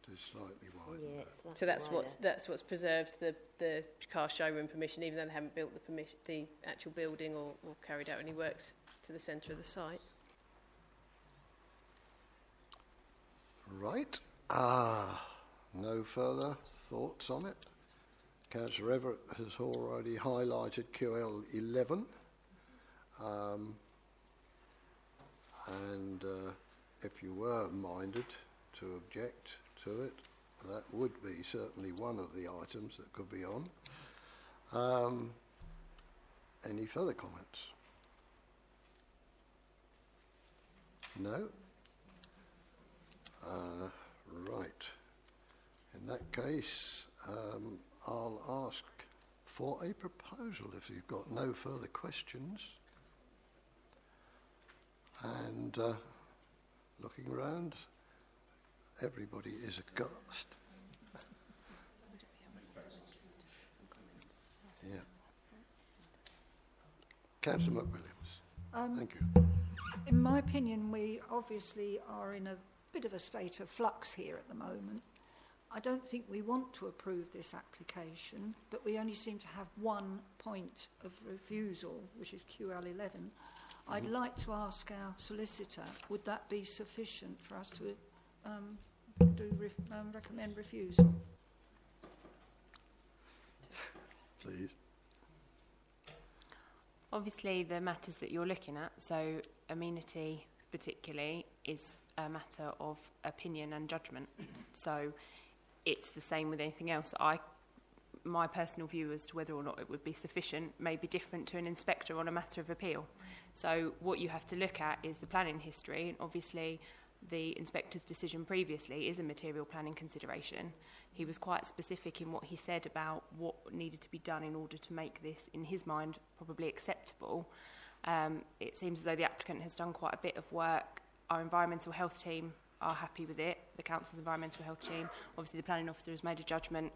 Just slightly wide. Yeah, So that's what's preserved the car showroom permission, even though they haven't built the actual building or carried out any works to the centre of the site. Right. No further thoughts on it. Councillor Everett has already highlighted QL11. And if you were minded to object to it, that would be certainly one of the items that could be on. Any further comments? No? Right. In that case, I'll ask for a proposal if you've got no further questions. And looking around, everybody is aghast. Yeah. Councillor McWilliams. Thank you. In my opinion, we obviously are in a bit of a state of flux here at the moment. I don't think we want to approve this application, but we only seem to have one point of refusal, which is QL11. I'd like to ask our solicitor, would that be sufficient for us to recommend refusal? Please. Obviously, the matters that you're looking at, so amenity particularly, is a matter of opinion and judgment. So it's the same with anything else. My personal view as to whether or not it would be sufficient may be different to an inspector on a matter of appeal. So what you have to look at is the planning history, and obviously the inspector's decision previously is a material planning consideration. He was quite specific in what he said about what needed to be done in order to make this, in his mind, probably acceptable. It seems as though the applicant has done quite a bit of work. Our environmental health team are happy with it, the council's environmental health team. Obviously the planning officer has made a judgment.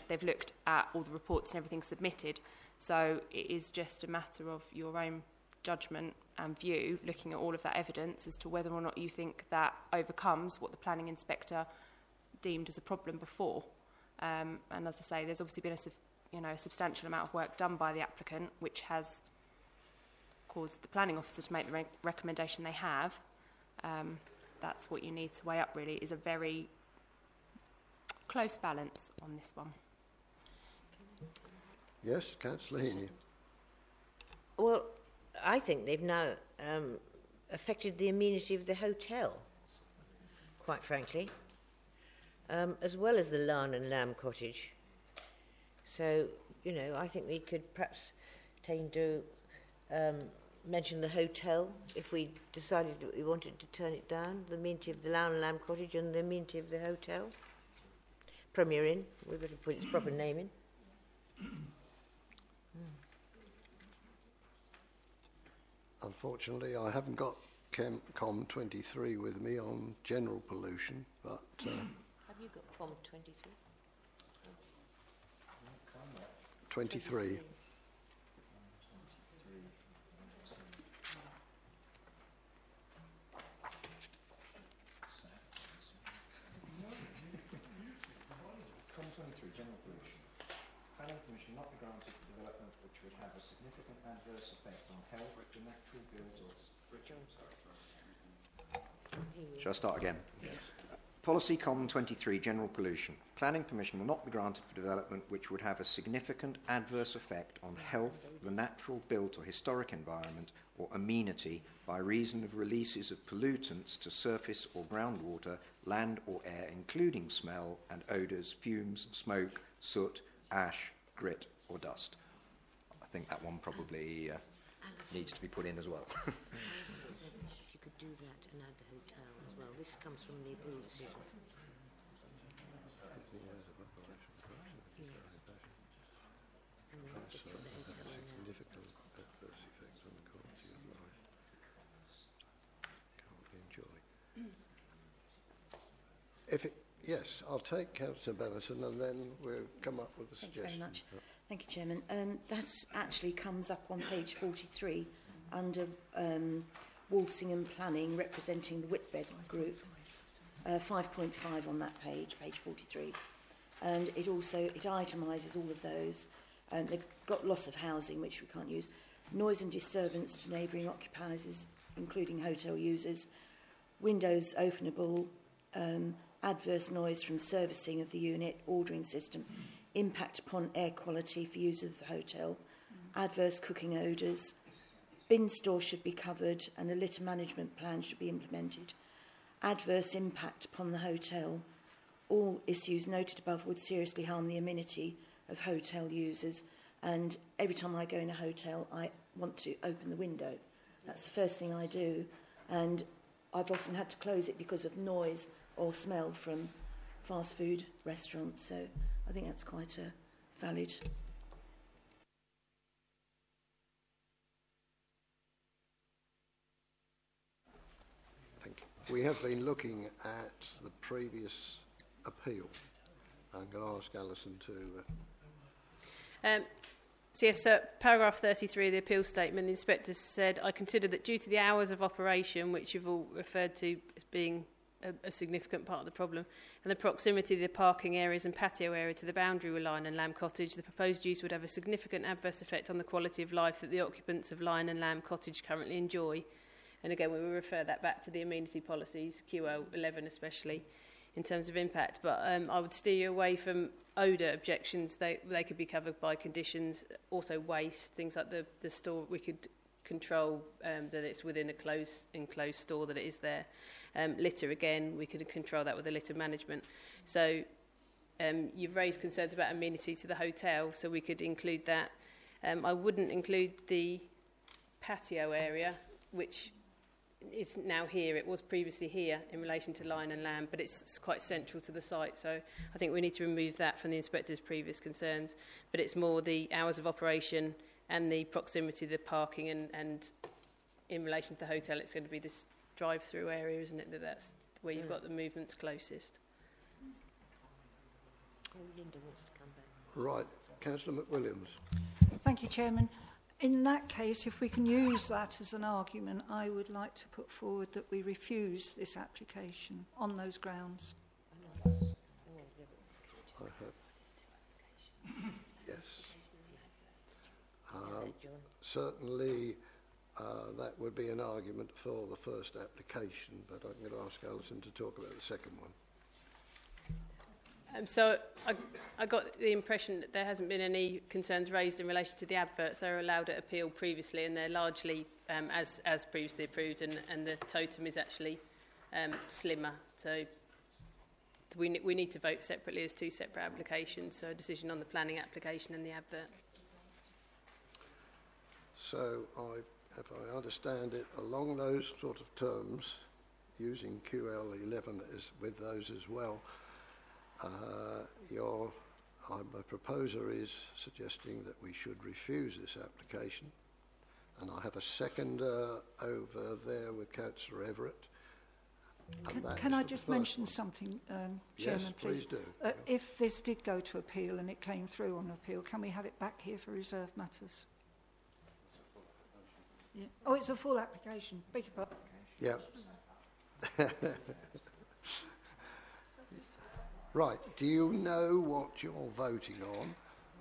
They've looked at all the reports and everything submitted. So it is just a matter of your own judgment and view, looking at all of that evidence as to whether or not you think that overcomes what the planning inspector deemed as a problem before. And as I say, there's obviously been a substantial amount of work done by the applicant, which has caused the planning officer to make the recommendation they have. That's what you need to weigh up, really, is a very close balance on this one. Yes, Councillor Heaney. Well, I think they've now affected the amenity of the hotel, quite frankly, as well as the Larn and Lamb Cottage. So, you know, I think we could perhaps tend to mention the hotel if we decided that we wanted to turn it down, the amenity of the Larn and Lamb Cottage and the amenity of the hotel. Premier Inn, we've got to put its proper name in. Unfortunately, I haven't got COM 23 with me on general pollution, but... Have you got COM 23? 23. COM 23, general pollution. Planning permission not be granted for development which would have a significant adverse effect on health, the natural build or... Shall I start again? Yes. Policy COM 23, general pollution. Planning permission will not be granted for development which would have a significant adverse effect on health, the natural built or historic environment or amenity by reason of releases of pollutants to surface or groundwater, land or air, including smell and odours, fumes, smoke, soot, ash, grit or dust. I think that one probably needs to be put in as well. If you could do that and add the hotel as well. This comes from the appeal decision. And then just put the hotel in there. Significant adverse effects on the quality of life. Can't be enjoyed. If it, yes, I'll take Councillor Bennison and then we'll come up with a suggestion. Thank you very much. Thank you, Chairman. That actually comes up on page 43 under Walsingham Planning, representing the Whitbread Group. 5.5 on that page, page 43. And it also, it itemises all of those. They've got loss of housing, which we can't use. Noise and disturbance to neighbouring occupiers, including hotel users. Windows openable. Adverse noise from servicing of the unit, ordering system. Impact upon air quality for users of the hotel. Adverse cooking odours. Bin stores should be covered and a litter management plan should be implemented. Adverse impact upon the hotel. All issues noted above would seriously harm the amenity of hotel users, and every time I go in a hotel I want to open the window. That's the first thing I do, and I've often had to close it because of noise or smell from fast food restaurants, so I think that's quite valid. We have been looking at the previous appeal. I'm going to ask Alison to... So yes, paragraph 33 of the appeal statement, the inspector said, I consider that due to the hours of operation, which you've all referred to as being a significant part of the problem, and the proximity of the parking areas and patio area to the boundary with Lion and Lamb Cottage, the proposed use would have a significant adverse effect on the quality of life that the occupants of Lion and Lamb Cottage currently enjoy. And again, we will refer that back to the amenity policies, QO11 especially, in terms of impact. But I would steer you away from odour objections. They could be covered by conditions. Also waste, things like the store, we could control that it's within a enclosed store, that it is there. Litter, again, we could control that with the litter management. So you've raised concerns about amenity to the hotel, so we could include that. I wouldn't include the patio area, which is now here. It was previously here in relation to Lion and Lamb, but it's quite central to the site, so I think we need to remove that from the inspector's previous concerns. But it's more the hours of operation and the proximity to the parking, and in relation to the hotel, it's going to be this drive-through area, isn't it? That's where you've got the movements closest. Linda wants to come back. Right, Councillor McWilliams. Thank you, Chairman. In that case, if we can use that as an argument, I would like to put forward that we refuse this application on those grounds. certainly that would be an argument for the first application, but I'm going to ask Alison to talk about the second one. So I got the impression that there hasn't been any concerns raised in relation to the adverts. They were allowed at appeal previously, and they're largely as previously approved, and the totem is actually slimmer. So we need to vote separately as two separate applications, so a decision on the planning application and the advert. So if I understand it, along those sort of terms, using QL11 with those as well, my proposer is suggesting that we should refuse this application, and I have a seconder over there with Councillor Everett. Can I just mention something, Chairman, yes, please do. If this did go to appeal and it came through on appeal, can we have it back here for reserved matters? Yeah. Oh, it's a full application. Beg your pardon. Yeah. Right, do you know what you're voting on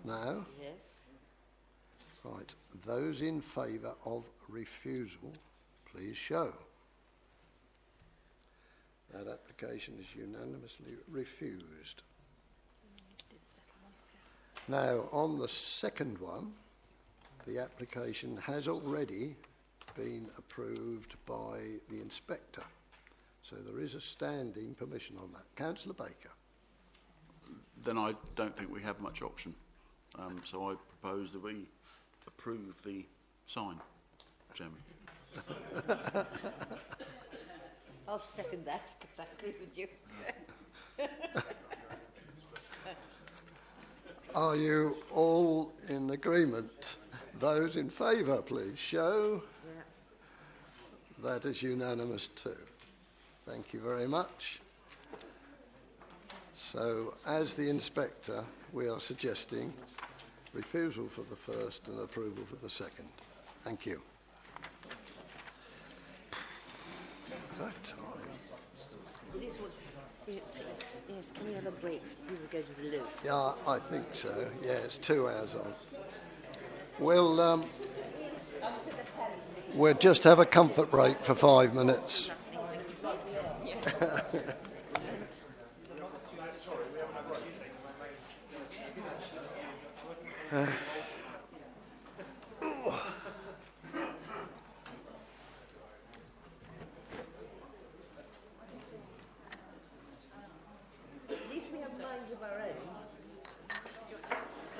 now? Yes. Right, those in favour of refusal, please show. That application is unanimously refused. Now, on the second one, the application has already been approved by the inspector. So there is a standing permission on that. Councillor Baker. Then I don't think we have much option. So I propose that we approve the sign, Chairman. I'll second that because I agree with you. Are you all in agreement? Those in favour, please show. Yeah. That is unanimous too. Thank you very much. So, as the inspector, we are suggesting refusal for the first and approval for the second. Thank you. That time. This one, yes, can we have a break? We will go to the loo. Yeah, I think so. Yeah, it's 2 hours on. We'll just have a comfort break for 5 minutes. At least we have minds of our own.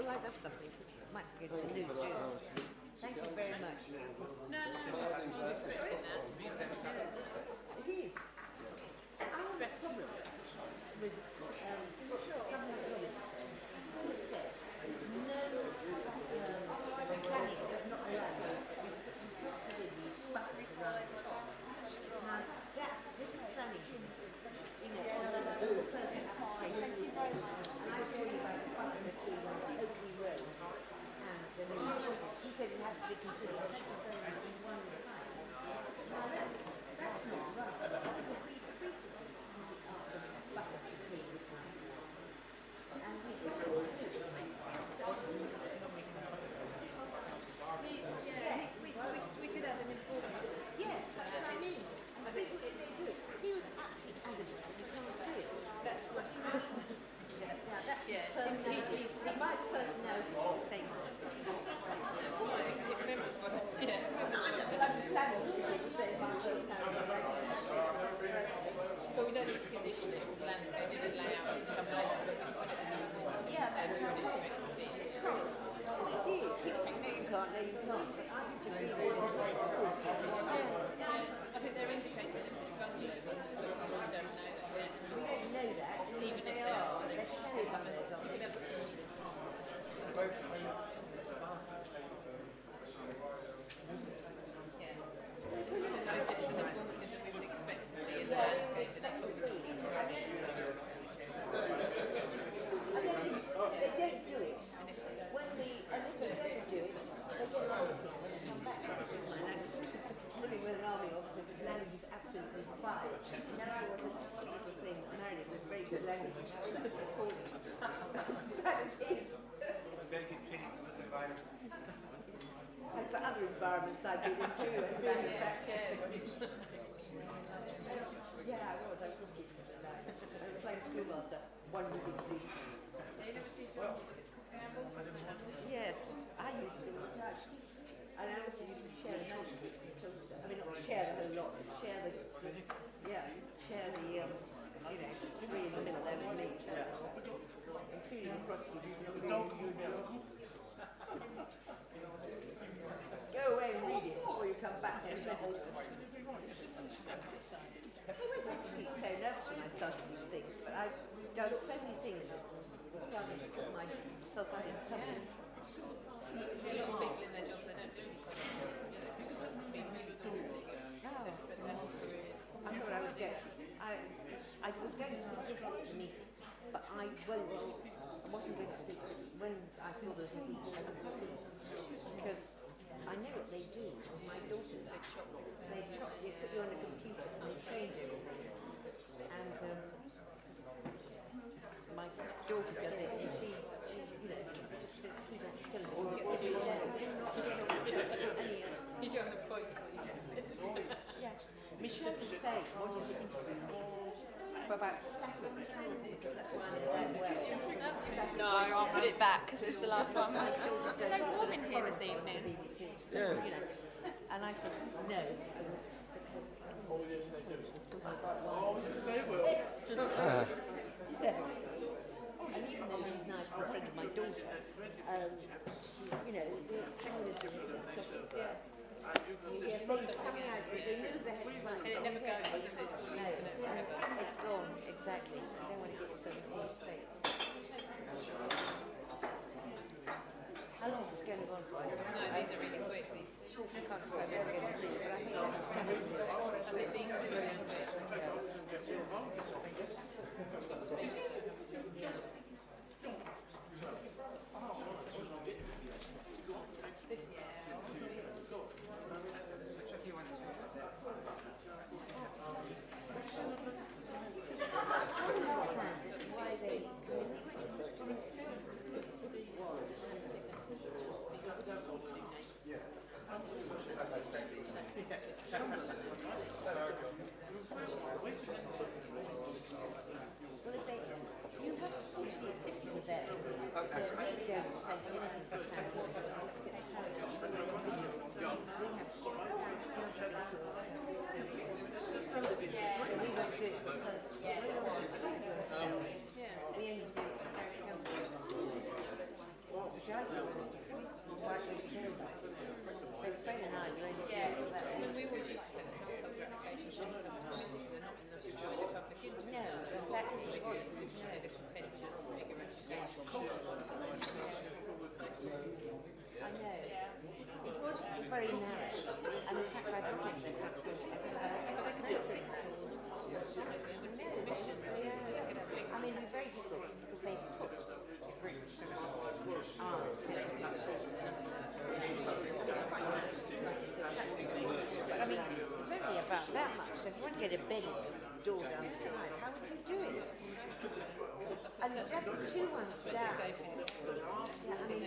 Oh, I'd have something. Might go to the loo too. Thank you very much. No, I was expecting that. It is. for other environments I've been in too, as a matter of fact. Yeah, I was looking for it. I was like a schoolmaster. One who did please. Yes, I used to do it. And I also used to share the notes with Colchester. I mean, not share the whole lot, but share the share the, three in the middle there with me. Including the prosecutors. Go away and read it before you come back. I was actually so nervous when I started these things, but I've done so many things that I've put myself out in something. A lot of people in their jobs, they don't do anything. It's been really daunting. They've spent their whole career. I thought I was going. I was going to speak at the meeting, but I wasn't going to speak when I saw there was a meeting. Because I know what they do. My daughters, they chop. You put you on a computer and they change everything. And my daughter does it, and she You don't have quite what you just said. Yeah. Michelle was saying, what is it about statics? Because that's one of them well. No, I'll put it back because it's the last one. It's so warm in here this evening. Yes. And I said, no. Oh, yes, they do. And even though he's nice and a friend of my daughter, the feminism, things coming out, they knew they had to write. And it never goes, does it? It's on the internet forever. It's gone, exactly. I don't want to get so many mistakes. How long is this going to go on for? No, these are really quick. I can't decide what we're going to do, but I think that's coming. I think these two are really quick. Get a bed door down the side. How would you do it? And just two ones down. Yeah, I mean,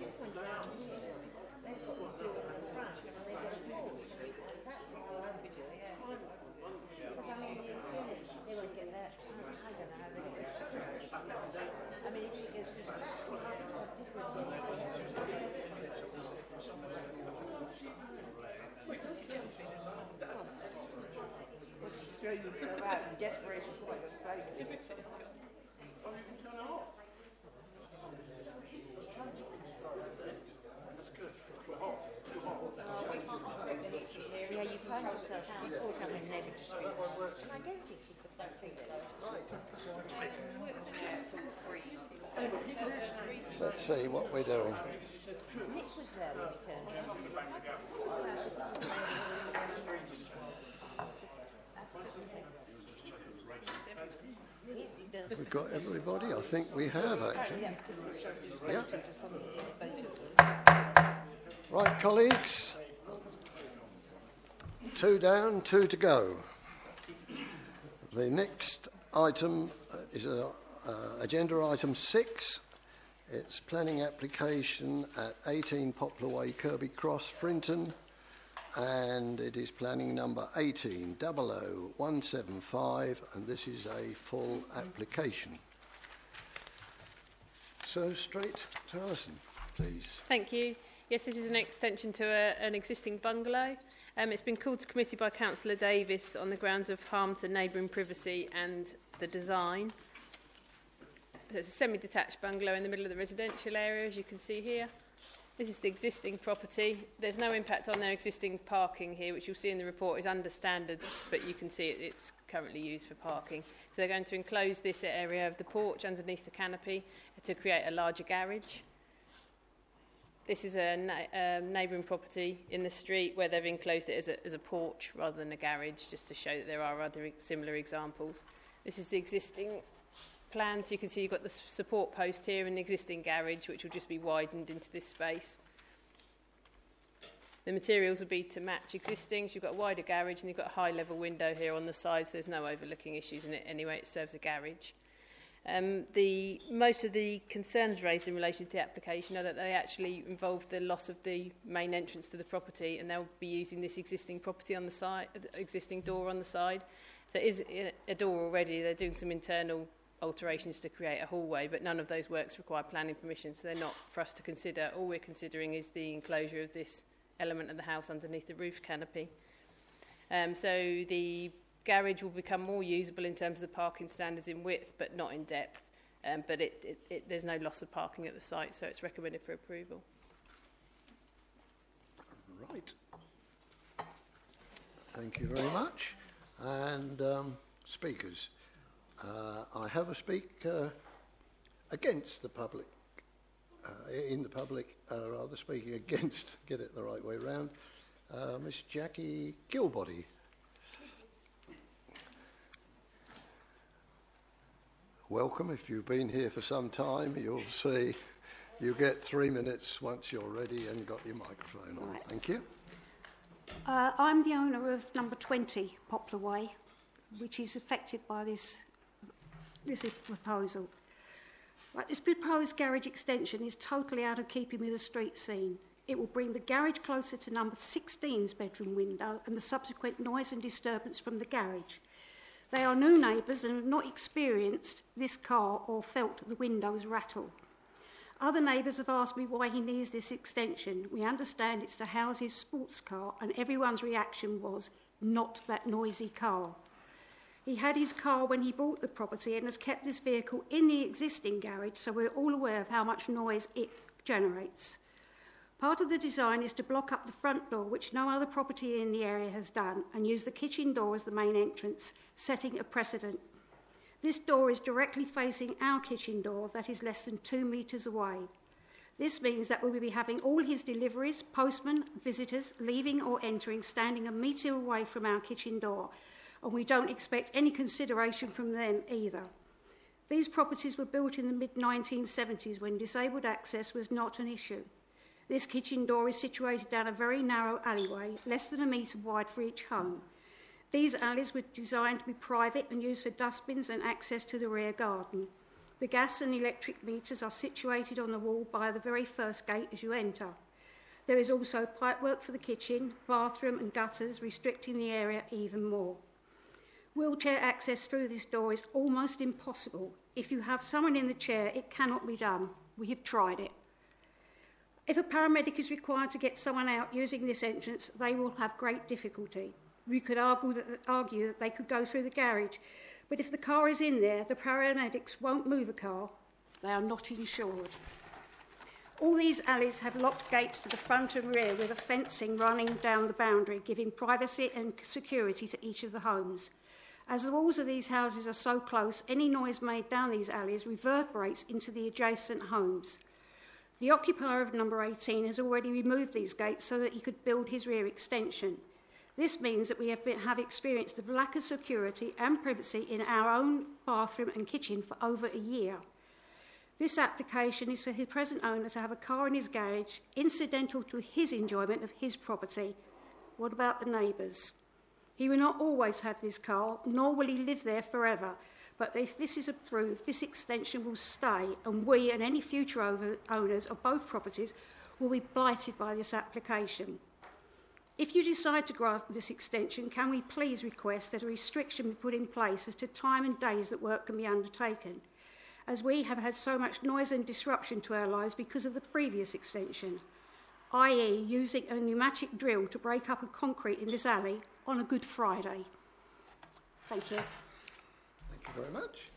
this one down here, they've got a door on the front, and they get a wall. But I mean, they won't get that. I don't know how they get it. I mean, if it goes just back, throw yourself out in desperation for your phone. Yeah, you find yourself caught up in negative disputes. And I don't think she's the bad thing. Let's see what we're doing. Nick was there when he turned We've got everybody. I think we have, actually. Yeah. Right, colleagues. 2 down, 2 to go. The next item is agenda item 6, It's planning application at 18 Poplar Way, Kirby Cross, Frinton, and it is planning number 18-00175, and this is a full application. So straight to Alison, please. Thank you. Yes, this is an extension to an existing bungalow. It's been called to committee by Councillor Davis on the grounds of harm to neighbouring privacy and the design. So it's a semi-detached bungalow in the middle of the residential area, as you can see here. This is the existing property. There's no impact on their existing parking here, which you'll see in the report is under standards, but you can see it's currently used for parking. So they're going to enclose this area of the porch underneath the canopy to create a larger garage. This is a neighbouring property in the street where they've enclosed it as a porch rather than a garage, just to show that there are other similar examples. This is the existing plans. You can see you've got the support post here and the existing garage, which will just be widened into this space. The materials will be to match existing. So you've got a wider garage and you've got a high level window here on the side, so there's no overlooking issues in it anyway. It serves a garage. Most of the concerns raised in relation to the application are that they actually involve the loss of the main entrance to the property, and they'll be using this existing property on the side, existing door on the side. So there is a door already. They're doing some internal alterations to create a hallway, but none of those works require planning permission, so they're not for us to consider. All we're considering is the enclosure of this element of the house underneath the roof canopy. So the garage will become more usable in terms of the parking standards in width, but not in depth. But there's no loss of parking at the site, so it's recommended for approval. Right. Thank you very much. And speakers. I have a speaker against the public, in the public, rather speaking against, get it the right way round, Miss Jackie Gilbody. Welcome. If you've been here for some time, you'll see you get 3 minutes once you're ready and got your microphone on. Right. Thank you. I'm the owner of number 20 Poplar Way, which is affected by this proposal. Right, this proposed garage extension is totally out of keeping with the street scene. It will bring the garage closer to number 16's bedroom window and the subsequent noise and disturbance from the garage. They are new neighbours and have not experienced this car or felt the windows rattle. Other neighbours have asked me why he needs this extension. We understand it's to house his sports car, and everyone's reaction was, not that noisy car. He had his car when he bought the property and has kept this vehicle in the existing garage, so we're all aware of how much noise it generates. Part of the design is to block up the front door, which no other property in the area has done, and use the kitchen door as the main entrance, setting a precedent. This door is directly facing our kitchen door that is less than 2 metres away. This means that we'll be having all his deliveries, postmen, visitors, leaving or entering, standing a metre away from our kitchen door, and we don't expect any consideration from them either. These properties were built in the mid-1970s when disabled access was not an issue. This kitchen door is situated down a very narrow alleyway, less than a metre wide for each home. These alleys were designed to be private and used for dustbins and access to the rear garden. The gas and electric meters are situated on the wall by the very first gate as you enter. There is also pipework for the kitchen, bathroom and gutters, restricting the area even more. Wheelchair access through this door is almost impossible. If you have someone in the chair, it cannot be done. We have tried it. If a paramedic is required to get someone out using this entrance, they will have great difficulty. We could argue that they could go through the garage, but if the car is in there, the paramedics won't move a car. They are not insured. All these alleys have locked gates to the front and rear with a fencing running down the boundary, giving privacy and security to each of the homes. As the walls of these houses are so close, any noise made down these alleys reverberates into the adjacent homes. The occupier of number 18 has already removed these gates so that he could build his rear extension. This means that we have experienced the lack of security and privacy in our own bathroom and kitchen for over a year. This application is for his present owner to have a car in his garage, incidental to his enjoyment of his property. What about the neighbours? He will not always have this car, nor will he live there forever, But if this is approved, this extension will stay, and we and any future owners of both properties will be blighted by this application. If you decide to grant this extension, can we please request that a restriction be put in place as to time and days that work can be undertaken, as we have had so much noise and disruption to our lives because of the previous extension, i.e. using a pneumatic drill to break up a concrete in this alley on a Good Friday. Thank you. Thank you very much.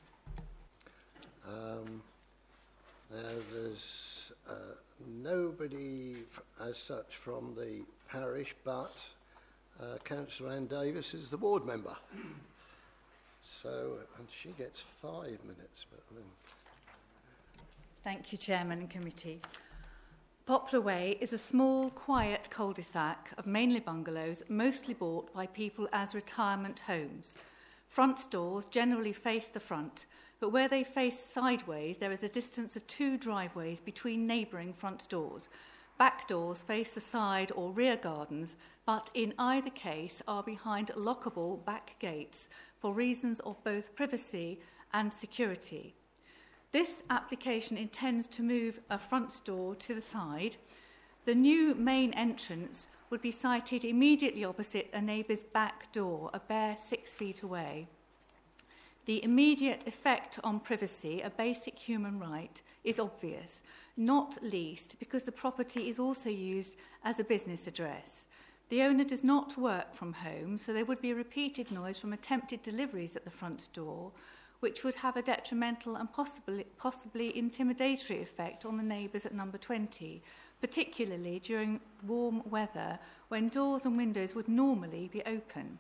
Now, there's nobody as such from the parish, but Councillor Ann Davis is the ward member. So, and she gets 5 minutes. But Thank you, Chairman and Committee. Poplar Way is a small, quiet cul-de-sac of mainly bungalows, mostly bought by people as retirement homes. Front doors generally face the front, but where they face sideways, there is a distance of 2 driveways between neighbouring front doors. Back doors face the side or rear gardens, but in either case are behind lockable back gates for reasons of both privacy and security. This application intends to move a front door to the side. The new main entrance would be sited immediately opposite a neighbour's back door, a bare 6 feet away. The immediate effect on privacy, a basic human right, is obvious, not least because the property is also used as a business address. The owner does not work from home, so there would be repeated noise from attempted deliveries at the front door, which would have a detrimental and possibly intimidatory effect on the neighbours at number 20, particularly during warm weather when doors and windows would normally be open.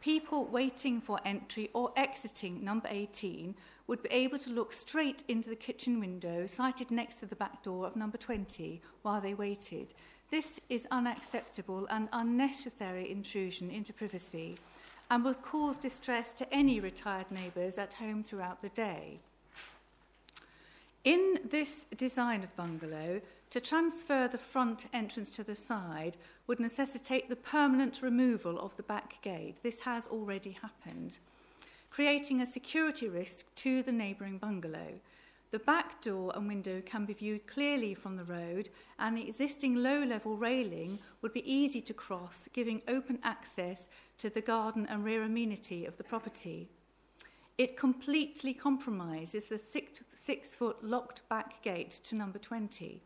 People waiting for entry or exiting number 18 would be able to look straight into the kitchen window sited next to the back door of number 20 while they waited. This is unacceptable and unnecessary intrusion into privacy and will cause distress to any retired neighbours at home throughout the day. In this design of bungalow, to transfer the front entrance to the side would necessitate the permanent removal of the back gate. This has already happened, creating a security risk to the neighbouring bungalow. The back door and window can be viewed clearly from the road, and the existing low-level railing would be easy to cross, giving open access to the garden and rear amenity of the property. It completely compromises the 6-foot locked back gate to number 20.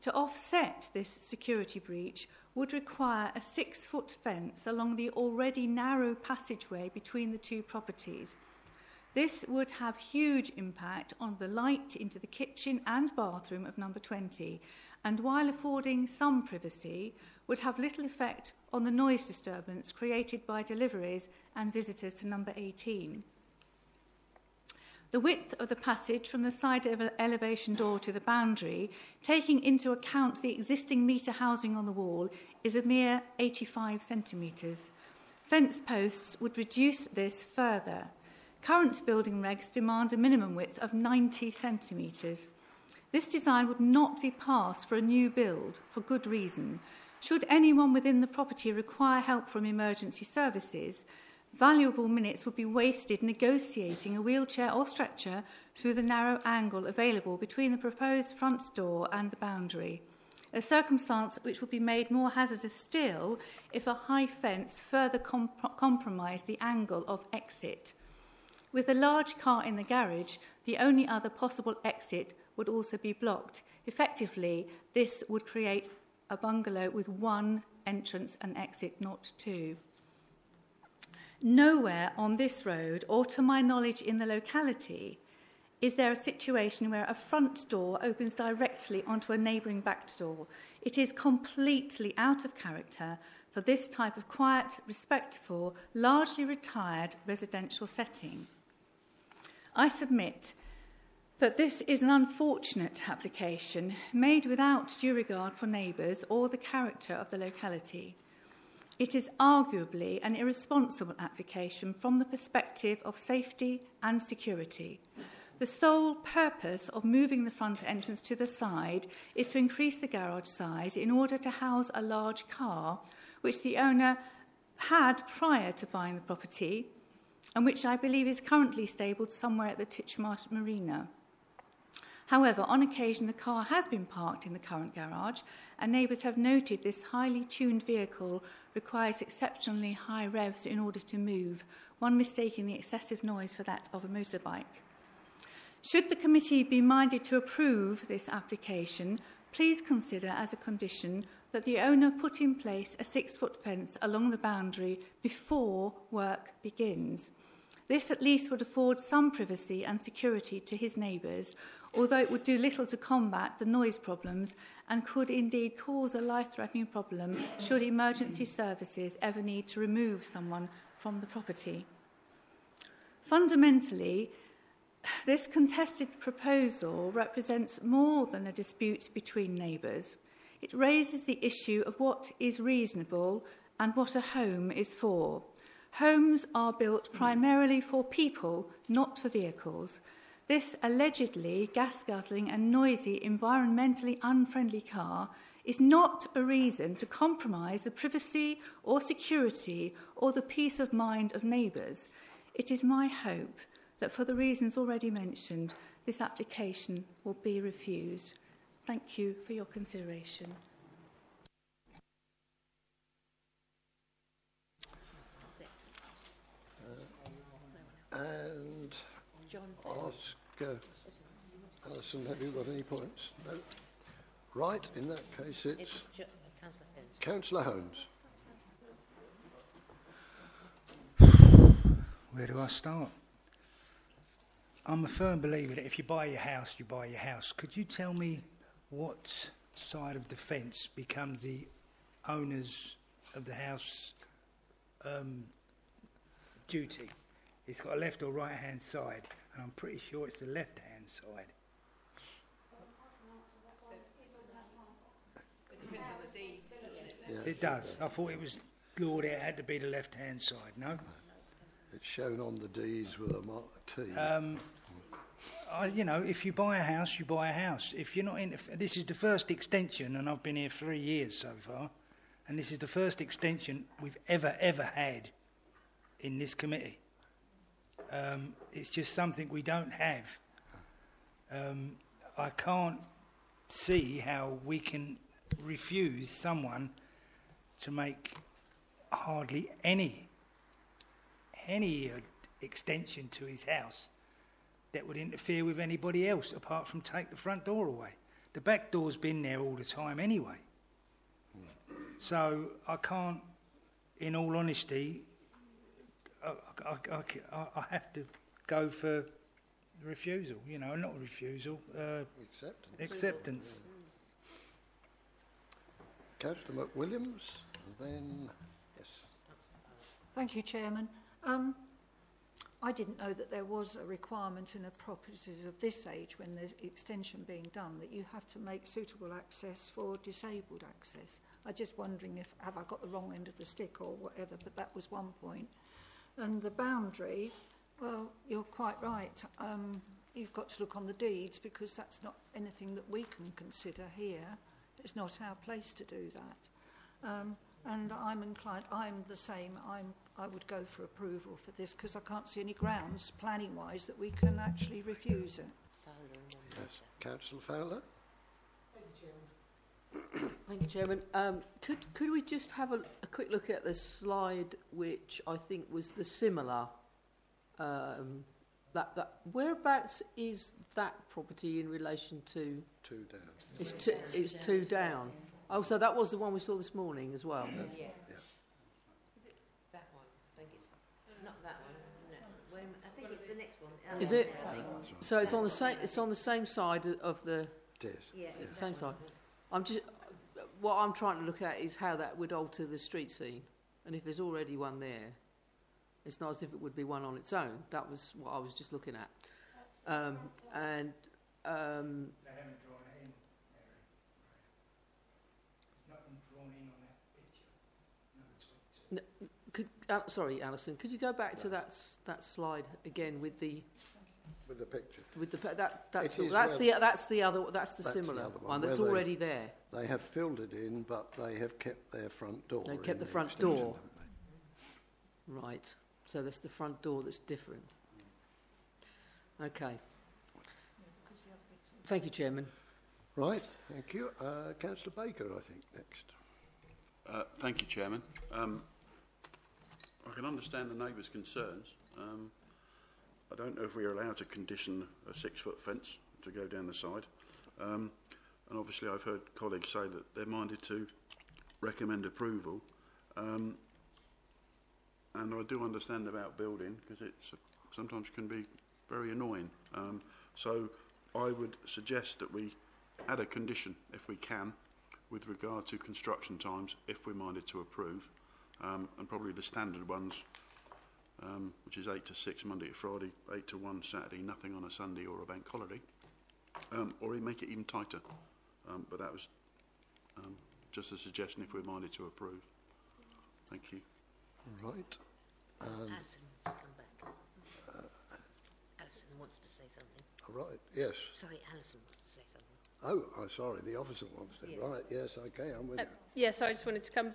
To offset this security breach would require a 6-foot fence along the already narrow passageway between the 2 properties. This would have huge impact on the light into the kitchen and bathroom of number 20, and while affording some privacy, would have little effect on the noise disturbance created by deliveries and visitors to number 18. The width of the passage from the side elevation door to the boundary, taking into account the existing metre housing on the wall, is a mere 85 centimetres. Fence posts would reduce this further. Current building regs demand a minimum width of 90 centimetres. This design would not be passed for a new build, for good reason. Should anyone within the property require help from emergency services, valuable minutes would be wasted negotiating a wheelchair or stretcher through the narrow angle available between the proposed front door and the boundary, a circumstance which would be made more hazardous still if a high fence further compromised the angle of exit. With a large car in the garage, the only other possible exit would also be blocked. Effectively, this would create a bungalow with 1 entrance and exit, not 2. Nowhere on this road, or to my knowledge in the locality, is there a situation where a front door opens directly onto a neighbouring back door. It is completely out of character for this type of quiet, respectful, largely retired residential setting. I submit that this is an unfortunate application made without due regard for neighbours or the character of the locality. It is arguably an irresponsible application from the perspective of safety and security. The sole purpose of moving the front entrance to the side is to increase the garage size in order to house a large car, which the owner had prior to buying the property, and which I believe is currently stabled somewhere at the Titchmarsh Marina. However, on occasion the car has been parked in the current garage, and neighbours have noted this highly tuned vehicle requires exceptionally high revs in order to move, one mistaking the excessive noise for that of a motorbike. Should the committee be minded to approve this application, please consider as a condition that the owner put in place a 6-foot fence along the boundary before work begins. This at least would afford some privacy and security to his neighbours, although it would do little to combat the noise problems and could indeed cause a life-threatening problem should emergency services ever need to remove someone from the property. Fundamentally, this contested proposal represents more than a dispute between neighbours. It raises the issue of what is reasonable and what a home is for. Homes are built primarily for people, not for vehicles. This allegedly gas-guzzling and noisy, environmentally unfriendly car is not a reason to compromise the privacy or security or the peace of mind of neighbours. It is my hope that for the reasons already mentioned, this application will be refused. Thank you for your consideration. And ask Alison, have you got any points? No. Right, in that case it's Councillor Holmes. Where do I start? I'm a firm believer that if you buy your house, you buy your house. Could you tell me what side of the fence becomes the owners of the house duty? It's got a left or right hand side, and I'm pretty sure it's the left hand side. It depends on the deeds, doesn't it? It does. I thought it was law that it had to be the left hand side, no? It's shown on the deeds with a mark T. You know, if you buy a house, you buy a house. If you're not in, this is the first extension, and I've been here 3 years so far, and this is the first extension we've ever had in this committee. It's just something we don't have. I can't see how we can refuse someone to make hardly any extension to his house that would interfere with anybody else apart from take the front door away. The back door's been there all the time anyway. So I can't, in all honesty, I have to go for refusal, you know, not refusal, acceptance. Councillor McWilliams, and then, yes. Thank you, Chairman. I didn't know that there was a requirement in the properties of this age when there's extension being done that you have to make suitable access for disabled access. I'm just wondering if, have I got the wrong end of the stick or whatever, but that was one point. And the boundary, well, you're quite right. You've got to look on the deeds because that's not anything that we can consider here. It's not our place to do that. And I'm inclined, I'm the same, I would go for approval for this because I can't see any grounds, planning-wise, that we can actually refuse it. Yes. Councillor Fowler? Thank you, Chairman. Could we just have a quick look at the slide, which I think was the similar, whereabouts is that property in relation to? 2 down. It's 2 down. Oh, so that was the one we saw this morning as well? Yeah. Is it that one? I think it's not that one. No. I think it's the next one. Is it? So it's on the same. It's on the same side of the. It is. Yeah. Same side. What I'm trying to look at is how that would alter the street scene, and if there's already one there, it's not as if it would be one on its own. That was what I was just looking at, and. They haven't drawn it in. It's nothing drawn in on that picture. Sorry, Alison. Could you go back to that slide again with the picture? With that's the similar one that's already there. They have filled it in, but they have kept their front door. They kept the front door. Right. So that's the front door that's different. Okay. Thank you, Chairman. Right, thank you. Councillor Baker, I think, next. Thank you, Chairman. I can understand the neighbours' concerns. I don't know if we are allowed to condition a 6-foot fence to go down the side. And obviously I've heard colleagues say that they're minded to recommend approval. And I do understand about building, because it sometimes can be very annoying. So I would suggest that we add a condition, if we can, with regard to construction times, if we're minded to approve, and probably the standard ones, which is 8 to 6 Monday to Friday, 8 to 1 Saturday, nothing on a Sunday or a bank holiday, or make it even tighter. But that was just a suggestion if we're minded to approve. Thank you. Right. Alison wants to come back. Alison wants to say something. Right, yes. Sorry, Alison wants to say something. Oh, sorry, the officer wants to. Yeah. Right, yes, okay, I'm with you. Yes, I just wanted to come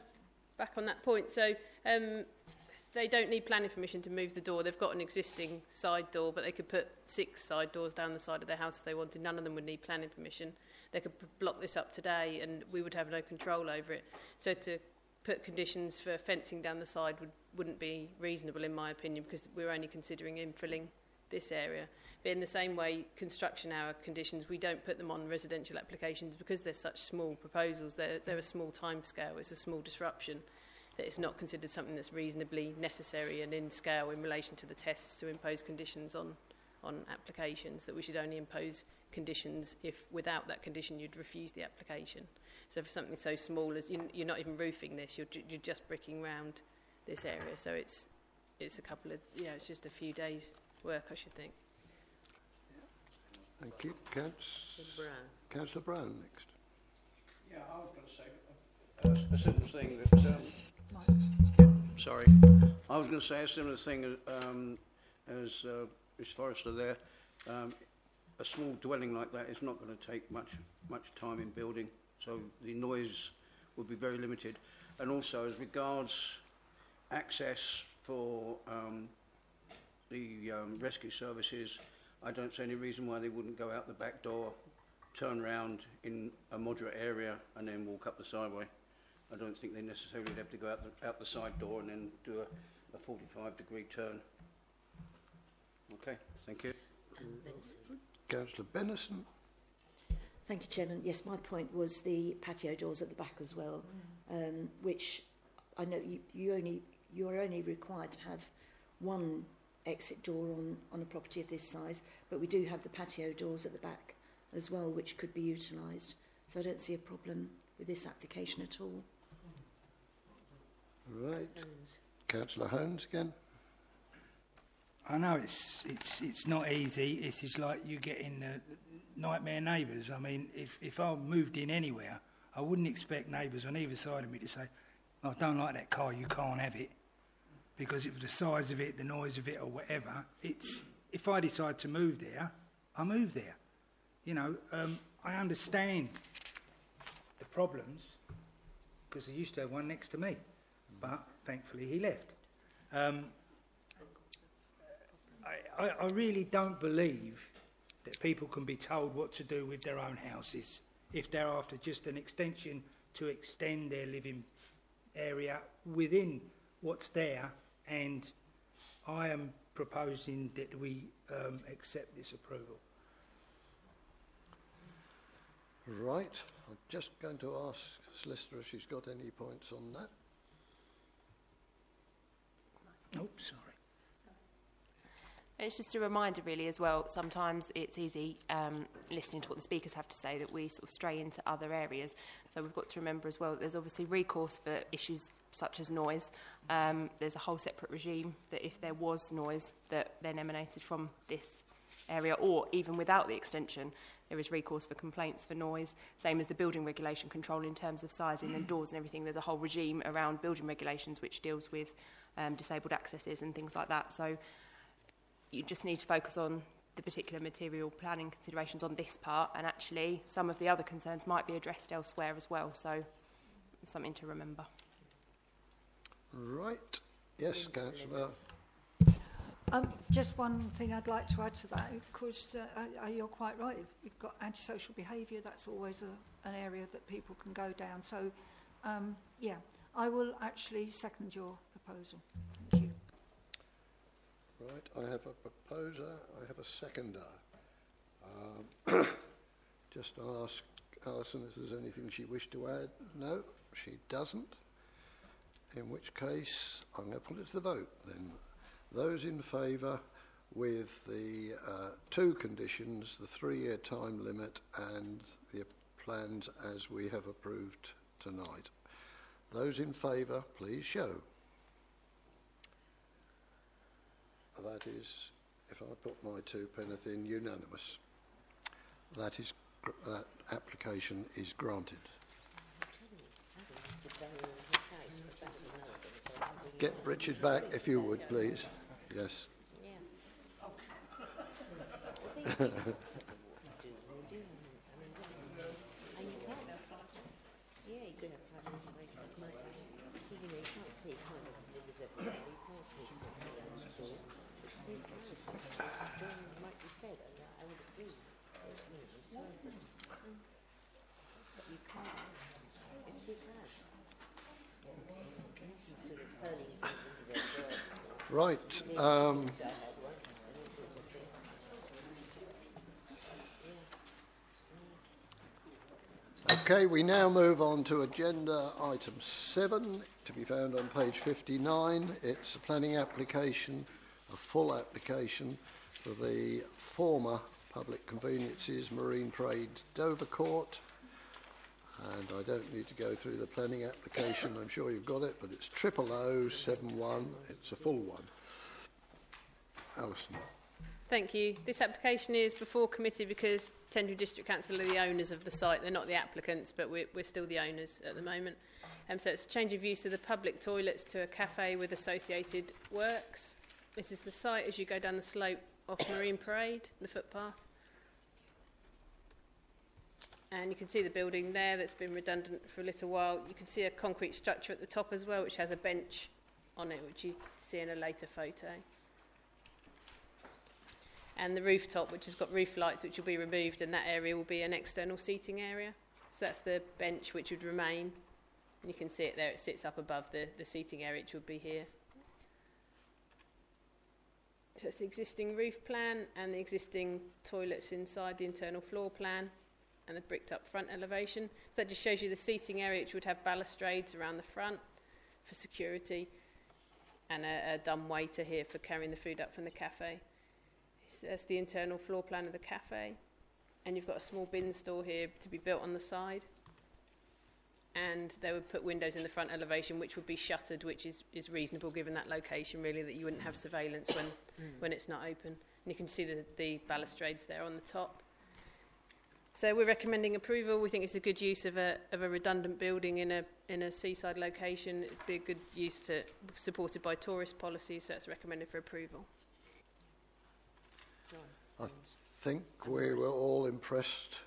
back on that point. So they don't need planning permission to move the door. They've got an existing side door, but they could put 6 side doors down the side of their house if they wanted. None of them would need planning permission. They could block this up today and we would have no control over it. So to put conditions for fencing down the side wouldn't be reasonable, in my opinion, because we're only considering infilling this area. But in the same way, construction hour conditions, we don't put them on residential applications because they're such small proposals. They're a small time scale. It's a small disruption. That it's not considered something that's reasonably necessary and in scale in relation to the tests to impose conditions on applications, that we should only impose conditions if without that condition you'd refuse the application. So for something so small as you're not even roofing this, you're just bricking round this area. So it's a couple of, it's just a few days work, I should think. Thank you. Councillor Brown next. Yeah, I was going to say a similar thing that... sorry. I was going to say a similar thing as Forrester there. A small dwelling like that is not going to take much time in building, so the noise would be very limited. And also, as regards access for the rescue services, I don't see any reason why they wouldn't go out the back door, turn round in a moderate area, and then walk up the sideway. I don't think they necessarily have to go out the side door and then do a 45-degree turn. Okay, thank you. Councillor Bennison. Thank you, Chairman. Yes, my point was the patio doors at the back as well, which I know you are only required to have one exit door on a property of this size, but we do have the patio doors at the back as well, which could be utilised. So I don't see a problem with this application at all. Right. Councillor Holmes again. I know it's not easy. It's like you getting nightmare neighbours. I mean, if I moved in anywhere, I wouldn't expect neighbours on either side of me to say, I don't like that car, you can't have it. Because of the size of it, the noise of it or whatever, if I decide to move there, I move there. I understand the problems because I used to have one next to me, but thankfully he left. I really don't believe that people can be told what to do with their own houses if they're after just an extension to extend their living area within what's there, and I am proposing that we accept this approval. Right. I'm just going to ask Solicitor if she's got any points on that. Oh, sorry. It's just a reminder really as well, sometimes it's easy listening to what the speakers have to say that we sort of stray into other areas. So we've got to remember as well that there's obviously recourse for issues such as noise. There's a whole separate regime that if there was noise that then emanated from this area, or even without the extension, there is recourse for complaints for noise, same as the building regulation control in terms of sizing and doors and everything. There's a whole regime around building regulations which deals with disabled accesses and things like that. So you just need to focus on the particular material planning considerations on this part, and actually some of the other concerns might be addressed elsewhere as well, so it's something to remember. Right. Yes, Councillor Just one thing I'd like to add to that, because you're quite right. You've got antisocial behaviour. That's always an area that people can go down. So, yeah, I will actually second your proposal. Thank you. Right, I have a proposer. I have a seconder. Just ask Alison if there's anything she wished to add. No, she doesn't. In which case, I'm going to put it to the vote then. Those in favour with the two conditions, the 3-year time limit and the plans as we have approved tonight. Those in favour, please show. That is, if I put my 2 penneth in, unanimous. That application is granted. Get Richard back, if you would, please. Yes. Right. Okay, we now move on to agenda item 7, to be found on page 59. It's a planning application, a full application for the former public conveniences Marine Parade Dovercourt. And I don't need to go through the planning application, I'm sure you've got it, but it's 00071, it's a full one. Alison. Thank you. This application is before committee because Tendring District Council are the owners of the site. They're not the applicants, but we're still the owners at the moment. So it's a change of use of the public toilets to a cafe with associated works. This is the site as you go down the slope off Marine Parade, the footpath. And you can see the building there that's been redundant for a little while. You can see a concrete structure at the top as well, which has a bench on it, which you see in a later photo. And the rooftop, which has got roof lights, which will be removed, and that area will be an external seating area. So that's the bench which would remain. And you can see it there, it sits up above the seating area, which would be here. So it's the existing roof plan and the existing toilets inside the internal floor plan and the bricked up front elevation. That just shows you the seating area, which would have balustrades around the front for security and a dumb waiter here for carrying the food up from the cafe. So that's the internal floor plan of the cafe. And you've got a small bin store here to be built on the side. And they would put windows in the front elevation, which would be shuttered, which is reasonable given that location, really, that you wouldn't have surveillance when it's not open. And you can see the balustrades there on the top. So we're recommending approval. We think it's a good use of a redundant building in a seaside location. It'd be a good use supported by tourist policy, so it's recommended for approval. I think we were all impressed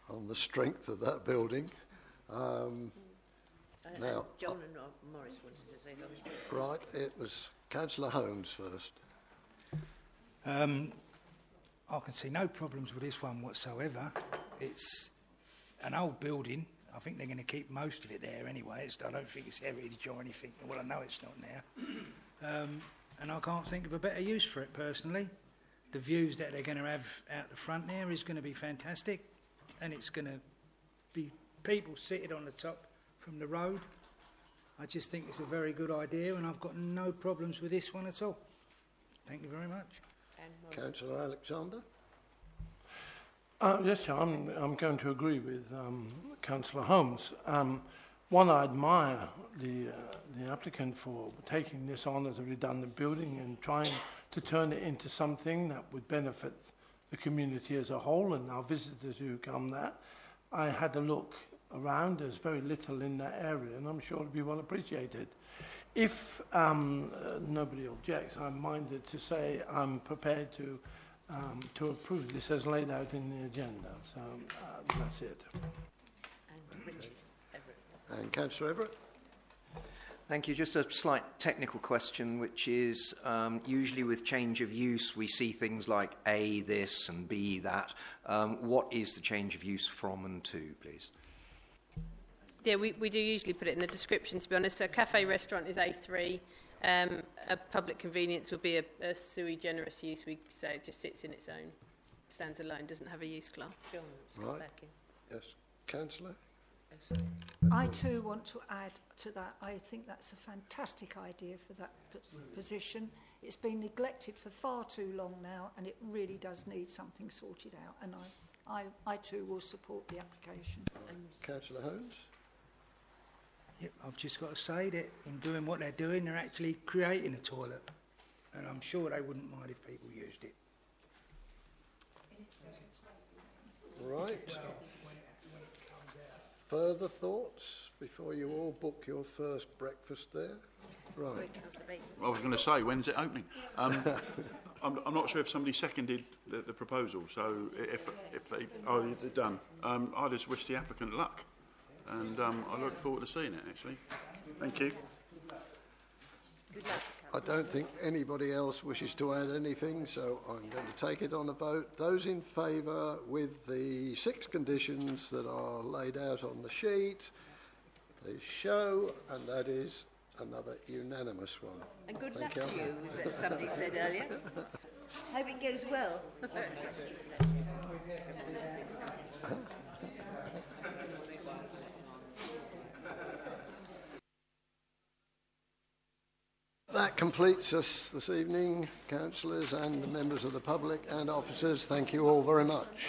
on the strength of that building. Now, John and Morris wanted to say something. Right, it was Councillor Holmes first. I can see no problems with this one whatsoever. It's an old building. I think they're going to keep most of it there anyway. I don't think it's heritage or anything. Well, I know it's not now. And I can't think of a better use for it personally. The views that they're going to have out the front there is going to be fantastic. And it's going to be people seated on the top from the road. I just think it's a very good idea, and I've got no problems with this one at all. Thank you very much. Councillor Alexander? Yes, I'm going to agree with Councillor Holmes. One, I admire the applicant for taking this on as a redundant building and trying to turn it into something that would benefit the community as a whole and our visitors who come there. I had a look around. There's very little in that area, and I'm sure it'll be well appreciated. If nobody objects, I'm minded to say I'm prepared to approve this as laid out in the agenda. So that's it. And Councillor Everett? Thank you. Just a slight technical question, which is usually with change of use, we see things like A, this, and B, that. What is the change of use from and to, please? Yeah, we do usually put it in the description, to be honest. So a cafe restaurant is A3. A public convenience would be a sui generis use. We say it just sits in its own, stands alone, doesn't have a use class. Right. Yes, Councillor? I too want to add to that. I think that's a fantastic idea for that position. It's been neglected for far too long now, and it really does need something sorted out. And I too will support the application. Councillor Holmes? Yep, I've just got to say that in doing what they're doing, they're actually creating a toilet. And I'm sure they wouldn't mind if people used it. Right. Further thoughts before you all book your first breakfast there? Right. I was going to say, when's it opening? I'm not sure if somebody seconded the proposal, so if they are done, I just wish the applicant luck, and I look forward to seeing it, actually. Thank you. I don't think anybody else wishes to add anything, so I'm going to take it on a vote. Those in favour with the 6 conditions that are laid out on the sheet, please show, and that is another unanimous one. And good Thank luck to you, as somebody said earlier. Hope it goes well. That completes us this evening, councillors and the members of the public and officers. Thank you all very much.